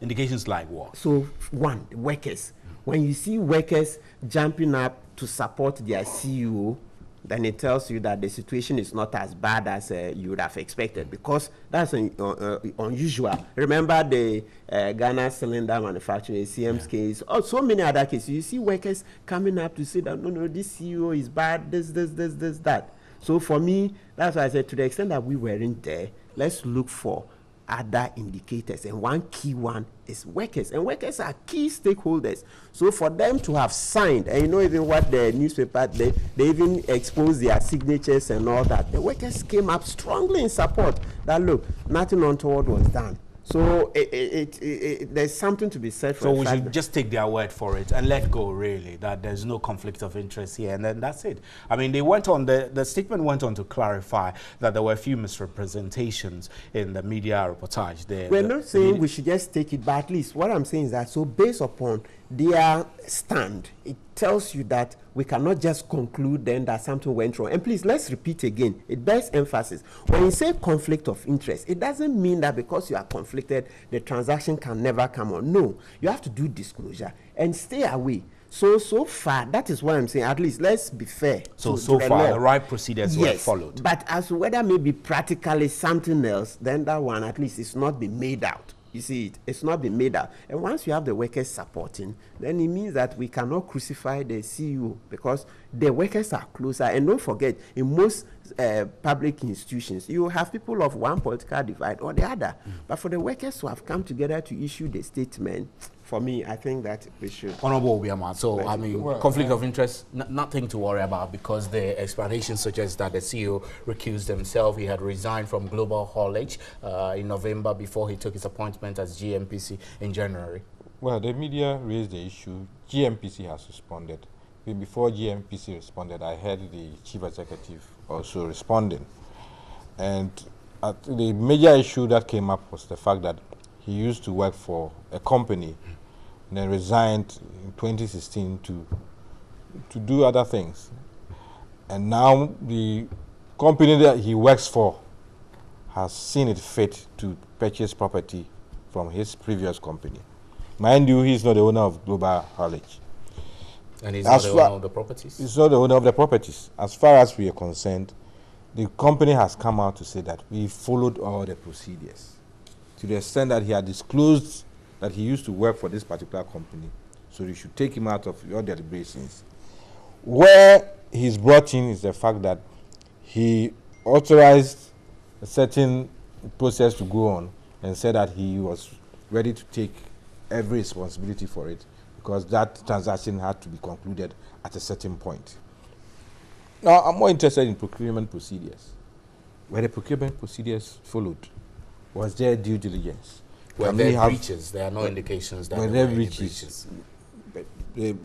Indications like what? So, one, workers. When you see workers jumping up to support their CEO, then it tells you that the situation is not as bad as you would have expected, because that's unusual. Remember the Ghana cylinder manufacturing, CM's case, or so many other cases. You see workers coming up to say that, no, this CEO is bad, this, that. So for me, that's why I said, to the extent that we weren't there, let's look for other indicators, and one key one is workers, and workers are key stakeholders. So for them to have signed, and even what the newspaper, they even exposed their signatures and all that, the workers came up strongly in support that, look, nothing untoward was done. So there's something to be said for So we should just take their word for it and let go, really, that there's no conflict of interest here, and then that's it. I mean, they went on, the statement went on to clarify that there were a few misrepresentations in the media reportage. We're not saying we should just take it, but at least what I'm saying is that, so based upon their stand, it tells you that we cannot just conclude then that something went wrong. And please, let's repeat again. It bears emphasis. When you say conflict of interest, it doesn't mean that because you are conflicted, the transaction can never come on. No, you have to do disclosure and stay away. So far, that is what I'm saying. At least let's be fair. So far, the right procedures were followed. But as to whether maybe practically something else, then that one at least is not been made out. You see, it's not been made out. And once you have the workers supporting, then it means that we cannot crucify the CEO because the workers are closer. And don't forget, in most public institutions, you have people of one political divide or the other. But for the workers who have come together to issue the statement, for me, I think that we should. Honorable Obiama, so I mean, conflict of interest, nothing to worry about, because the explanation suggests that the CEO recused himself. He had resigned from Global Haulage in November before he took his appointment as GMPC in January. Well, the media raised the issue. GMPC has responded. Before GMPC responded, I heard the chief executive also responding. And the major issue that came up was the fact that he used to work for a company and then resigned in 2016 to do other things. And now the company that he works for has seen it fit to purchase property from his previous company. Mind you, he's not the owner of Global Haulage. And he's not the owner of the properties? He's not the owner of the properties. As far as we are concerned, the company has come out to say that we followed all the procedures, to the extent that he had disclosed that he used to work for this particular company, so you should take him out of your deliberations. Where he's brought in is the fact that he authorized a certain process to go on and said that he was ready to take every responsibility for it because that transaction had to be concluded at a certain point. Now, I'm more interested in procurement procedures. Were the procurement procedures followed? Was there due diligence? Were there breaches? There are no indications that were there breaches.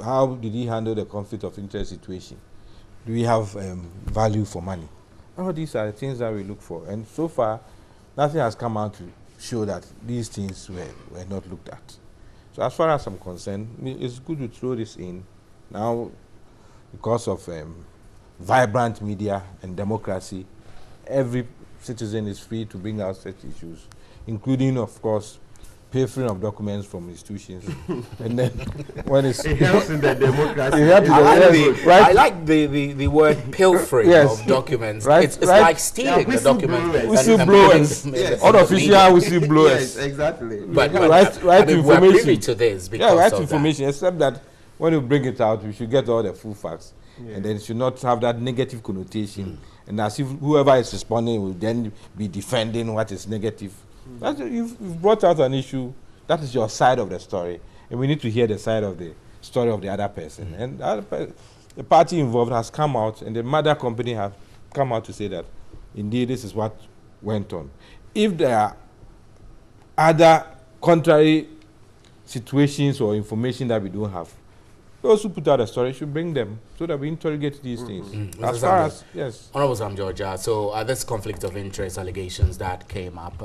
How did he handle the conflict of interest situation? Do we have value for money? All these are the things that we look for. And so far, nothing has come out to show that these things were not looked at. So as far as I'm concerned, it's good to throw this in. Now, because of vibrant media and democracy, every citizen is free to bring out such issues, including, of course, pilfering of documents from institutions. And then when it helps in the democracy. I like the word pilfering of documents. It's like stealing the documents. Whistleblowers. Unofficial whistleblowers. Yes, exactly. But right to information. We're privy to this because right to information, except that when you bring it out, we should get all the full facts. Yeah. And then it should not have that negative connotation. And as if whoever is responding will then be defending what is negative. You've brought out an issue. That is your side of the story. And we need to hear the side of the story of the other person. And the party involved has come out, and the mother company has come out to say that, indeed, this is what went on. If there are other contrary situations or information that we don't have, those who put out a story should bring them so that we interrogate these things. As far as, yes. Honorable Sam Georgia, so this conflict of interest allegations that came up,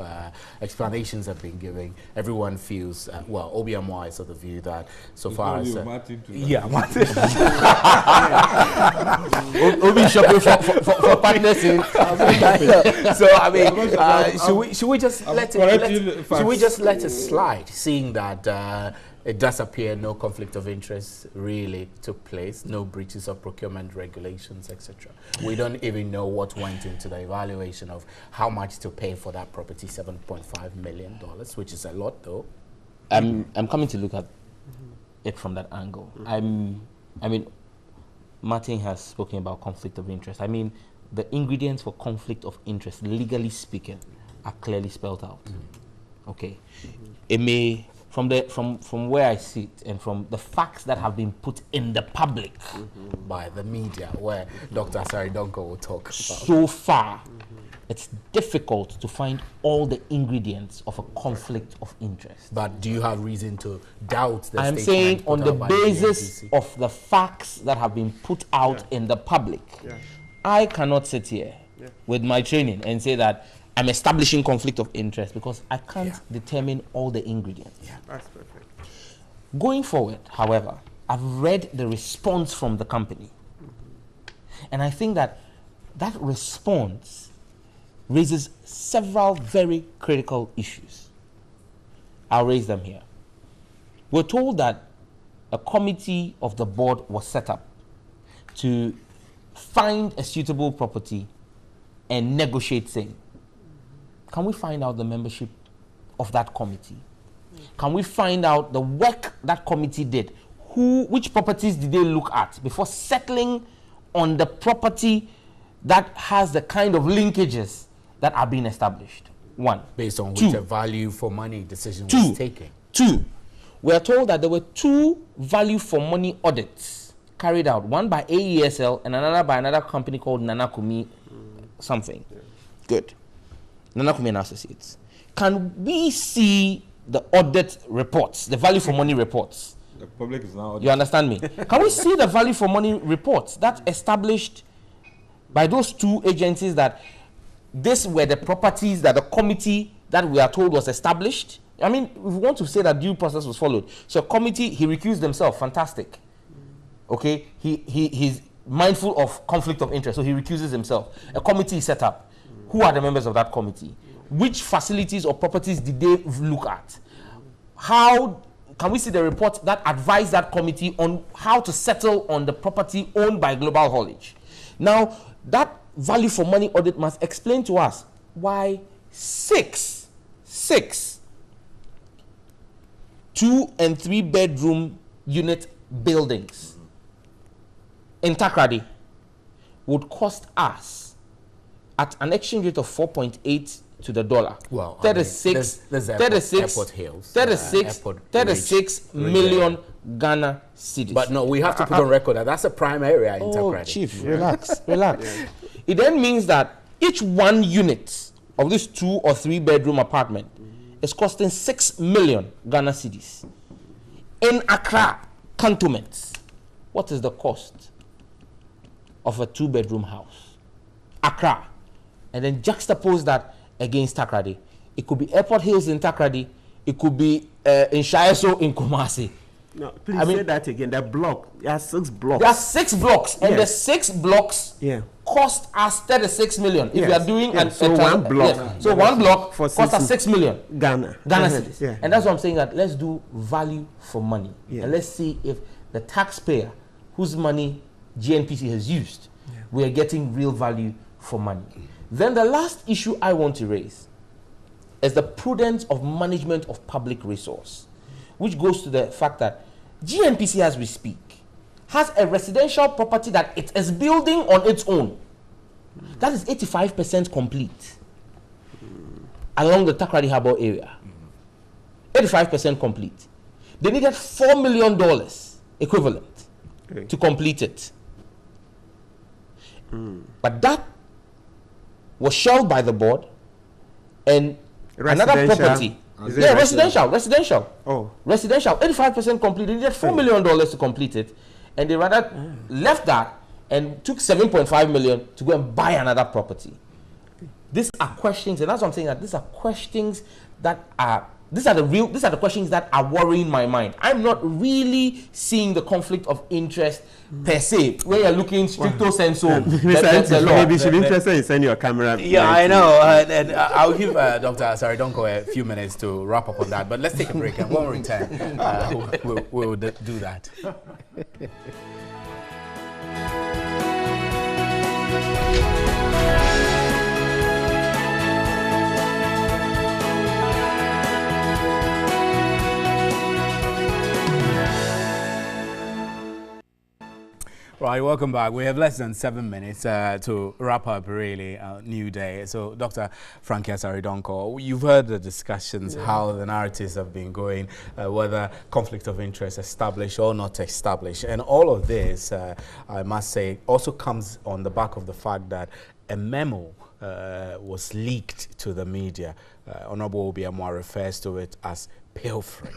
explanations have been given. Everyone feels, well, Obiama is of the view that so far as... Martin Martin. Obi shopping for partners in... So, I mean, should we just let it slide, seeing that it does appear no conflict of interest really took place, no breaches of procurement regulations, etc. We don't even know what went into the evaluation of how much to pay for that property, $7.5 million, which is a lot, though. I'm coming to look at it from that angle. I mean, Martin has spoken about conflict of interest. I mean, the ingredients for conflict of interest, legally speaking, are clearly spelled out. Okay, it may. From where I sit and from the facts that have been put in the public by the media, where Dr. Asari Donko will talk about. So far, it's difficult to find all the ingredients of a conflict of interest. But do you have reason to doubt the I'm statement saying put on the out by basis GNPC? of the facts that have been put out in the public, I cannot sit here with my training and say that I'm establishing conflict of interest because I can't determine all the ingredients. That's perfect. Going forward, however, I've read the response from the company. And I think that that response raises several very critical issues. I'll raise them here. We're told that a committee of the board was set up to find a suitable property and negotiate same. Can we find out the membership of that committee? Can we find out the work that committee did? Which properties did they look at before settling on the property that has the kind of linkages that are being established? One. Based on which a value for money decision was taken. Two. We are told that there were 2 value for money audits carried out, one by AESL and another by another company called Nanakumi something. Good. Nanakumi and Associates. Can we see the audit reports, the value for money reports? The public is now. You understand me? Can we see the value for money reports that established by those 2 agencies that these were the properties that the committee that we are told was established? I mean, we want to say that due process was followed. So a committee, he recused himself, fantastic. Okay, he's mindful of conflict of interest, so he recuses himself. A committee is set up. Who are the members of that committee? Which facilities or properties did they look at? How can we see the report that advised that committee on how to settle on the property owned by Global Haulage? Now, that value for money audit must explain to us why six 2- and 3-bedroom unit buildings in Takrady would cost us at an exchange rate of 4.8 to the dollar. Well, 36 million Ghana cedis. But no, we have to put on record that that's a prime area in Takrady. Chief, relax. It then means that each one unit of this 2- or 3-bedroom apartment is costing 6 million Ghana cedis. In Accra cantonments, what is the cost of a 2-bedroom house? Accra. And then juxtapose that against Takrady. It could be Airport Hills in Takrady. It could be in Shayeso in Kumasi. No, please say that again. The block. There are 6 blocks. There are 6 blocks, and the 6 blocks cost us 36 million. If we are doing one block. So one block cost us 6 million Ghana cedis. And that's what I'm saying, that let's do value for money. And let's see if the taxpayer whose money GNPC has used, we are getting real value for money. Then the last issue I want to raise is the prudence of management of public resource, which goes to the fact that GNPC, as we speak, has a residential property that it is building on its own. That is 85% complete along the Takrady Harbour area. 85% complete. They needed $4 million equivalent to complete it. But that was shelved by the board, and another property. Residential. Oh. Residential, 85% complete. They needed $4 million to complete it, and they rather left that and took 7.5 million to go and buy another property. These are questions, and that's what I'm saying, that these are questions that are these are the questions that are worrying my mind. I'm not really seeing the conflict of interest per se, where you're looking stricto sensu. Maybe you should be interested in sending your camera. Yeah, I know. And I'll give Dr. Saridonko a few minutes to wrap up on that. But let's take a break, and when we return, we'll do that. Right, welcome back. We have less than 7 minutes to wrap up, really, New Day. So, Dr. Frankie Saridonko, you've heard the discussions, how the narratives have been going, whether conflict of interest established or not established. And all of this, I must say, also comes on the back of the fact that a memo was leaked to the media. Honorable Obiamwa refers to it as pilfering.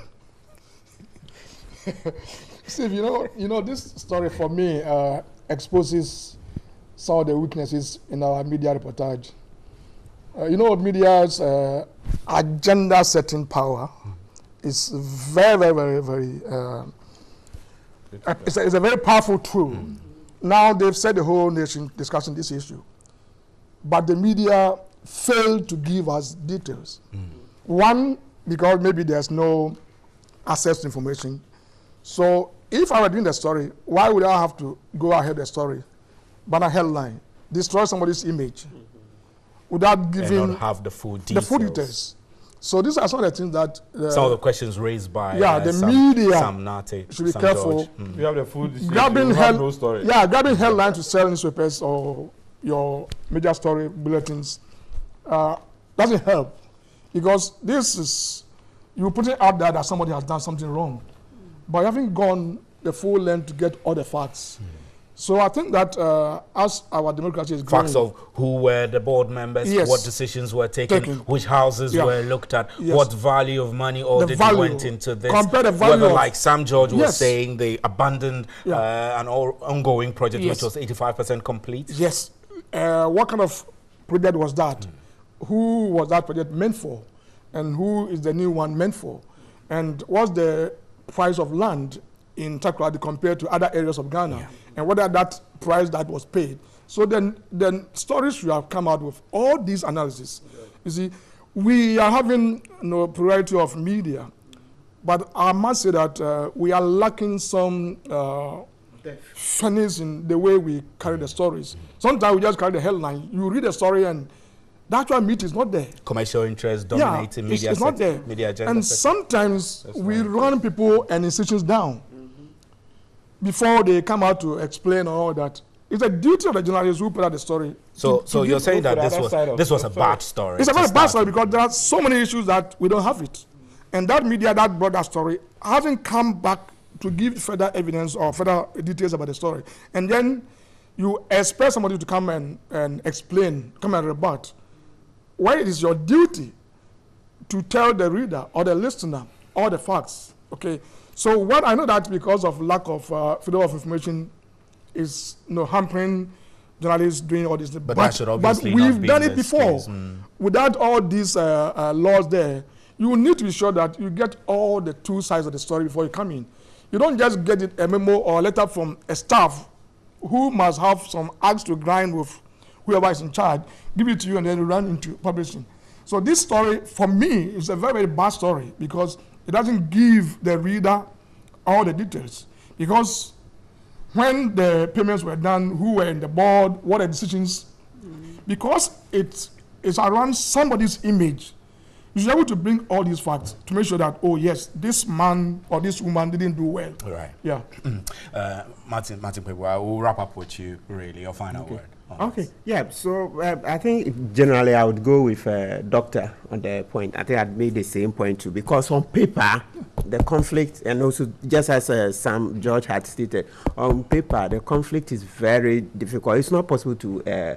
Steve, you know, this story for me exposes some of the weaknesses in our media reportage. You know, media's agenda setting power is very, very, very, it's a very powerful tool. Now they've set the whole nation discussing this issue, but the media failed to give us details. One, because maybe there's no access to information. So if I were doing the story, why would I have to go ahead the story, banner headline, destroy somebody's image, without giving and not have the full details? So these are some of the things that some of the questions raised by the media Sam Nate, should be careful. You have the full Grabbing grabbing headline to sell newspapers or your media story bulletins doesn't help, because this is you put it out there that somebody has done something wrong, but you haven't gone the full length to get all the facts. So I think that as our democracy is growing, facts of who were the board members, yes, what decisions were taken, which houses were looked at, what value of money went into this, compare the value whether, of, like Sam George was saying, they abandoned an ongoing project which was 85% complete. Yes. What kind of project was that? Who was that project meant for? And who is the new one meant for? And what's the price of land in Takoradi compared to other areas of Ghana? And whether that price that was paid. So then stories should have come out with all these analysis. You see, we are having plurality of media, but I must say that we are lacking some fairness in the way we carry the stories. Sometimes we just carry the headline. You read the story and the actual meat is not there. Commercial interest dominating media. It's not there. Media agenda. And sometimes we run people and institutions down before they come out to explain all that. It's a duty of the journalists who put out the story. So you're saying that this was a bad story? It's a very bad story because there are so many issues that we don't have it. And that media that brought that story hasn't come back to give further evidence or further details about the story. And then you expect somebody to come and explain, come and rebut. Why it is your duty to tell the reader or the listener all the facts, okay? So what I know that because of lack of freedom of information is hampering journalists doing all this. But that should obviously we've not be done it before. Without all these laws there, you need to be sure that you get all the two sides of the story before you come in. You don't just get it a memo or a letter from a staff who must have some axe to grind with whoever is in charge, give it to you and then you run into publishing. So this story, for me, is a very, very bad story because it doesn't give the reader all the details. Because when the payments were done, who were in the board, what are the decisions, because it's around somebody's image, you should be able to bring all these facts to make sure that, oh yes, this man or this woman didn't do well. Right. Yeah. Martin Pebu, I will wrap up with you, really, your final word. Okay. Yeah, so I think generally I would go with Doctor on the point. I think I'd made the same point too, because on paper, the conflict, and also just as Sam George had stated, on paper, the conflict is very difficult. It's not possible to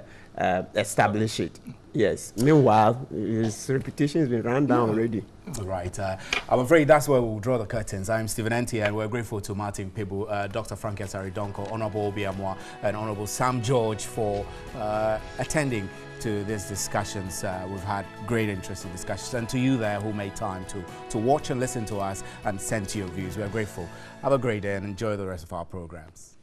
establish it. Yes. Meanwhile, his reputation has been run down already. Right. I'm afraid that's where we'll draw the curtains. I'm Stephen Enti, and we're grateful to Martin Pebu, Dr. Frank Esari-Donko, Honorable Obiamwa, and Honorable Sam George for attending to these discussions. We've had great interesting discussions. And to you there who made time to watch and listen to us and send to your views, we're grateful. Have a great day and enjoy the rest of our programs.